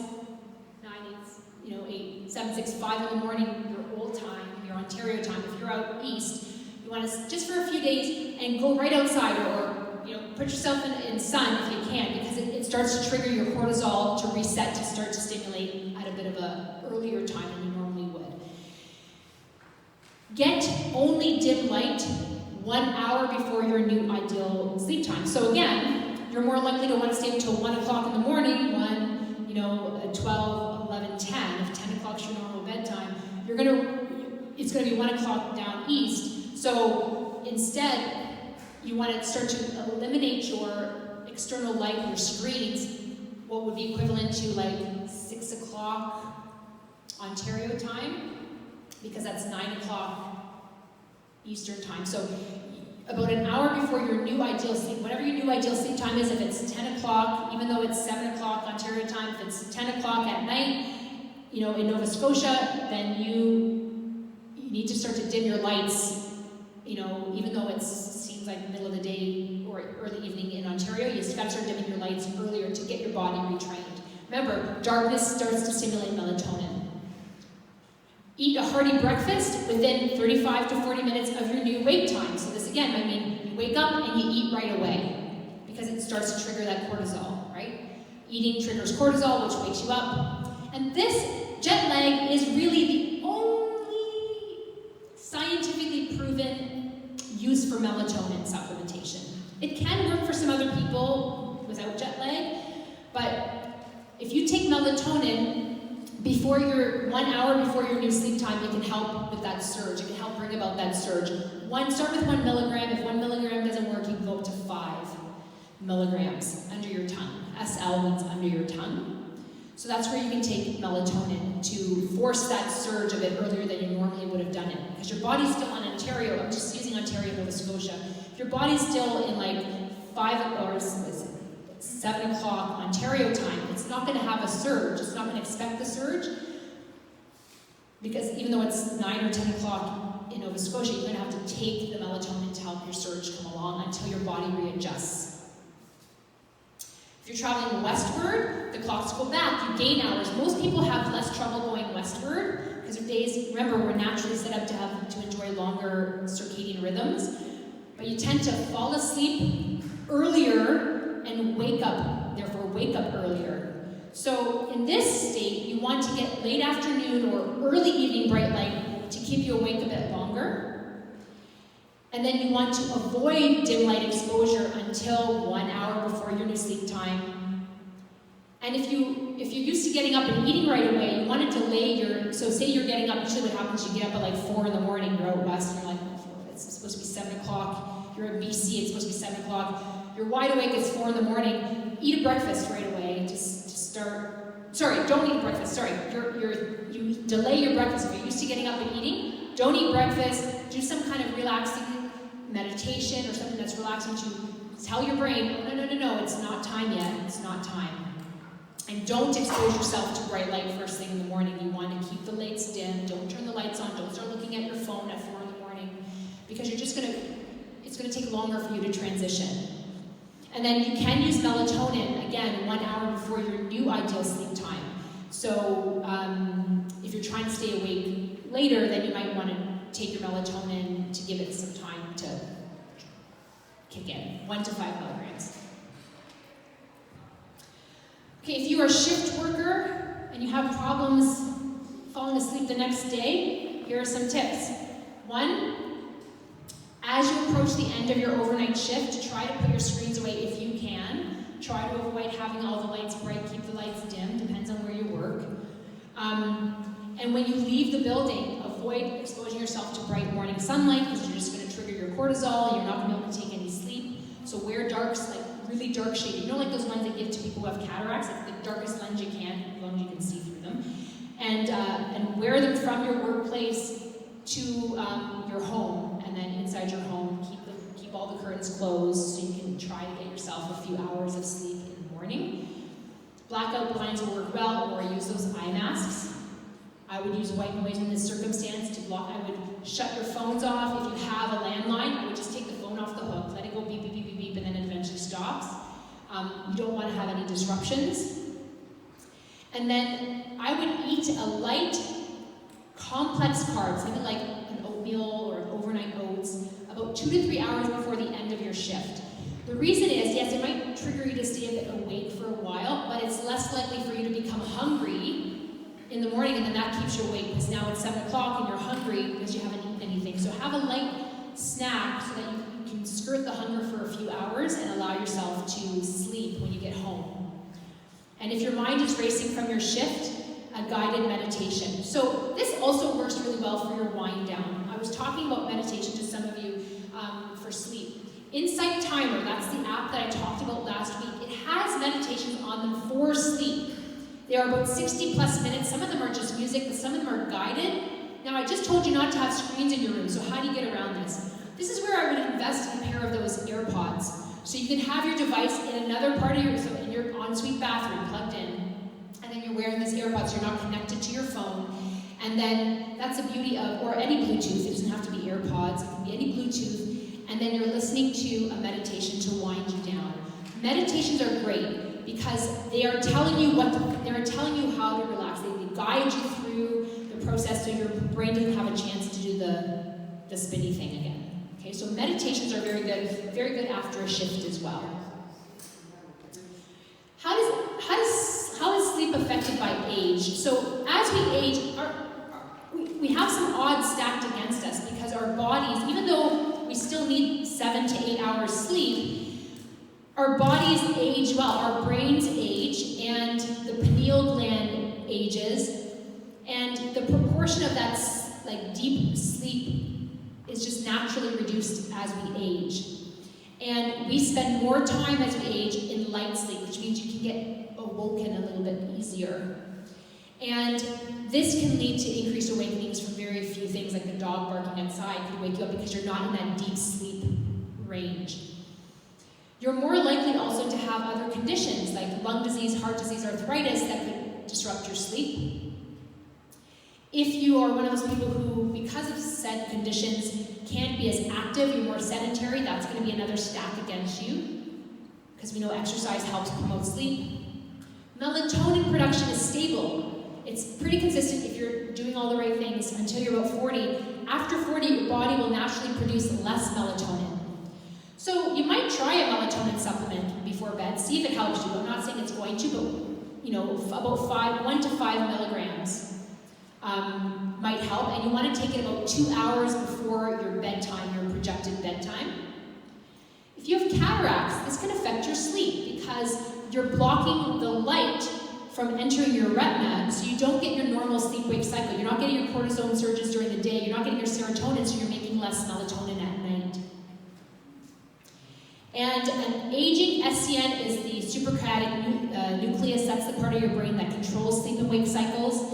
S1: 8, 7, 6, 5 in the morning, your old time, your Ontario time. If you're out east, you want to, just for a few days, and go right outside, or put yourself in sun if you can, because it starts to trigger your cortisol to reset, to start to stimulate at a bit of a earlier time than you normally would. Get only dim light 1 hour before your new ideal sleep time. So again, you're more likely to want to stay until 1 o'clock in the morning when at 12, 11, 10, if 10 o'clock's your normal bedtime, it's gonna be 1 o'clock down east. So instead, you want to start to eliminate your external light, your screens, what would be equivalent to like 6 o'clock Ontario time, because that's 9 o'clock Eastern time. So about an hour before your new ideal sleep, whatever your new ideal sleep time is, if it's 10 o'clock, even though it's 7 o'clock Ontario time, if it's 10 o'clock at night, in Nova Scotia, then you need to start to dim your lights, even though it seems like middle of the day or early evening in Ontario, you just got to start dimming your lights earlier to get your body retrained. Remember, darkness starts to stimulate melatonin. Eat a hearty breakfast within 35 to 40 minutes of your new wake time. So this again, I mean, you wake up and you eat right away because it starts to trigger that cortisol, right? Eating triggers cortisol, which wakes you up. And this jet lag is really the only scientifically proven use for melatonin supplementation. It can work for some other people without jet lag, but if you take melatonin before 1 hour before your new sleep time, it can help with that surge. It can help bring about that surge. Start with 1 milligram. If 1 milligram doesn't work, you can go up to 5 milligrams under your tongue. SL means under your tongue. So that's where you can take melatonin to force that surge a bit earlier than you normally would have done it. Because your body's still in Ontario, I'm just using Ontario, Nova Scotia. If your body's still in like 7 o'clock Ontario time, it's not going to have a surge. It's not going to expect the surge. Because even though it's 9 or 10 o'clock in Nova Scotia, you're going to have to take the melatonin to help your surge come along until your body readjusts. If you're traveling westward, the clocks go back, you gain hours. Most people have less trouble going westward because their days, remember, we're naturally set up to enjoy longer circadian rhythms. But you tend to fall asleep earlier and wake up earlier. So in this state, you want to get late afternoon or early evening bright light to keep you awake a bit longer. And then you want to avoid dim light exposure until 1 hour before your new sleep time. And if you're used to getting up and eating right away, you want to delay so say you're getting up, usually what happens, you get up at like 4 in the morning, you're out west, and you're like, oh, it's supposed to be 7 o'clock, you're in BC, it's supposed to be 7 o'clock, you're wide awake, it's 4 in the morning, eat a breakfast right away, don't eat breakfast, you delay your breakfast. If you're used to getting up and eating, don't eat breakfast, do some kind of relaxing meditation or something that's relaxing to tell your brain, oh, no, it's not time yet, it's not time. And don't expose yourself to bright light first thing in the morning. You want to keep the lights dim, don't turn the lights on, don't start looking at your phone at 4 in the morning, because it's going to take longer for you to transition. And then you can use melatonin, again, 1 hour before your new ideal sleep time. So if you're trying to stay awake later, then you might want to take your melatonin to give it some time to kick in, 1 to 5 milligrams. Okay, if you are a shift worker and you have problems falling asleep the next day, here are some tips. 1, as you approach the end of your overnight shift, try to put your screens away if you can. Try to avoid having all the lights bright, keep the lights dim, depends on where you work. And when you leave the building, avoid exposing yourself to bright morning sunlight because you're just going to trigger your cortisol and you're not going to be able to take any sleep. So wear darks, like really dark shaded. Like those ones they give to people who have cataracts, like the darkest lens you can, as long as you can see through them. And wear them from your workplace to your home, and then inside your home, keep all the curtains closed so you can try to get yourself a few hours of sleep in the morning. Blackout blinds will work well, or use those eye masks. I would use white noise in this circumstance to block. I would shut your phones off. If you have a landline, I would just take the phone off the hook, let it go beep, beep, beep, beep, beep, and then it eventually stops. You don't want to have any disruptions. And then I would eat a light, complex carb, something like an oatmeal or an overnight oats, about 2 to 3 hours before the end of your shift. The reason is, yes, it might trigger you to stay a bit awake for a while, but it's less likely for you to become hungry in the morning, and then that keeps you awake because now it's 7 o'clock and you're hungry because you haven't eaten anything. So have a light snack so that you can skirt the hunger for a few hours and allow yourself to sleep when you get home. And if your mind is racing from your shift, a guided meditation. So this also works really well for your wind down. I was talking about meditation to some of you for sleep. Insight Timer, that's the app that I talked about last week. It has meditations on them for sleep. They are about 60 plus minutes. Some of them are just music, but some of them are guided. Now, I just told you not to have screens in your room, so how do you get around this? This is where I would invest in a pair of those AirPods. So you can have your device in another part of your, so in your ensuite bathroom plugged in, and then you're wearing these AirPods, you're not connected to your phone. And then that's the beauty of, or any Bluetooth, it doesn't have to be AirPods, it can be any Bluetooth, and then you're listening to a meditation to wind you down. Meditations are great because they are telling you how to relax. They guide you through the process so your brain doesn't have a chance to do the spinny thing again. Okay, so meditations are very good after a shift as well. How is sleep affected by age? So as we age, we have some odds stacked against us because our bodies, even though we still need 7 to 8 hours sleep, our bodies age well, our brains age, and the pineal gland ages, and the proportion of that like deep sleep is just naturally reduced as we age. And we spend more time as we age in light sleep, which means you can get awoken a little bit easier. And this can lead to increased awakenings from very few things, like the dog barking outside could wake you up because you're not in that deep sleep range. You're more likely also to have other conditions like lung disease, heart disease, arthritis that could disrupt your sleep. If you are one of those people who, because of said conditions, can't be as active, you're more sedentary, that's going to be another stack against you, because we know exercise helps promote sleep. Melatonin production is stable. It's pretty consistent if you're doing all the right things until you're about 40. After 40, your body will naturally produce less melatonin. So you might try a melatonin supplement before bed, see if it helps you. I'm not saying it's going to, but about 1 to 5 milligrams might help, and you want to take it about 2 hours before your bedtime, your projected bedtime. If you have cataracts, this can affect your sleep because you're blocking the light from entering your retina, so you don't get your normal sleep-wake cycle. You're not getting your cortisone surges during the day, you're not getting your serotonin, so you're making less melatonin at night. And an aging SCN is the suprachiasmatic nucleus. That's the part of your brain that controls sleep and wake cycles.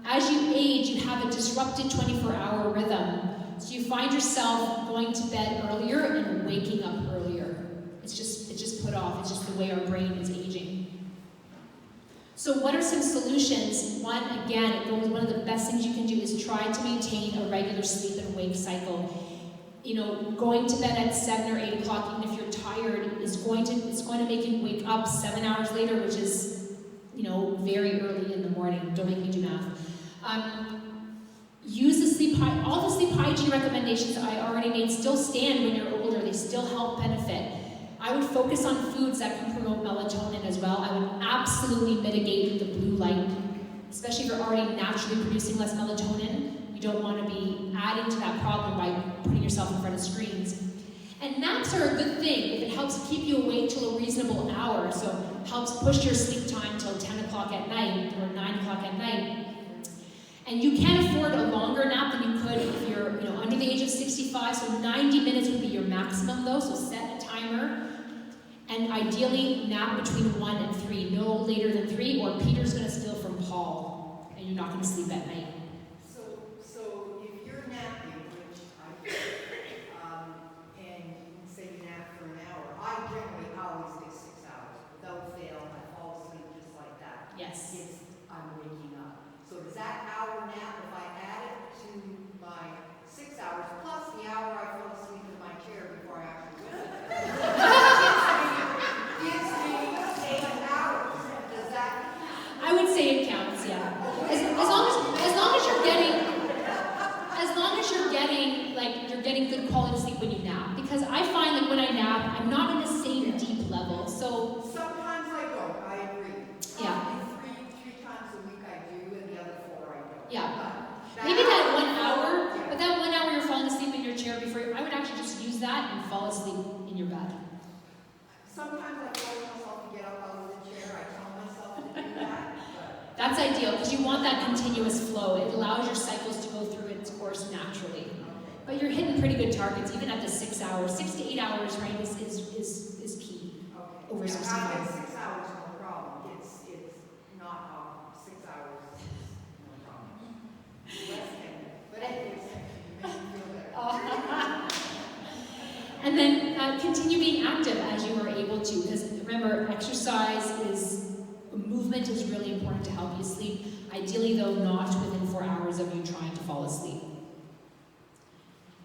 S1: As you age, you have a disrupted 24-hour rhythm. So you find yourself going to bed earlier and waking up earlier. It's just put off. It's just the way our brain is aging. So what are some solutions? One of the best things you can do is try to maintain a regular sleep and wake cycle. Going to bed at 7 or 8 o'clock, even if you're tired, it's going to make you wake up 7 hours later, which is, very early in the morning. Don't make me do math. Use all the sleep hygiene recommendations I already made still stand when you're older. They still help benefit. I would focus on foods that can promote melatonin as well. I would absolutely mitigate the blue light, especially if you're already naturally producing less melatonin. You don't want to be adding to that problem by putting yourself in front of screens. And naps are a good thing if it helps keep you awake till a reasonable hour, so helps push your sleep time till 10 o'clock at night or 9 o'clock at night. And you can afford a longer nap than you could if you're under the age of 65, so 90 minutes would be your maximum though, so set a timer. And ideally nap between 1 and 3, no later than 3, or Peter's going to steal from Paul, and you're not going to sleep at night.
S5: So if you're napping, which I do, and say you nap for an hour, I generally always get 6 hours. Without fail, I fall asleep just like that.
S1: Yes.
S5: I'm waking up. So does that hour nap, if I add it to my 6 hours, plus the hour I fell asleep in my chair before I actually went to bed, gives me 8 hours. Does that?
S1: I would say it counts, yeah. As long as you're getting good quality sleep when you nap. Because I find that when I nap, I'm not in the same deep level. So
S5: Sometimes I don't, I agree.
S1: Yeah.
S5: Three times a week I do, and the other 4 I don't.
S1: yeah.
S5: But
S1: Maybe that 1 hour, but that 1 hour you're falling asleep in your chair before, I would actually just use that and fall asleep in your bed.
S5: Sometimes I force myself to get up out of the chair.
S1: That's ideal because you want that continuous flow. It allows your cycles to go through its course naturally. But you're hitting pretty good targets, even at the 6 hours. 6 to 8 hours, right, is key.
S5: Okay.
S1: Over
S5: Yeah,
S1: 65.
S5: I get 6 hours, no problem. It's not 6 hours, no problem. Less than, but anyways, you make me feel better.
S1: And then continue being active as you are able to, because remember, movement is really important to help you sleep. Ideally, though, not within 4 hours of you trying to fall asleep.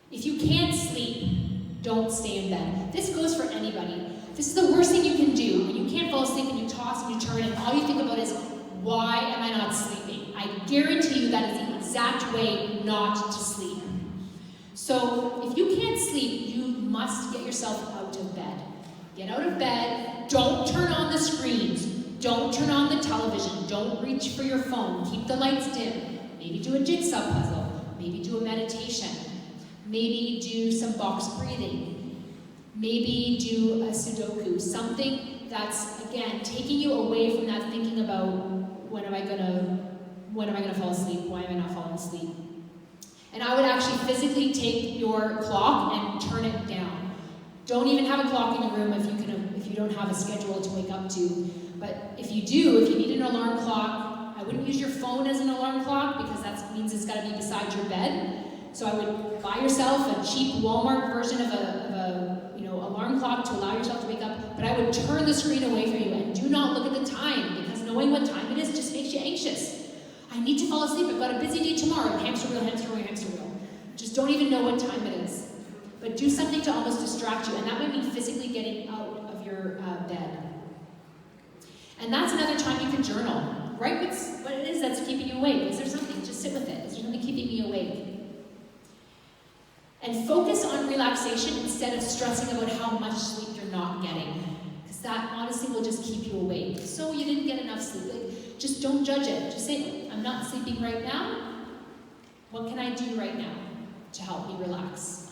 S1: If you can't sleep, don't stay in bed. This goes for anybody. This is the worst thing you can do. When you can't fall asleep and you toss and you turn and all you think about is, why am I not sleeping? I guarantee you that is the exact way not to sleep. So if you can't sleep, you must get yourself out of bed. Get out of bed. Don't turn on the screens. Don't turn on the television. Don't reach for your phone. Keep the lights dim. Maybe do a jigsaw puzzle. Maybe do a meditation. Maybe do some box breathing. Maybe do a Sudoku. Something that's, again, taking you away from that thinking about when am I gonna fall asleep? Why am I not falling asleep? And I would actually physically take your clock and turn it down. Don't even have a clock in your room if you don't have a schedule to wake up to. But if you do, if you need an alarm clock, I wouldn't use your phone as an alarm clock because that means it's got to be beside your bed. So I would buy yourself a cheap Walmart version of a alarm clock to allow yourself to wake up. But I would turn the screen away from you and do not look at the time because knowing what time it is just makes you anxious. I need to fall asleep. I've got a busy day tomorrow. Hamster wheel, hamster wheel, hamster wheel. Just don't even know what time it is. But do something to almost distract you, and that might mean physically getting out of your bed. And that's another time you can journal. Write what it is that's keeping you awake. Is there something? Just sit with it. Is there something keeping me awake? And focus on relaxation instead of stressing about how much sleep you're not getting. Because that honestly will just keep you awake. So you didn't get enough sleep. Just don't judge it. Just say, I'm not sleeping right now. What can I do right now to help me relax?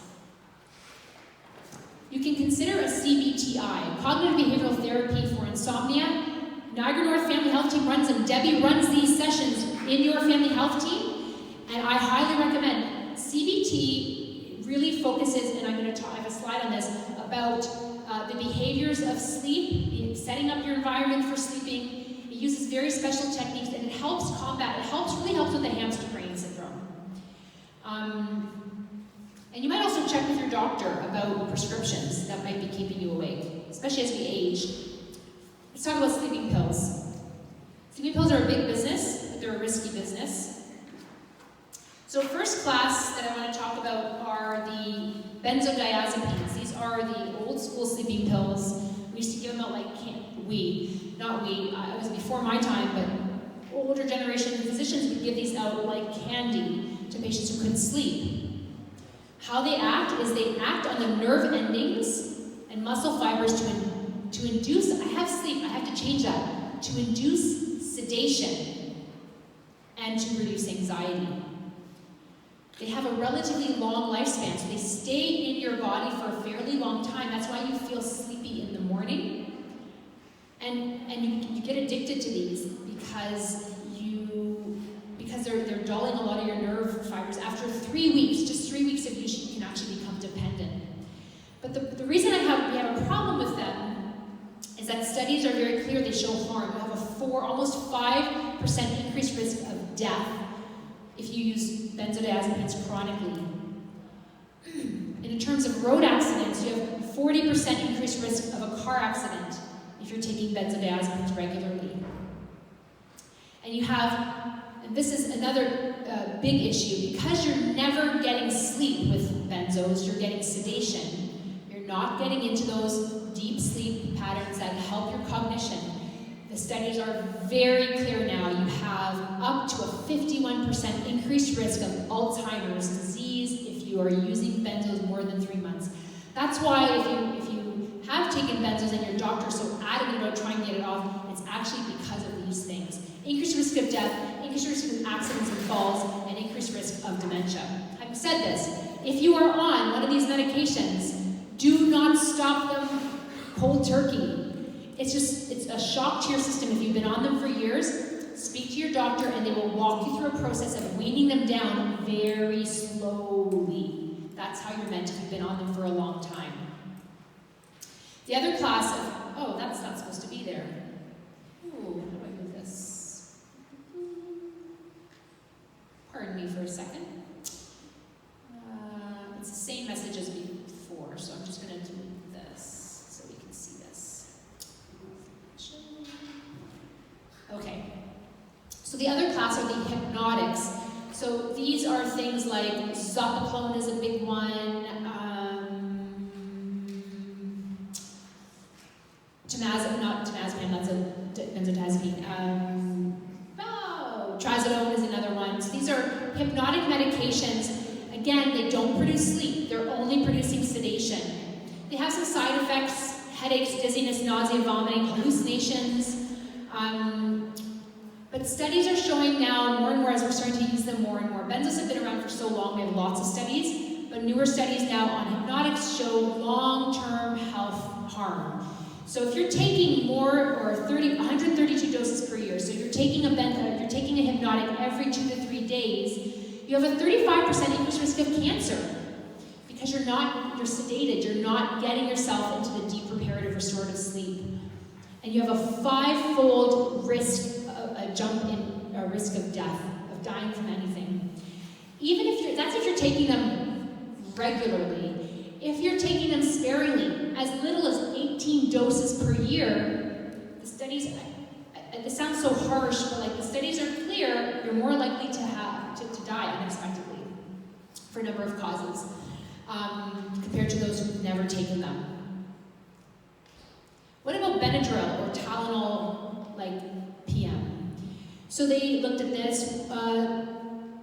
S1: You can consider a CBTI, Cognitive Behavioral Therapy for Insomnia. Niagara North Family Health Team runs them. Debbie runs these sessions in your family health team. And I highly recommend CBT really focuses, and I have a slide on this, about the behaviors of sleep, setting up your environment for sleeping. It uses very special techniques and it helps really helps with the hamster brain syndrome. And you might also check with your doctor about prescriptions that might be keeping you awake, especially as we age. Let's talk about sleeping pills. Sleeping pills are a big business, but they're a risky business. So first class that I want to talk about are the benzodiazepines. These are the old school sleeping pills. We used to give them out like it was before my time, but older generation physicians would give these out like candy to patients who couldn't sleep. How they act is they act on the nerve endings and muscle fibers to induce, I have sleep, I have to change that, to induce sedation and to reduce anxiety. They have a relatively long lifespan, so they stay in your body for a fairly long time. That's why you feel sleepy in the morning. And you get addicted to these because they're dulling a lot of your nerve fibers. After 3 weeks, just 3 weeks of use, you can actually become dependent. But the reason we have a problem with them is that studies are very clear, they show harm. You have almost 5% increased risk of death if you use benzodiazepines chronically. And in terms of road accidents, you have 40% increased risk of a car accident if you're taking benzodiazepines regularly. And and this is another big issue, because you're never getting sleep with benzos, you're getting sedation. You're not getting into those deep sleep patterns that help your cognition. The studies are very clear now. You have up to a 51% increased risk of Alzheimer's disease if you are using benzos more than 3 months. That's why if you have taken benzos and your doctor is so adamant about trying to get it off, it's actually because of these things. Increased risk of death, increased risk of accidents and falls, and increased risk of dementia. Having said this, if you are on one of these medications, do not stop them cold turkey. It's a shock to your system if you've been on them for years. speak to your doctor, and they will walk you through a process of weaning them down very slowly. That's how you're meant if you've been on them for a long time. The other class of, oh, that's not supposed to be there. Ooh, how do I move this? Pardon me for a second. It's the same message as before, so I'm just going to delete this so we can see this. Okay. So the other class are the hypnotics. So these are things like zopiclone is a big one. Not temazepam, that's a benzodiazepine. Trazodone is another one. So these are hypnotic medications. Again, they don't produce sleep. They're only producing sedation. They have some side effects: headaches, dizziness, nausea, vomiting, hallucinations. But studies are showing now more and more as we're starting to use them more and more. Benzos have been around for so long, we have lots of studies, but newer studies now on hypnotics show long-term health harm. So if you're taking more or 132 doses per year, so you're taking a hypnotic every 2 to 3 days, you have a 35% increased risk of cancer because you're sedated, you're not getting yourself into the deep reparative restorative sleep. And you have a 5-fold jump in risk of death, of dying from anything. Even if you're taking them regularly. If you're taking them sparingly, as little as 18 doses per year, the studies, this sounds so harsh, but like the studies are clear, you're more likely to die unexpectedly for a number of causes compared to those who've never taken them. What about Benadryl or Tylenol, like PM? So they looked at this.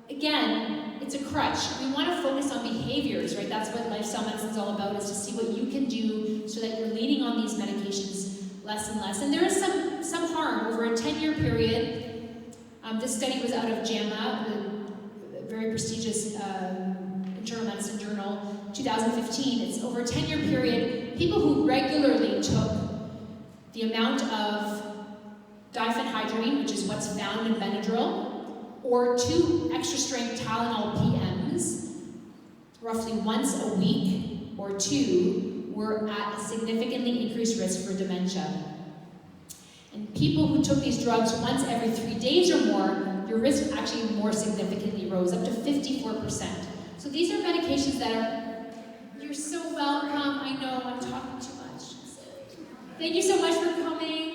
S1: Again, it's a crutch. We want to focus on behaviors, right? That's what lifestyle medicine is all about, is to see what you can do so that you're leaning on these medications less and less. And there is some harm over a 10-year period. This study was out of JAMA, a very prestigious internal medicine journal, 2015. It's over a 10-year period. People who regularly took the amount of diphenhydramine, which is what's found in Benadryl, or 2 extra-strength Tylenol PMs, roughly once a week, or 2, were at a significantly increased risk for dementia. And people who took these drugs once every 3 days or more, your risk actually more significantly rose, up to 54%. So these are medications that are, you're so welcome. I know I'm talking too much. Thank you so much for coming.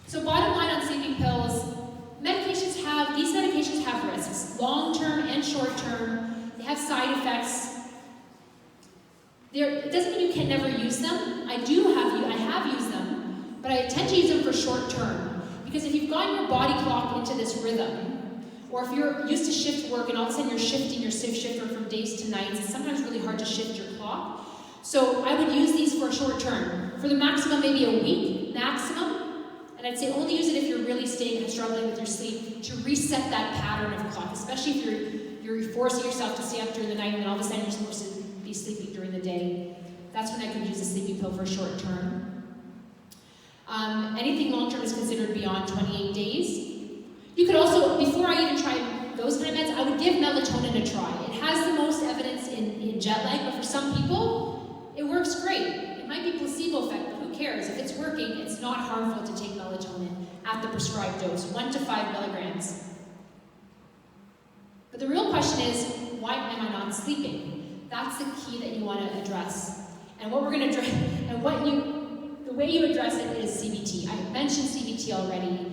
S1: So bottom line on sleeping pills, these medications have risks, long-term and short-term. They have side effects. It doesn't mean you can never use them. I have used them, but I tend to use them for short-term. Because if you've gotten your body clock into this rhythm, or if you're used to shift work and all of a sudden you're shifting your shift work from days to nights, it's sometimes really hard to shift your clock. So I would use these for short-term. For the maximum, maybe a week, maximum. And I'd say only use it if you're really struggling with your sleep, to reset that pattern of clock, especially if you're forcing yourself to stay up during the night and then all of a sudden you're supposed to be sleeping during the day. That's when I could use a sleeping pill for short term. Anything long term is considered beyond 28 days. You could also, before I even tried those kind of meds, I would give melatonin a try. It has the most evidence in jet lag, but for some people, it works great. It might be placebo effect, but who cares? If it's working, it's not harmful to take melatonin at the prescribed dose, 1 to 5 milligrams. But the real question is, why am I not sleeping? That's the key that you want to address. And what we're going to address, and the way you address it is CBT. I mentioned CBT already.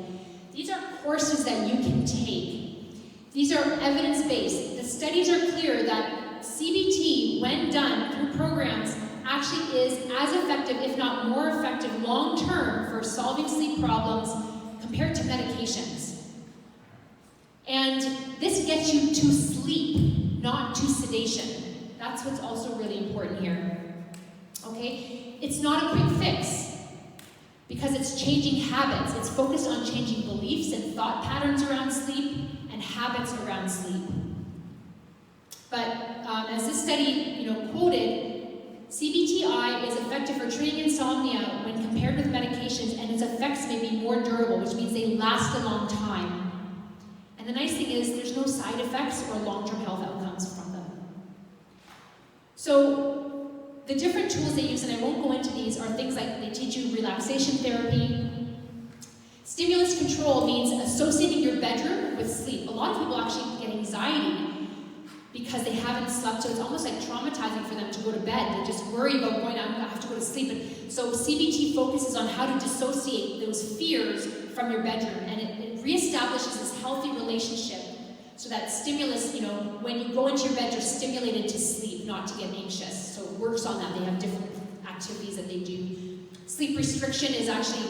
S1: These are courses that you can take. These are evidence-based. The studies are clear that CBT, when done through programs, actually is as effective, if not more effective, long-term for solving sleep problems compared to medications. And this gets you to sleep, not to sedation. That's what's also really important here. Okay? It's not a quick fix because it's changing habits. It's focused on changing beliefs and thought patterns around sleep and habits around sleep. But as this study, quoted, CBTI is effective for treating insomnia when compared with medications, and its effects may be more durable, which means they last a long time. And the nice thing is there's no side effects or long-term health outcomes from them. So the different tools they use, and I won't go into these, are things like they teach you relaxation therapy. Stimulus control means associating your bedroom with sleep. A lot of people actually get anxiety because they haven't slept, so it's almost like traumatizing for them to go to bed. They just worry about going out and I have to go to sleep. And so CBT focuses on how to dissociate those fears from your bedroom, and it reestablishes this healthy relationship so that stimulus, when you go into your bed, you're stimulated to sleep, not to get anxious. So it works on that. They have different activities that they do. Sleep restriction is actually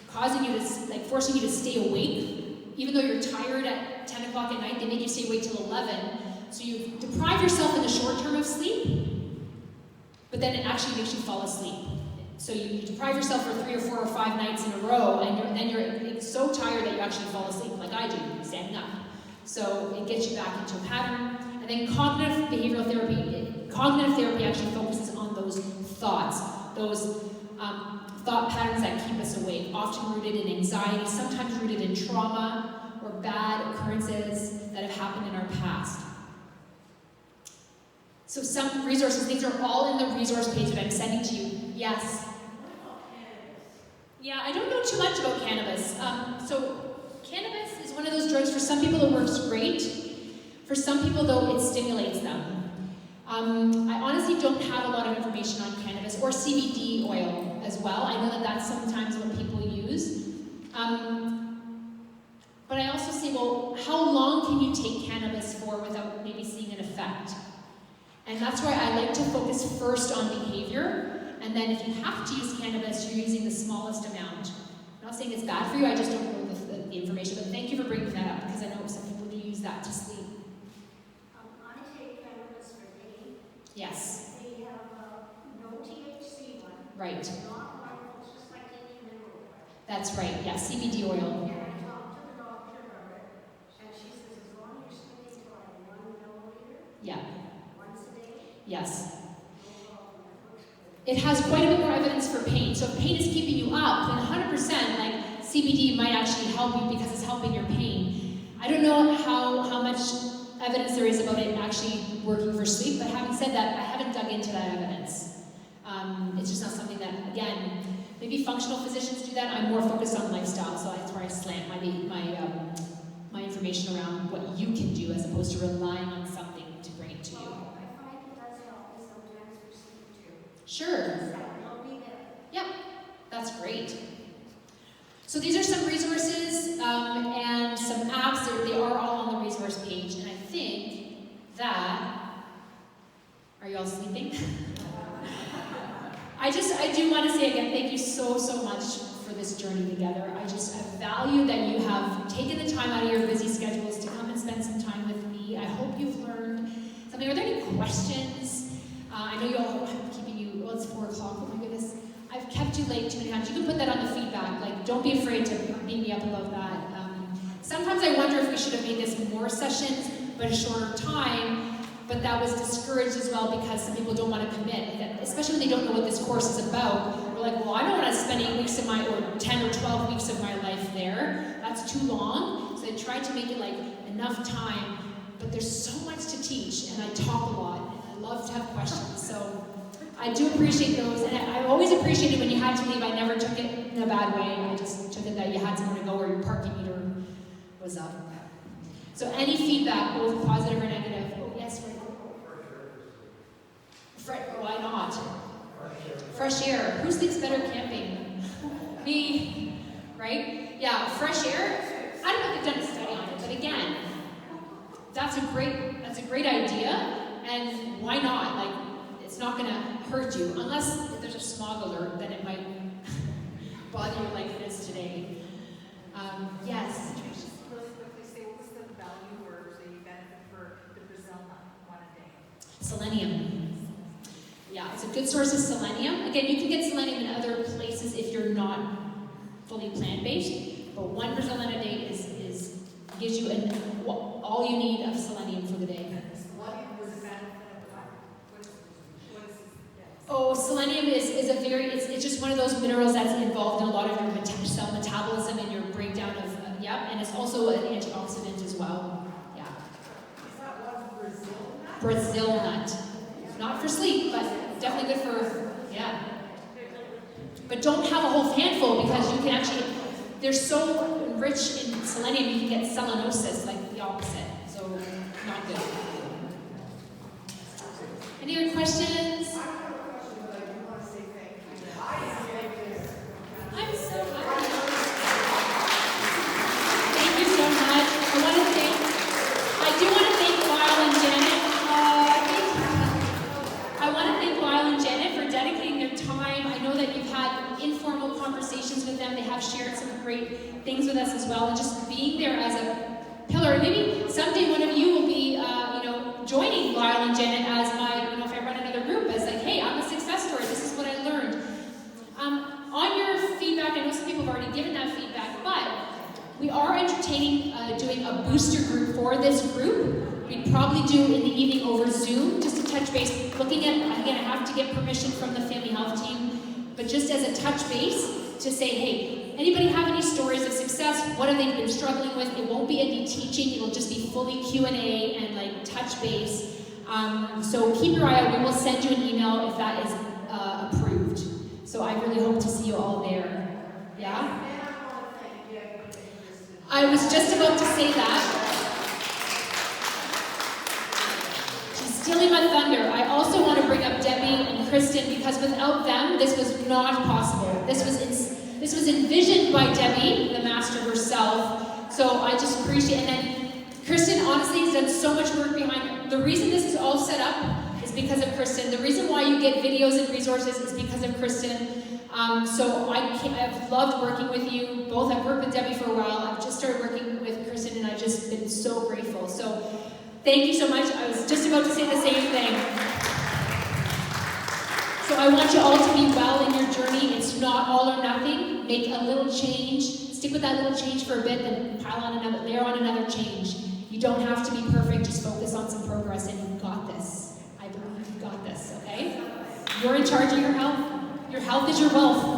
S1: causing you to, forcing you to stay awake. Even though you're tired at 10 o'clock at night, they make you stay awake till 11. So you deprive yourself in the short term of sleep, but then it actually makes you fall asleep. So you deprive yourself for 3 or 4 or 5 nights in a row, and then you're so tired that you actually fall asleep, like I do, standing up. So it gets you back into a pattern. And then cognitive behavioral therapy. Cognitive therapy actually focuses on those thoughts, those thought patterns that keep us awake, often rooted in anxiety, sometimes rooted in trauma or bad occurrences that have happened in our past. So some resources, these are all in the resource page that I'm sending to you. Yes?
S6: What about cannabis?
S1: Yeah, I don't know too much about cannabis. So cannabis is one of those drugs, for some people it works great. For some people though, it stimulates them. I honestly don't have a lot of information on cannabis or CBD oil as well. I know that that's sometimes what people use. But I also say, well, how long can you take cannabis for without maybe seeing an effect? And that's why I like to focus first on behavior, and then if you have to use cannabis, you're using the smallest amount. I'm not saying it's bad for you, I just don't know the information, but thank you for bringing that up, because I know some people do use that to sleep.
S6: I take cannabis for pain.
S1: Yes,
S6: They have no THC one.
S1: right.
S6: Not harmful, it's just like taking mineral water.
S1: That's right, yeah, CBD oil.
S6: And I talked to the doctor about it, and she says as long as you're sticking to like 1 milliliter
S1: Yeah,
S6: once a day,
S1: yes.
S6: no problem, that works good.
S1: It has quite a bit more evidence for pain. So if pain is keeping you up, then 100% like CBD might actually help you because it's helping your pain. I don't know how much evidence there is about it actually working for sleep, but having said that, I haven't dug into that evidence. It's just not something that, again, maybe functional physicians do that. I'm more focused on lifestyle, so that's where I slant my information around what you can do as opposed to relying on something to bring it to you.
S6: Well, I find it does help me sometimes for sleep too.
S1: Sure.
S6: So I'll be there.
S1: Yep, that's great. So these are some resources and some apps. They are all on the resource page, and I think that, are you all sleeping? I do want to say again, thank you so much for this journey together. I value that you have taken the time out of your busy schedules to come and spend some time with me. I hope you've learned something. Are there any questions? I know you all, I'm keeping you, well, it's 4 o'clock, oh my goodness. I've kept you late too many times. You can put that on the feedback. Like, don't be afraid to beat me up about that. Sometimes I wonder if we should have made this more sessions, but a shorter time. But that was discouraged as well because some people don't want to commit, especially when they don't know what this course is about. We're like, well, I don't want to spend 8 weeks of or 10 or 12 weeks of my life there. That's too long. So I tried to make it like enough time. But there's so much to teach, and I talk a lot, and I love to have questions. So I do appreciate those, and I always appreciated when you had to leave. I never took it in a bad way. I just took it that you had somewhere to go or your parking meter was up. So any feedback, both positive or negative. Oh, yes, right. Why not? Fresh air. Who sleeps better camping? Me, right? Yeah, fresh air. I don't know if they've done a study on it, but again, that's a great idea, and why not? Like, it's not going to hurt you, unless if there's a smog alert, then it might bother you like it is today. Yes.
S2: Really quickly say, what was the value or the benefit for the Brazil nut one a day?
S1: Selenium. Yeah, it's a good source of selenium. Again, you can get selenium in other places if you're not fully plant-based, but 1 Brazil nut a day gives you all you need of selenium for the day.
S2: What is the benefit of what? What is this?
S1: Oh, selenium is a very, it's just one of those minerals that's involved in a lot of your cell metabolism and your breakdown of, yeah, and it's also an antioxidant as well. Yeah.
S5: Is that one Brazil nut?
S1: Brazil nut. Not for sleep, but definitely good for, yeah. But don't have a whole handful because you can actually, they're so rich in selenium you can get selenosis, like the opposite. So, not good. Any other questions?
S5: I don't have a question, but I do want to say thank you. I enjoyed this.
S1: I'm so happy. Thank you so much. I do want to thank Lyle and Janet. I want to thank Lyle and Janet for dedicating their time. I know that you've had informal conversations with them. They have shared some great things with us as well, and just being there as a pillar. Maybe someday one of you will be, joining Lyle and Janet as my, if I run another group, as like, hey, I'm a success story. This is what I learned. On your feedback, I know some people have already given that feedback, but we are entertaining doing a booster group for this group. We'd probably do in the evening over Zoom, just to touch base, looking at, again, I have to get permission from the family health team, but just as a touch base to say, hey, anybody have any stories of success? What have they been struggling with? It won't be any teaching, it'll just be fully Q&A and like touch base. So keep your eye out, we will send you an email if that is approved. So I really hope to see you all there. Yeah?
S5: And I want to thank Debbie and Kristen.
S1: I was just about to say that. She's stealing my thunder. I also want to bring up Debbie and Kristen because without them, this was not possible. This was envisioned by Debbie, the master herself. So I just appreciate it. And then Kristen honestly has done so much work behind. The reason this is all set up is because of Kristen. The reason why you get videos and resources is because of Kristen. So I've loved working with you both. I've worked with Debbie for a while. I've just started working with Kristen, and I've just been so grateful. So thank you so much. I was just about to say the same thing. So I want you all to be well in your journey. It's not all or nothing. Make a little change. Stick with that little change for a bit, then layer on another change. You don't have to be perfect. Just focus on some progress, and you've got this. I believe you've got this, okay? You're in charge of your health. Your health is your wealth.